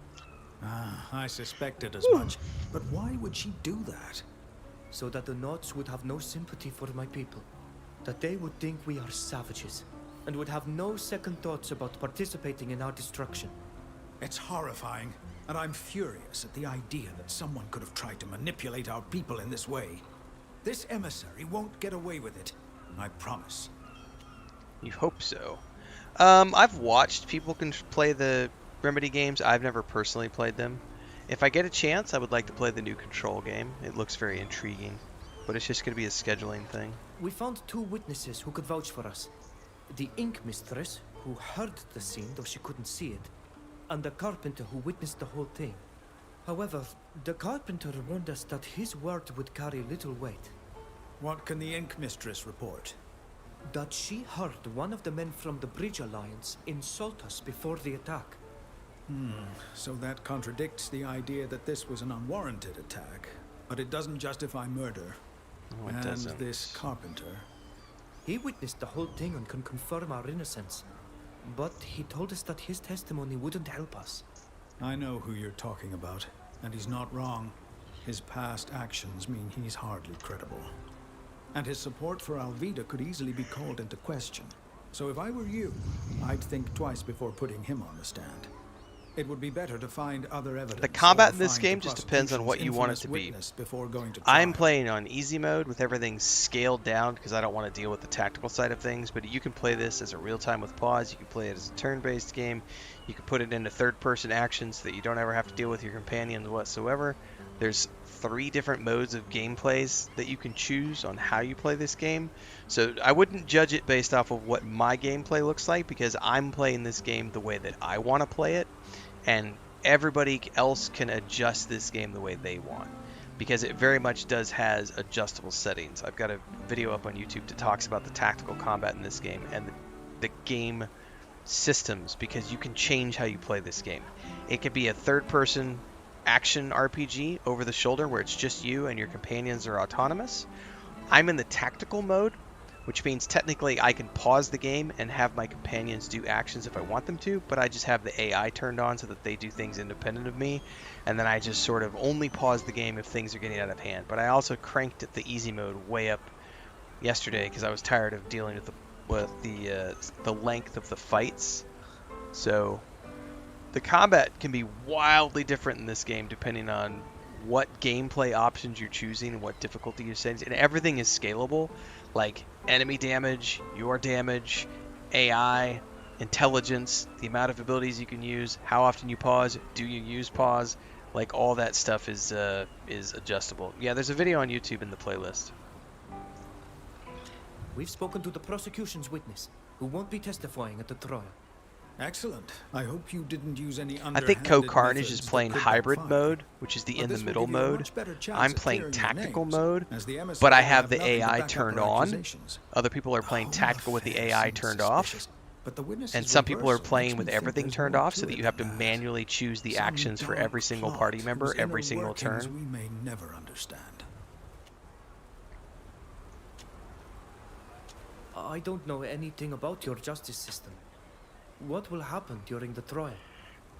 Ah, I suspected as much. But why would she do that? So that the Knots would have no sympathy for my people. That they would think we are savages, and would have no second thoughts about participating in our destruction. It's horrifying, and I'm furious at the idea that someone could have tried to manipulate our people in this way. This emissary won't get away with it, I promise. You hope so. I've watched people can play the Remedy games. I've never personally played them. If I get a chance, I would like to play the new Control game. It looks very intriguing, but it's just going to be a scheduling thing. We found 2 witnesses who could vouch for us. The Inkmistress, who heard the scene though she couldn't see it, and the carpenter who witnessed the whole thing. However, the carpenter warned us that his word would carry little weight. What can the Inkmistress report? That she heard one of the men from the Bridge Alliance insult us before the attack. So that contradicts the idea that this was an unwarranted attack. But it doesn't justify murder. No, it doesn't. This carpenter... He witnessed the whole thing and can confirm our innocence. But he told us that his testimony wouldn't help us. I know who you're talking about, and he's not wrong. His past actions mean he's hardly credible. And his support for Alvida could easily be called into question. So if I were you, I'd think twice before putting him on the stand. It would be better to find other evidence. The combat or in this find game the just depends on what you want it prosecution's to be. infamous witness before going to I'm trial. playing on easy mode with everything scaled down because I don't want to deal with the tactical side of things, but you can play this as a real-time with pause. You can play it as a turn-based game. You can put it into third-person action so that you don't ever have to deal with your companions whatsoever. There's 3 different modes of gameplays that you can choose on how you play this game. So I wouldn't judge it based off of what my gameplay looks like, because I'm playing this game the way that I want to play it, and everybody else can adjust this game the way they want, because it very much has adjustable settings. I've got a video up on YouTube that talks about the tactical combat in this game and the game systems, because you can change how you play this game. It could be a third-person action RPG over the shoulder where it's just you and your companions are autonomous. I'm in the tactical mode, which means technically I can pause the game and have my companions do actions if I want them to, but I just have the AI turned on so that they do things independent of me, and then I just sort of only pause the game if things are getting out of hand. But I also cranked the easy mode way up yesterday because I was tired of dealing with the length of the fights. So the combat can be wildly different in this game depending on what gameplay options you're choosing and what difficulty you're setting, and everything is scalable, like enemy damage, your damage, AI, intelligence, the amount of abilities you can use, how often you pause, do you use pause, like all that stuff is adjustable. Yeah, there's a video on YouTube in the playlist. We've spoken to the prosecution's witness, who won't be testifying at the trial. Excellent. I hope you didn't use any I think Co-Carnage is methods playing that could hybrid backfire. mode, which is the But in the this will middle give you a mode. much better chance I'm at playing clearing your tactical names, mode, as the emissary but I will have the nothing to AI back up turned her on. accusations. Other people are playing tactical with the AI turned off. But the witness's And some people are reversal playing makes with me think everything there's turned more off to so that it you have to than that. manually choose the Some actions for dark every single plot party member whose every inner single workings turn. we may never understand. I don't know anything about your justice system. What will happen during the trial?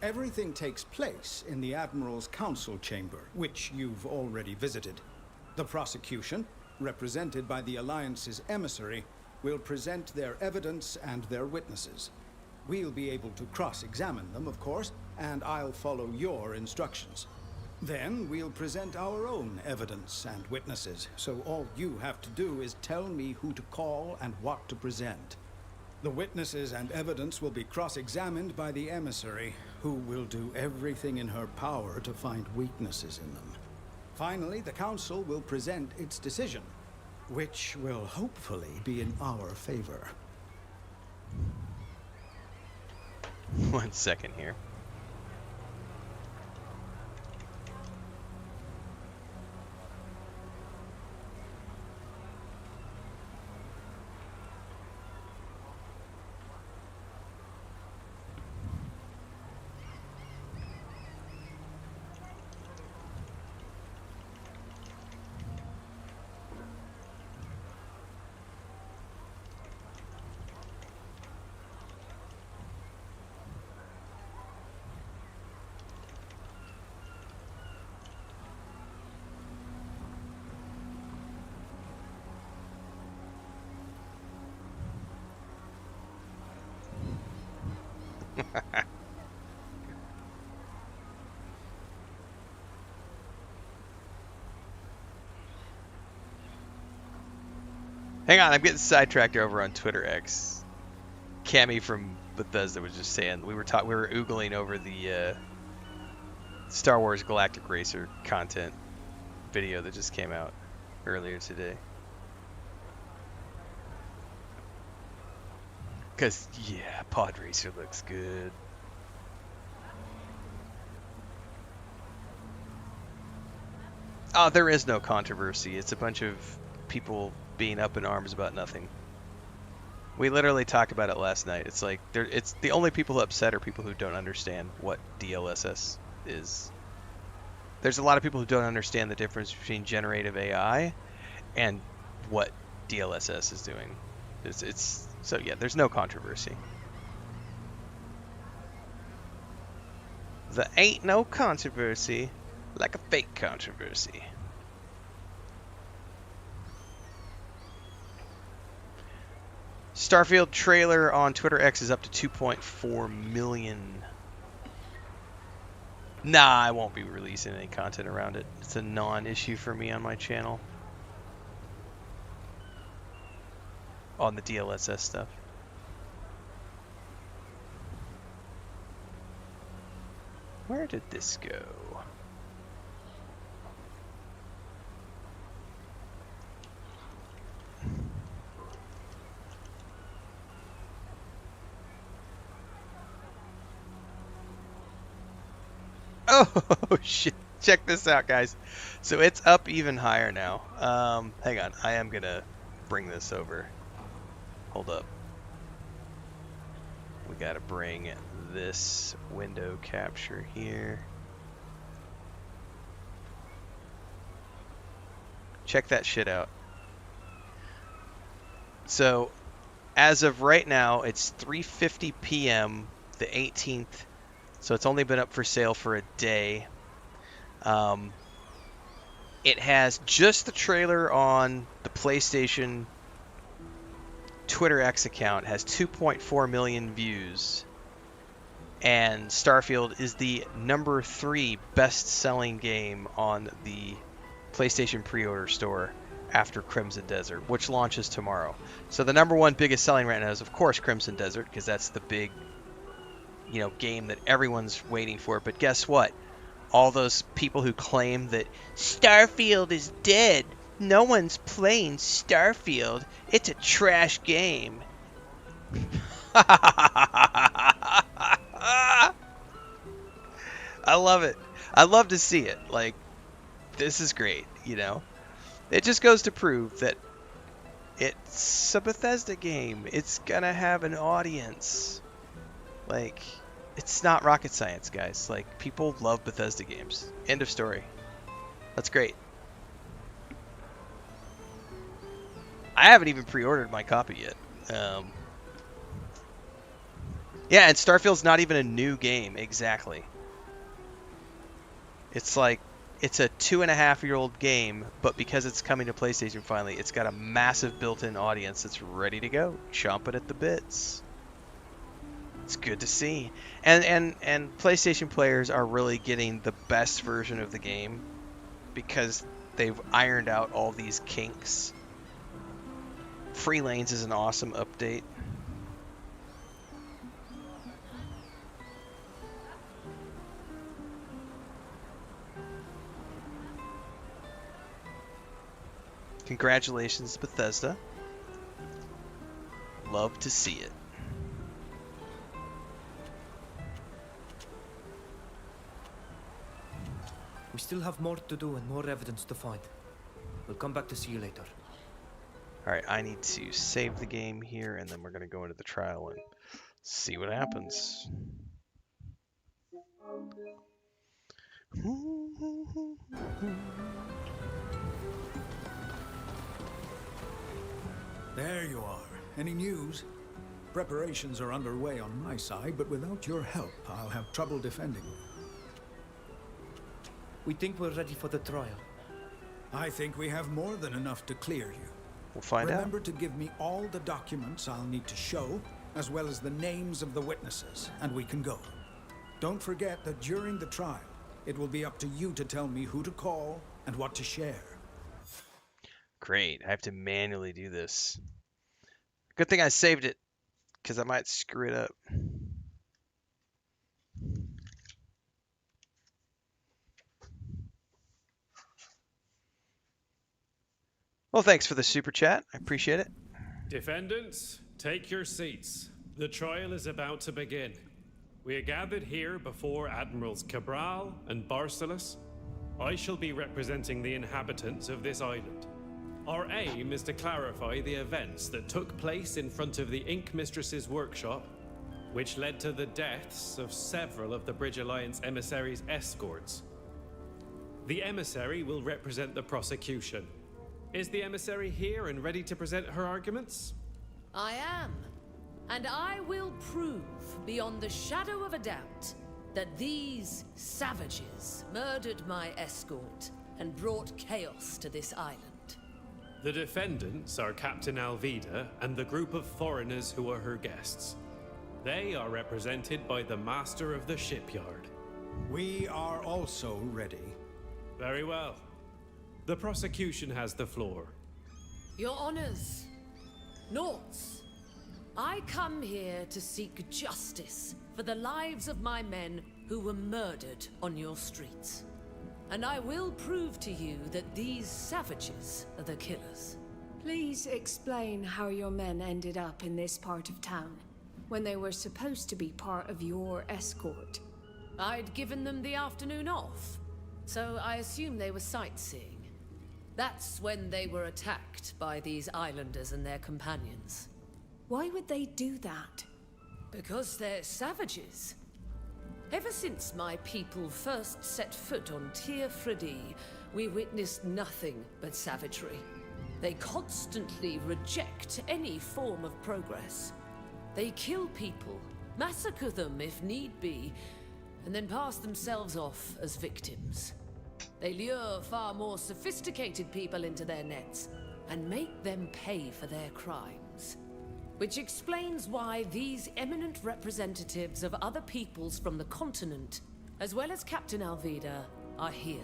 Everything takes place in the Admirals' council chamber, which you've already visited. The prosecution, represented by the Alliance's emissary, will present their evidence and their witnesses. We'll be able to cross-examine them, of course, and I'll follow your instructions. Then we'll present our own evidence and witnesses, so all you have to do is tell me who to call and what to present. The witnesses and evidence will be cross-examined by the emissary, who will do everything in her power to find weaknesses in them. Finally, the council will present its decision, which will hopefully be in our favor. 1 second here. Hang on, I'm getting sidetracked over on Twitter X. Cammy from Bethesda was just saying we were oogling over the Star Wars Galactic Racer content video that just came out earlier today. Cause yeah, Pod Racer looks good. Oh, there is no controversy. It's a bunch of people being up in arms about nothing. We literally talked about it last night. It's like it's the only people upset are people who don't understand what DLSS is. There's a lot of people who don't understand the difference between generative AI and what DLSS is doing. It's so yeah, there's no controversy. There ain't no controversy like a fake controversy. Starfield trailer on Twitter X is up to 2.4 million Nah, I won't be releasing any content around it. It's a non-issue for me on my channel. On the DLSS stuff. Where did this go? Oh shit, check this out, guys. So it's up even higher now. Hang on, I am gonna bring this over. Hold up. We gotta bring this window capture here. Check that shit out. So as of right now, it's 3:50 p.m. the 18th. So it's only been up for sale for a day. It has just the trailer on the PlayStation Twitter X account, has 2.4 million views. And Starfield is the number 3 best-selling game on the PlayStation pre-order store after Crimson Desert, which launches tomorrow. So the number 1 biggest selling right now is, of course, Crimson Desert, because that's the big, game that everyone's waiting for. But guess what? All those people who claim that Starfield is dead, no one's playing Starfield, it's a trash game. I love it. I love to see it. Like, this is great, It just goes to prove that it's a Bethesda game. It's gonna have an audience. Like, it's not rocket science, guys. Like, people love Bethesda games. End of story. That's great. I haven't even pre-ordered my copy yet. Yeah, and Starfield's not even a new game, exactly. It's like, it's a 2.5-year-old game, but because it's coming to PlayStation finally, it's got a massive built-in audience that's ready to go, chomping at the bits. It's good to see. And PlayStation players are really getting the best version of the game because they've ironed out all these kinks. Free Lanes is an awesome update. Congratulations, Bethesda. Love to see it. We still have more to do and more evidence to find. We'll come back to see you later. Alright, I need to save the game here, and then we're going to go into the trial and see what happens. There you are. Any news? Preparations are underway on my side, but without your help, I'll have trouble defending you. We think we're ready for the trial. I think we have more than enough to clear you. We'll find out. Remember to give me all the documents I'll need to show, as well as the names of the witnesses, and we can go. Don't forget that during the trial, it will be up to you to tell me who to call and what to share. Great. I have to manually do this. Good thing I saved it, because I might screw it up. Well, thanks for the super chat. I appreciate it. Defendants, take your seats. The trial is about to begin. We are gathered here before Admirals Cabral and Barcelos. I shall be representing the inhabitants of this island. Our aim is to clarify the events that took place in front of the Inkmistress's workshop, which led to the deaths of several of the Bridge Alliance emissaries' escorts. The emissary will represent the prosecution. Is the emissary here and ready to present her arguments? I am. And I will prove, beyond the shadow of a doubt, that these savages murdered my escort and brought chaos to this island. The defendants are Captain Alvida and the group of foreigners who are her guests. They are represented by the master of the shipyard. We are also ready. Very well. The prosecution has the floor. Your honors, Noughts, I come here to seek justice for the lives of my men who were murdered on your streets. And I will prove to you that these savages are the killers. Please explain how your men ended up in this part of town, when they were supposed to be part of your escort. I'd given them the afternoon off, so I assume they were sightseeing. That's when they were attacked by these islanders and their companions. Why would they do that? Because they're savages. Ever since my people first set foot on Tir Fridi, we witnessed nothing but savagery. They constantly reject any form of progress. They kill people, massacre them if need be, and then pass themselves off as victims. They lure far more sophisticated people into their nets and make them pay for their crimes. Which explains why these eminent representatives of other peoples from the continent, as well as Captain Alvida, are here.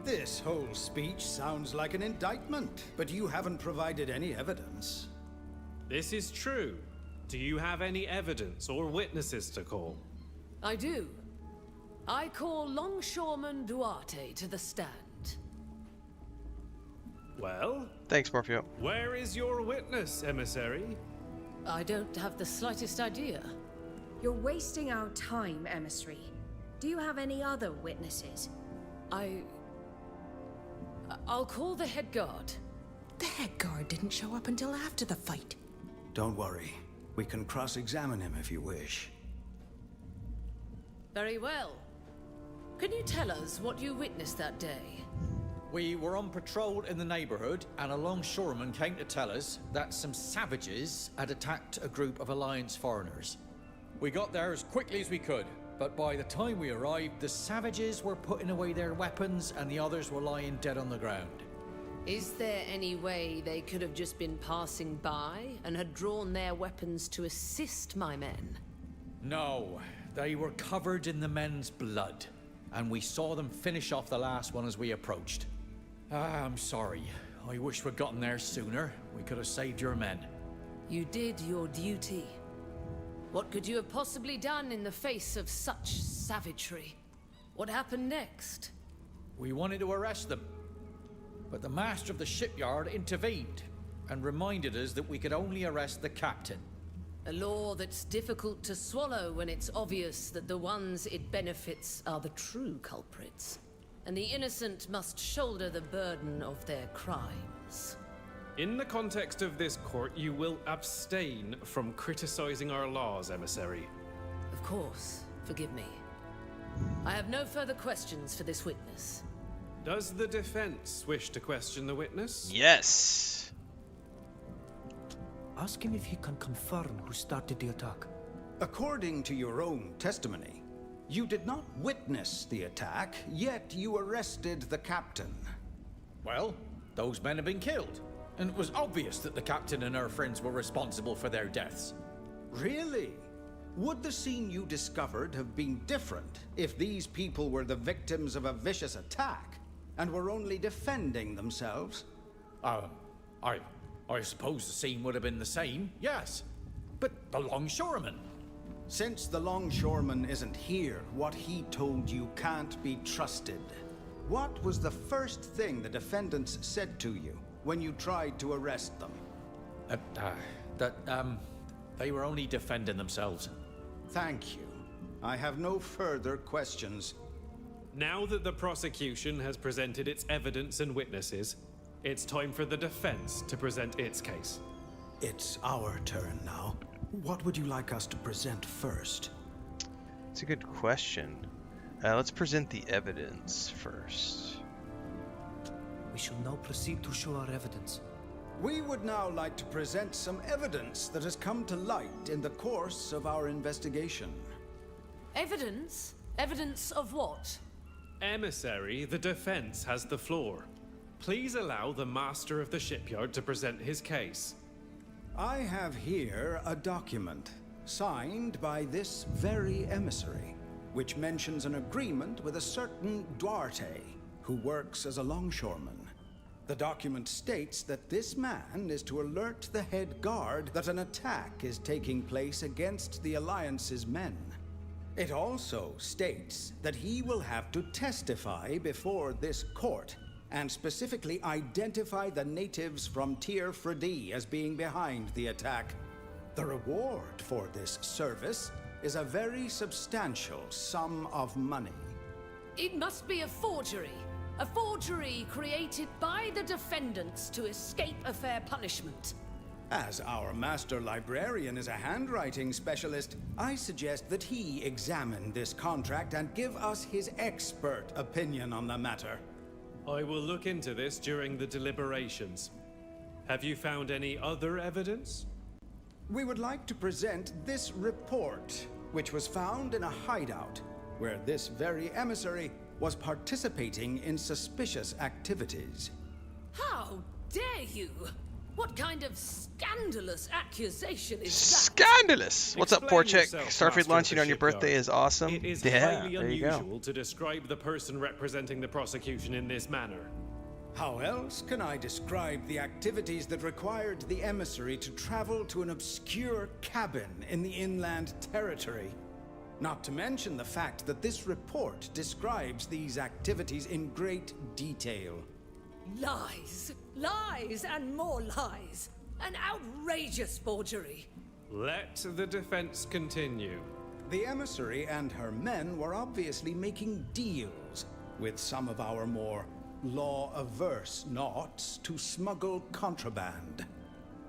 This whole speech sounds like an indictment, but you haven't provided any evidence. This is true. Do you have any evidence or witnesses to call? I do. I call Longshoreman Duarte to the stand. Well? Thanks, Morpheo. Where is your witness, Emissary? I don't have the slightest idea. You're wasting our time, Emissary. Do you have any other witnesses? I'll call the head guard. The head guard didn't show up until after the fight. Don't worry. We can cross-examine him if you wish. Very well. Can you tell us what you witnessed that day? We were on patrol in the neighborhood, and a longshoreman came to tell us that some savages had attacked a group of Alliance foreigners. We got there as quickly as we could, but by the time we arrived, the savages were putting away their weapons and the others were lying dead on the ground. Is there any way they could have just been passing by and had drawn their weapons to assist my men? No, they were covered in the men's blood, and we saw them finish off the last one as we approached. I'm sorry. I wish we'd gotten there sooner. We could have saved your men. You did your duty. What could you have possibly done in the face of such savagery? What happened next? We wanted to arrest them, but the master of the shipyard intervened and reminded us that we could only arrest the captain. A law that's difficult to swallow when it's obvious that the ones it benefits are the true culprits, and the innocent must shoulder the burden of their crimes. In the context of this court, you will abstain from criticizing our laws, Emissary. Of course. Forgive me. I have no further questions for this witness. Does the defense wish to question the witness? Yes. Ask him if he can confirm who started the attack. According to your own testimony, you did not witness the attack, yet you arrested the captain. Well, those men have been killed, and it was obvious that the captain and her friends were responsible for their deaths. Really? Would the scene you discovered have been different if these people were the victims of a vicious attack and were only defending themselves? I suppose the scene would have been the same, yes. But the longshoreman? Since the longshoreman isn't here, what he told you can't be trusted. What was the first thing the defendants said to you when you tried to arrest them? They were only defending themselves. Thank you. I have no further questions. Now that the prosecution has presented its evidence and witnesses, it's time for the defense to present its case. It's our turn now. What would you like us to present first? It's a good question. Let's present the evidence first. We shall now proceed to show our evidence. We would now like to present some evidence that has come to light in the course of our investigation. Evidence? Evidence of what? Emissary, the defense has the floor. Please allow the master of the shipyard to present his case. I have here a document signed by this very emissary, which mentions an agreement with a certain Duarte, who works as a longshoreman. The document states that this man is to alert the head guard that an attack is taking place against the Alliance's men. It also states that he will have to testify before this court, and specifically identify the natives from Tir Fredi as being behind the attack. The reward for this service is a very substantial sum of money. It must be a forgery. A forgery created by the defendants to escape a fair punishment. As our master librarian is a handwriting specialist, I suggest that he examine this contract and give us his expert opinion on the matter. I will look into this during the deliberations. Have you found any other evidence? We would like to present this report, which was found in a hideout, where this very emissary was participating in suspicious activities. How dare you? What kind of scandalous accusation is that? Scandalous! What's up, poor chick? Starfleet Master launching of on the your birthday shipyard. is awesome. It is Yeah, highly there you go. unusual to describe the person representing the prosecution in this manner. How else can I describe the activities that required the emissary to travel to an obscure cabin in the inland territory? Not to mention the fact that this report describes these activities in great detail. Lies, lies, and more lies. An outrageous forgery. Let the defense continue. The emissary and her men were obviously making deals with some of our more law-averse knots to smuggle contraband.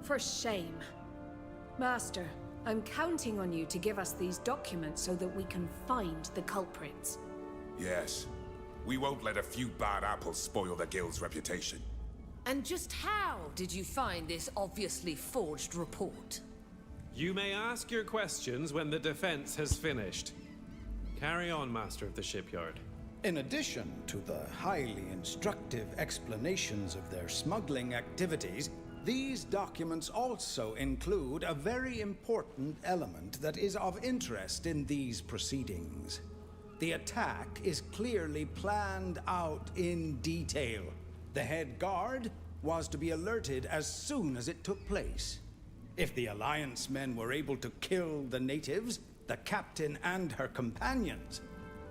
For shame. Master, I'm counting on you to give us these documents so that we can find the culprits. Yes. We won't let a few bad apples spoil the guild's reputation. And just how did you find this obviously forged report? You may ask your questions when the defense has finished. Carry on, Master of the Shipyard. In addition to the highly instructive explanations of their smuggling activities, these documents also include a very important element that is of interest in these proceedings. The attack is clearly planned out in detail. The head guard was to be alerted as soon as it took place. If the Alliance men were able to kill the natives, the captain and her companions,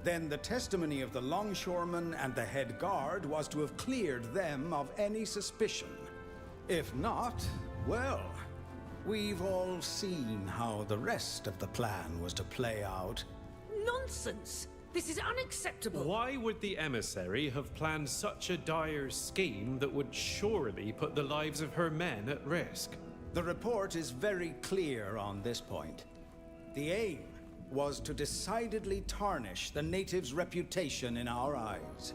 then the testimony of the longshoreman and the head guard was to have cleared them of any suspicion. If not, well, we've all seen how the rest of the plan was to play out. Nonsense! This is unacceptable! Why would the emissary have planned such a dire scheme that would surely put the lives of her men at risk? The report is very clear on this point. The aim was to decidedly tarnish the natives' reputation in our eyes.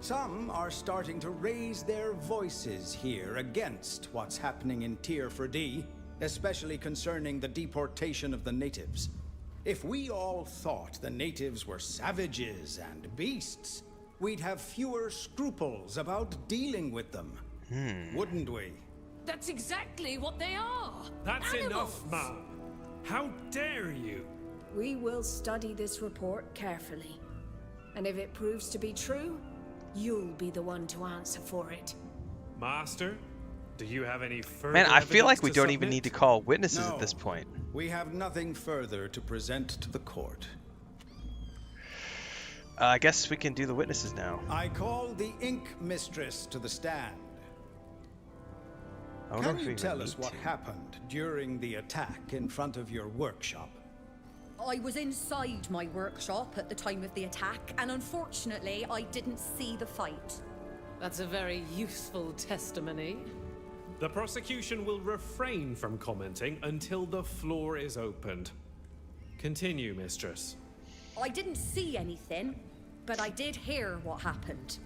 Some are starting to raise their voices here against what's happening in Tir Fredi, especially concerning the deportation of the natives. If we all thought the natives were savages and beasts, we'd have fewer scruples about dealing with them. Wouldn't we? That's exactly what they are! That's Animals. enough, ma'am! How dare you! We will study this report carefully. And if it proves to be true, you'll be the one to answer for it. Master, do you have any further Man, I feel like evidence we to don't even submit? need to call witnesses No. at this point. We have nothing further to present to the court. I guess we can do the witnesses now. I call the Inkmistress to the stand. I don't know Can if you we tell even us need what to. happened during the attack in front of your workshop? I was inside my workshop at the time of the attack, and unfortunately, I didn't see the fight. That's a very useful testimony. The prosecution will refrain from commenting until the floor is opened. Continue, Mistress. I didn't see anything, but I did hear what happened.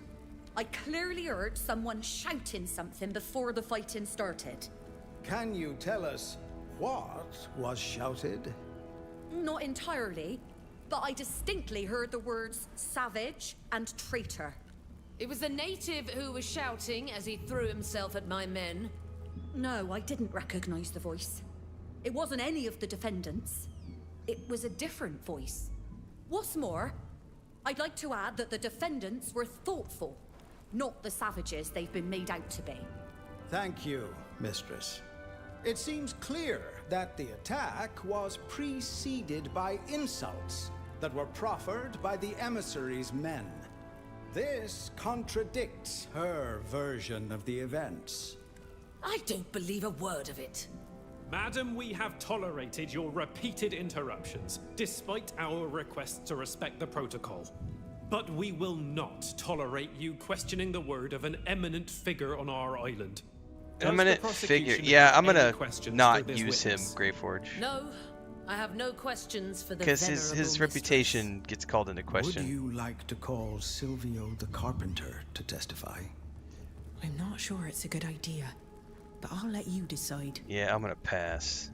I clearly heard someone shouting something before the fighting started. Can you tell us what was shouted? Not entirely, but I distinctly heard the words savage and traitor. It was the native who was shouting as he threw himself at my men. No, I didn't recognize the voice. It wasn't any of the defendants. It was a different voice. What's more, I'd like to add that the defendants were thoughtful, not the savages they've been made out to be. Thank you, Mistress. It seems clear that the attack was preceded by insults that were proffered by the Emissary's men. This contradicts her version of the events. I don't believe a word of it. Madam, we have tolerated your repeated interruptions, despite our requests to respect the protocol. But we will not tolerate you questioning the word of an eminent figure on our island. Eminent figure. Yeah, I'm gonna not use him, Greyforge. No, I have no questions for the because his reputation gets called into question. Would you like to call Sylvio the carpenter to testify? I'm not sure it's a good idea, but I'll let you decide. Yeah, I'm gonna pass.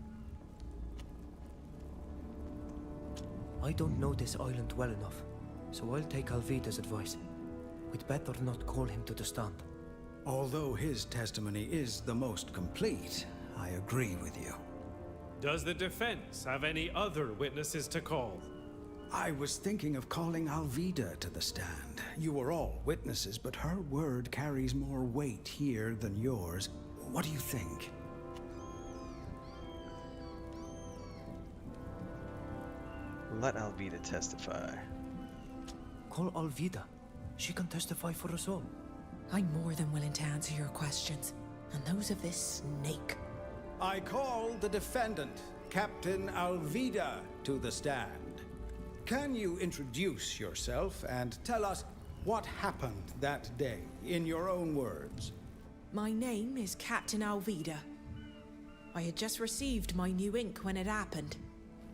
I don't know this island well enough, so I'll take Alvida's advice. We'd better not call him to the stand. Although his testimony is the most complete, I agree with you. Does the defense have any other witnesses to call? I was thinking of calling Alvida to the stand. You were all witnesses, but her word carries more weight here than yours. What do you think? Let Alvida testify. Call Alvida. She can testify for us all. I'm more than willing to answer your questions, and those of this snake. I call the defendant, Captain Alvida, to the stand. Can you introduce yourself and tell us what happened that day, in your own words? My name is Captain Alvida. I had just received my new ink when it happened.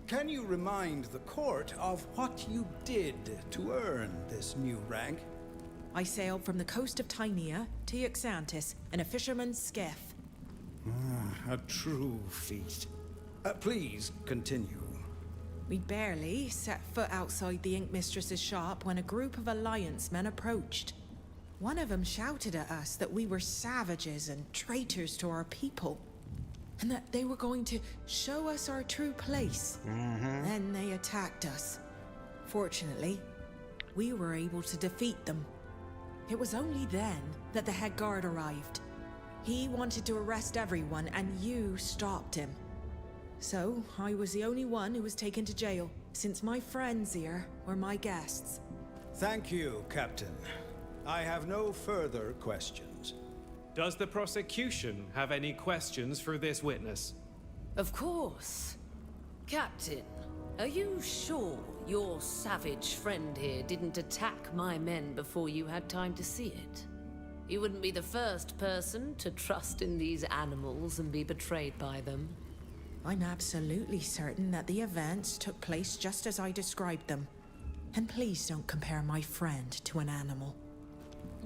Can you remind the court of what you did to earn this new rank? I sailed from the coast of Tynea to Xantis in a fisherman's skiff. A true feat. Please continue. We barely set foot outside the Inkmistress's shop when a group of Alliance men approached. One of them shouted at us that we were savages and traitors to our people, and that they were going to show us our true place. Then they attacked us. Fortunately, we were able to defeat them. It was only then that the head guard arrived. He wanted to arrest everyone, and you stopped him. So, I was the only one who was taken to jail, since my friends here were my guests. Thank you, Captain. I have no further questions. Does the prosecution have any questions for this witness? Of course. Captain, are you sure your savage friend here didn't attack my men before you had time to see it? You wouldn't be the first person to trust in these animals and be betrayed by them. I'm absolutely certain that the events took place just as I described them. And please don't compare my friend to an animal.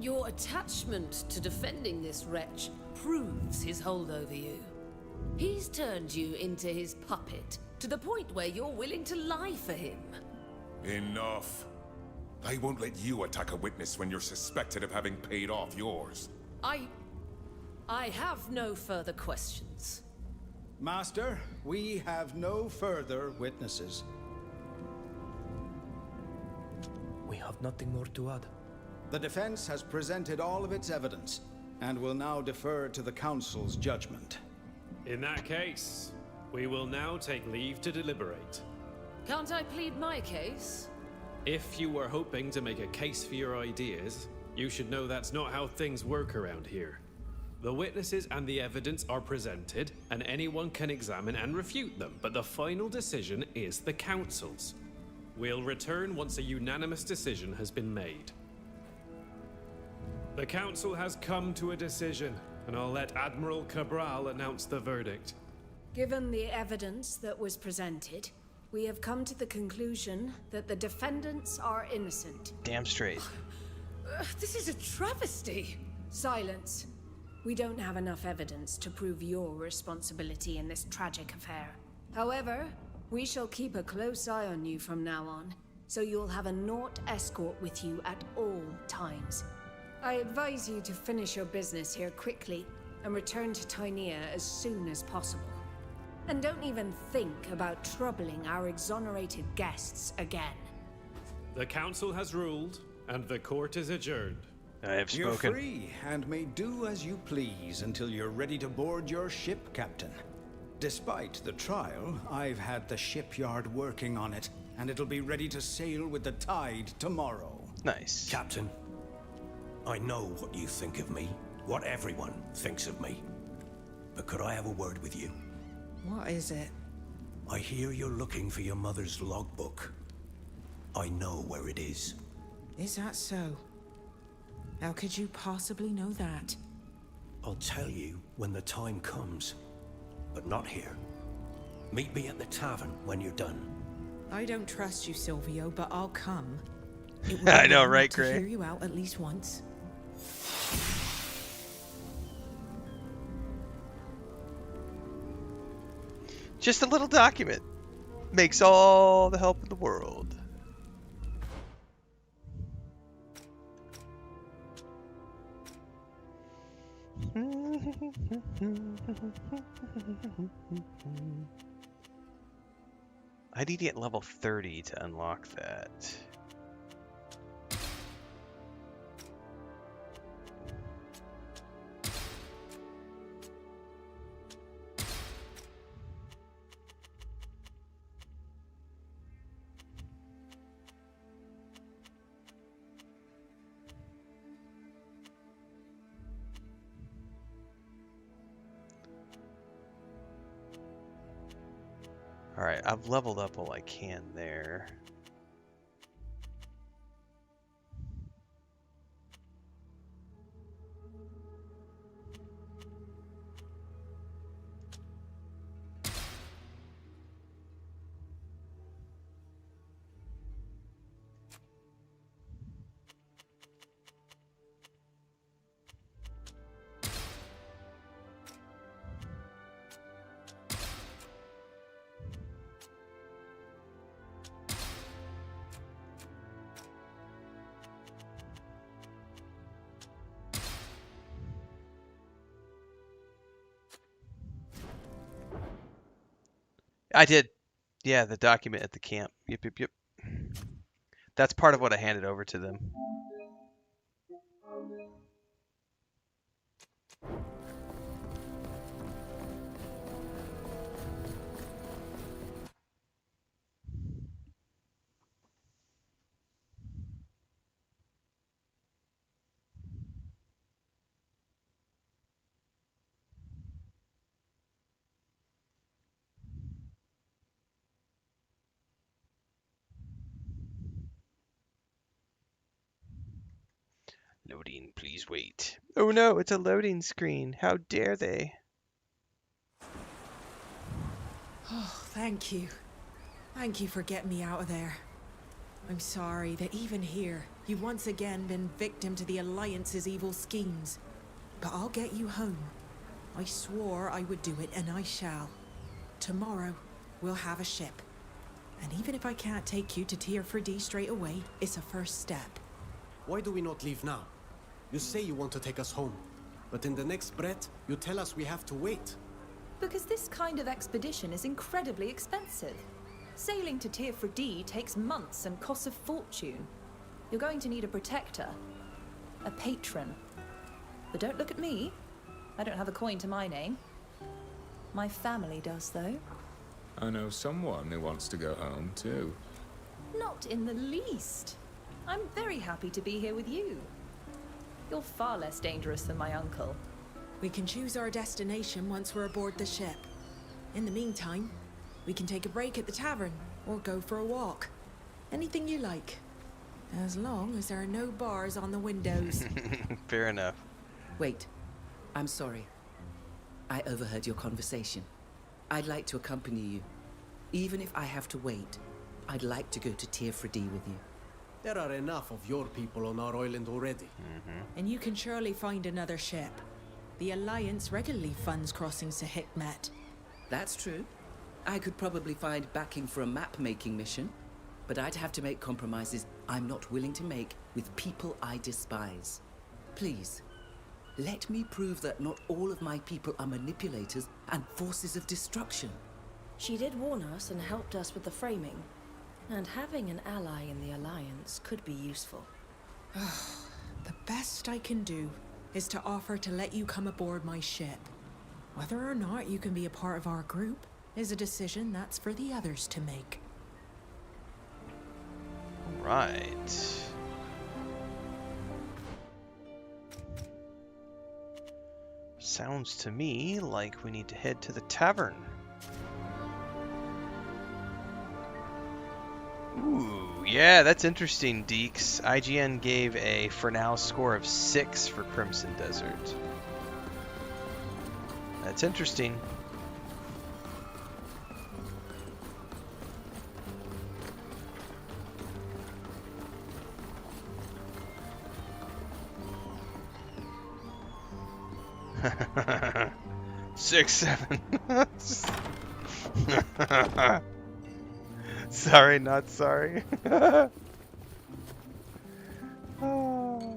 Your attachment to defending this wretch proves his hold over you. He's turned you into his puppet, to the point where you're willing to lie for him. Enough. I won't let you attack a witness when you're suspected of having paid off yours. I have no further questions. Master, we have no further witnesses. We have nothing more to add. The defense has presented all of its evidence, and will now defer to the council's judgment. In that case, we will now take leave to deliberate. Can't I plead my case? If you were hoping to make a case for your ideas, you should know that's not how things work around here. The witnesses and the evidence are presented, and anyone can examine and refute them, but the final decision is the council's. We'll return once a unanimous decision has been made. The council has come to a decision, and I'll let Admiral Cabral announce the verdict. Given the evidence that was presented, we have come to the conclusion that the defendants are innocent. Damn straight. This is a travesty. Silence. We don't have enough evidence to prove your responsibility in this tragic affair. However, we shall keep a close eye on you from now on, so you'll have a Nort escort with you at all times. I advise you to finish your business here quickly and return to Tynea as soon as possible. And don't even think about troubling our exonerated guests again. The council has ruled, and the court is adjourned. I have You're spoken. free, and may do as you please until you're ready to board your ship, Captain. Despite the trial, I've had the shipyard working on it, and it'll be ready to sail with the tide tomorrow. Nice. Captain, I know what you think of me, what everyone thinks of me. But could I have a word with you? What is it? I hear you're looking for your mother's logbook. I know where it is. Is that so? How could you possibly know that? I'll tell you when the time comes, but not here. Meet me at the tavern when you're done. I don't trust you, Sylvio, but I'll come. It would I be know, wrong right, not to Gray? hear you out at least once. Just a little document. Makes all the help in the world. I need to get level 30 to unlock that. Alright, I've leveled up all I can there. I did. Yeah, the document at the camp. Yep. That's part of what I handed over to them. Loading, please wait. Oh no, it's a loading screen. How dare they? Oh, thank you. Thank you for getting me out of there. I'm sorry that even here, you've once again been victim to the Alliance's evil schemes. But I'll get you home. I swore I would do it, and I shall. Tomorrow, we'll have a ship. And even if I can't take you to Tier 4D straight away, it's a first step. Why do we not leave now? You say you want to take us home, but in the next breath, you tell us we have to wait. Because this kind of expedition is incredibly expensive. Sailing to Tier 4D takes months and costs a fortune. You're going to need a protector. A patron. But don't look at me. I don't have a coin to my name. My family does, though. I know someone who wants to go home, too. Not in the least. I'm very happy to be here with you. You're far less dangerous than my uncle. We can choose our destination once we're aboard the ship. In the meantime, we can take a break at the tavern or go for a walk. Anything you like. As long as there are no bars on the windows. Fair enough. Wait, I'm sorry. I overheard your conversation. I'd like to accompany you. Even if I have to wait, I'd like to go to Tier 4D with you. There are enough of your people on our island already. And you can surely find another ship. The Alliance regularly funds crossings to Hikmet. That's true. I could probably find backing for a map-making mission, but I'd have to make compromises I'm not willing to make with people I despise. Please, let me prove that not all of my people are manipulators and forces of destruction. She did warn us and helped us with the framing. And having an ally in the Alliance could be useful. The best I can do is to offer to let you come aboard my ship. Whether or not you can be a part of our group is a decision that's for the others to make. Right. Sounds to me like we need to head to the tavern. Ooh, yeah, that's interesting, Deeks. IGN gave a for now score of 6 for Crimson Desert. That's interesting. Six, 7. Sorry, not sorry. Oh.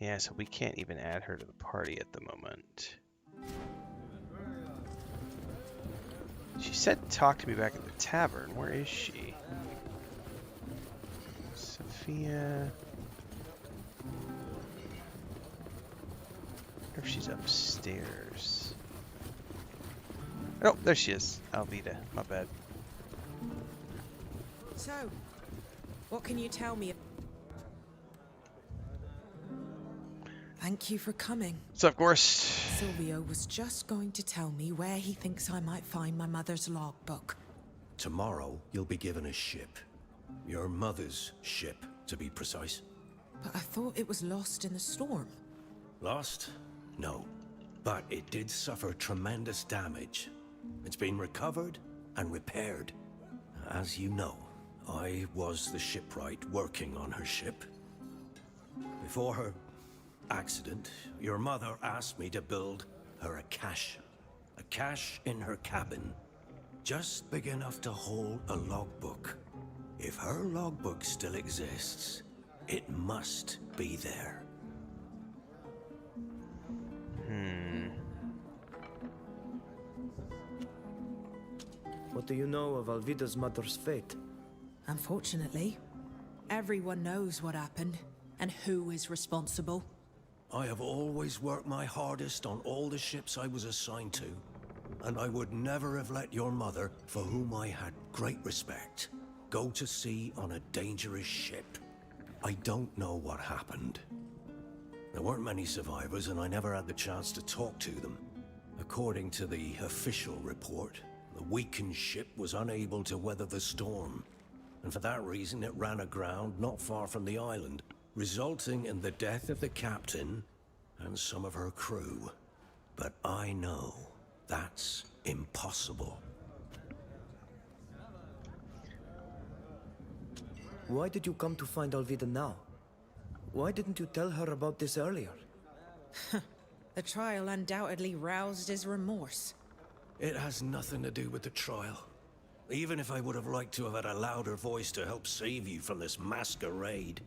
Yeah, so we can't even add her to the party at the moment. She said talk to me back at the tavern. Where is she? Safia. I wonder if she's upstairs. Oh, there she is. Alvida. My bad. So, what can you tell me? Thank you for coming. What's up, Gorst? Sylvio was just going to tell me where he thinks I might find my mother's logbook. Tomorrow, you'll be given a ship. Your mother's ship, to be precise. But I thought it was lost in the storm. Lost? No. But it did suffer tremendous damage. It's been recovered and repaired. As you know, I was the shipwright working on her ship. Before her accident, your mother asked me to build her a cache. A cache in her cabin, just big enough to hold a logbook. If her logbook still exists, it must be there. What do you know of Alvida's mother's fate? Unfortunately, everyone knows what happened and who is responsible. I have always worked my hardest on all the ships I was assigned to, and I would never have let your mother, for whom I had great respect, go to sea on a dangerous ship. I don't know what happened. There weren't many survivors, and I never had the chance to talk to them. According to the official report, the weakened ship was unable to weather the storm, and for that reason it ran aground not far from the island, resulting in the death of the captain and some of her crew. But I know that's impossible. Why did you come to find Alvida now? Why didn't you tell her about this earlier? The trial undoubtedly roused his remorse. It has nothing to do with the trial. Even if I would have liked to have had a louder voice to help save you from this masquerade.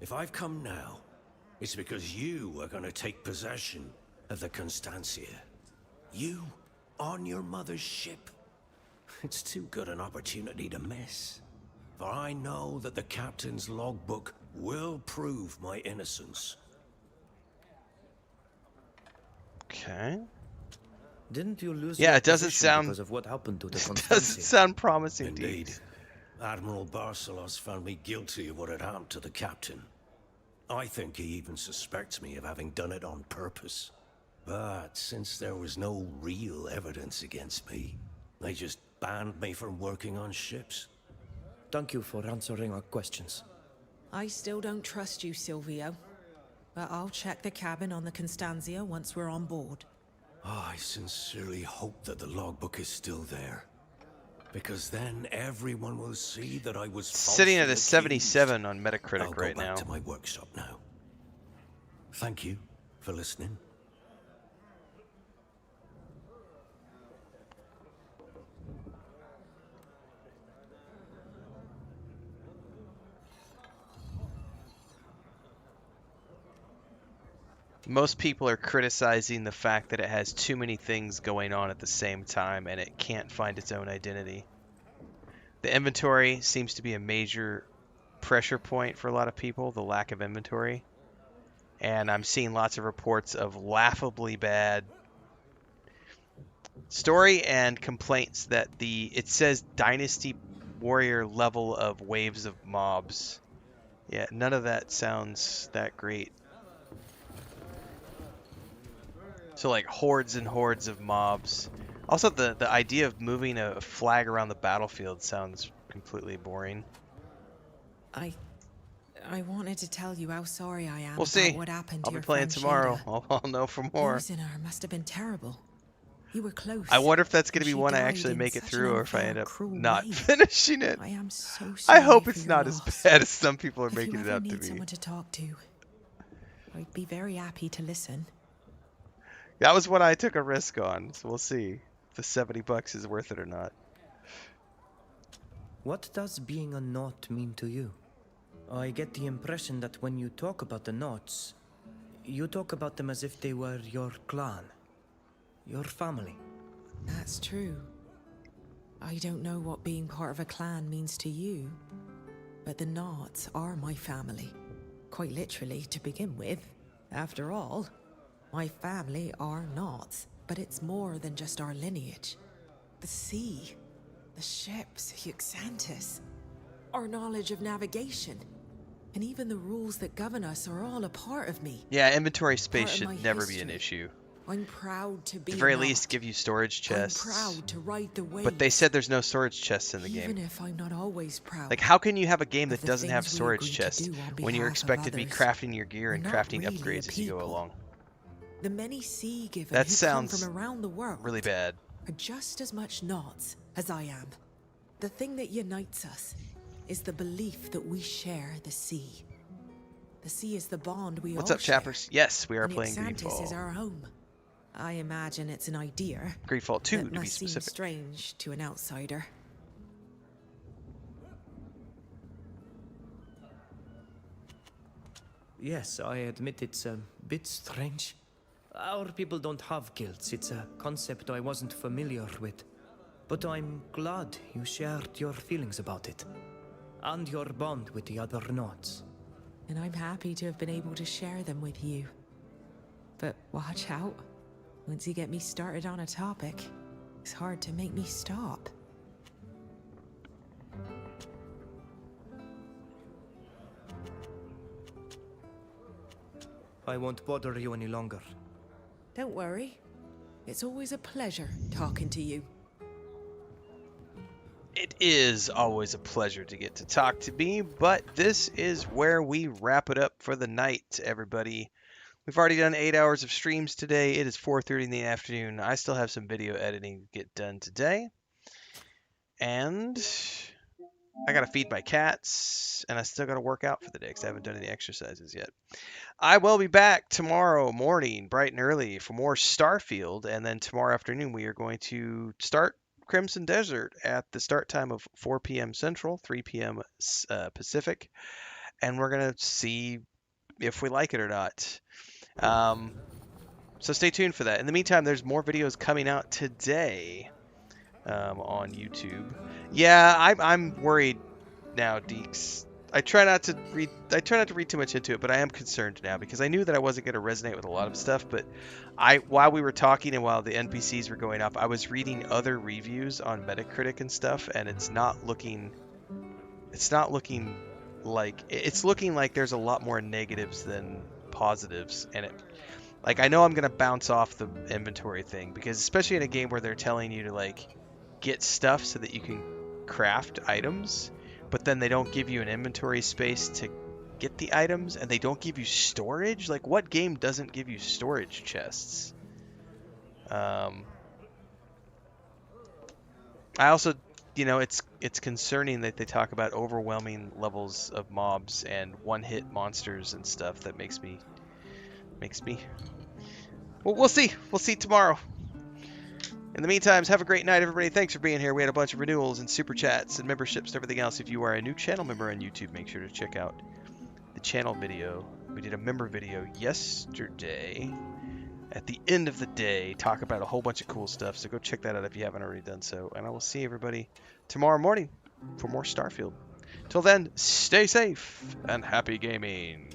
If I've come now, it's because you are going to take possession of the Constancia. You, on your mother's ship. It's too good an opportunity to miss. For I know that the captain's logbook will prove my innocence. Okay. Didn't you lose Yeah, your it doesn't position sound because of what happened to the it Constancia? doesn't sound promising. Indeed. Deeks. Admiral Barcelos found me guilty of what had happened to the captain. I think he even suspects me of having done it on purpose. But since there was no real evidence against me, they just banned me from working on ships. Thank you for answering our questions. I still don't trust you, Sylvio. But I'll check the cabin on the Constantia once we're on board. Oh, I sincerely hope that the logbook is still there. Because then everyone will see that I was Sitting at a falsely 77 on accused. Metacritic I'll go right back now. to my workshop now. Thank you for listening. Most people are criticizing the fact that it has too many things going on at the same time and it can't find its own identity. The inventory seems to be a major pressure point for a lot of people, the lack of inventory. And I'm seeing lots of reports of laughably bad story and complaints that it says Dynasty Warrior level of waves of mobs. Yeah, none of that sounds that great. So like hordes and hordes of mobs. Also, the idea of moving a flag around the battlefield sounds completely boring. I wanted to tell you how sorry I am We'll see. about what happened I'll to be your playing friend tomorrow. Shada. I'll know for more. Losing her must have been terrible. You were close. I wonder if that's going to be She one I died actually in make it such through, an or if I unfair, end up cruel not way. finishing it. I am so I sorry hope for it's your not loss. as bad as some people are If making you it ever out to need be. someone to talk to, I'd be very happy to listen. That was what I took a risk on, so we'll see if the $70 is worth it or not. What does being a knot mean to you? I get the impression that when you talk about the knots, you talk about them as if they were your clan, your family. That's true. I don't know what being part of a clan means to you, but the Knots are my family. Quite literally, to begin with. After all, my family are Knots, but it's more than just our lineage. The sea, the ships, Yuxantis, our knowledge of navigation, and even the rules that govern us are all a part of me. Yeah, inventory space Part of my should never be an history. issue. I'm proud to be At the very Knot. least, give you storage chests. I'm proud to ride the waves. But they said there's no storage chests in the Even game. if I'm not always proud. Like, how can you have a game of that the doesn't have things we storage agree to chests do on when you're behalf of expected to be others? crafting your gear We're and not crafting really a upgrades as you go people. along? The many sea given That who sounds come from around the world really bad. are just as much Knots as I am. The thing that unites us is the belief that we share the sea. The sea is the bond we What's all up, chappers? Yes, we are and playing Yuxantis is GreedFall. our home. I imagine it's an idea. GreedFall 2 that to be must seem specific. strange to an outsider. Yes, I admit it's a bit strange. Our people don't have guilds. It's a concept I wasn't familiar with. But I'm glad you shared your feelings about it. And your bond with the other Knots. And I'm happy to have been able to share them with you. But watch out. Once you get me started on a topic, it's hard to make me stop. I won't bother you any longer. Don't worry. It's always a pleasure talking to you. It is always a pleasure to get to talk to me, but this is where we wrap it up for the night, everybody. We've already done 8 hours of streams today. It is 4:30 in the afternoon. I still have some video editing to get done today. And I gotta feed my cats, and I still gotta work out for the day because I haven't done any exercises yet. I will be back tomorrow morning, bright and early, for more Starfield, and then tomorrow afternoon we are going to start Crimson Desert at the start time of 4 p.m. Central, 3 p.m. Pacific, and we're gonna see if we like it or not. So stay tuned for that. In the meantime, there's more videos coming out today on YouTube. Yeah, I'm worried now, Deeks. I try not to read too much into it, but I am concerned now because I knew that I wasn't going to resonate with a lot of stuff. But while we were talking and while the NPCs were going up, I was reading other reviews on Metacritic and stuff, and it's looking like there's a lot more negatives than positives, and I know I'm gonna bounce off the inventory thing because especially in a game where they're telling you to get stuff so that you can craft items, but then they don't give you an inventory space to get the items, and they don't give you storage. What game doesn't give you storage chests? I also, you know, it's concerning that they talk about overwhelming levels of mobs and one-hit monsters and stuff. That makes me. Well, we'll see. We'll see tomorrow. In the meantime, have a great night, everybody. Thanks for being here. We had a bunch of renewals and super chats and memberships and everything else. If you are a new channel member on YouTube, make sure to check out the channel video. We did a member video yesterday at the end of the day, talk about a whole bunch of cool stuff. So go check that out if you haven't already done so. And I will see everybody tomorrow morning for more Starfield. Till then, stay safe and happy gaming.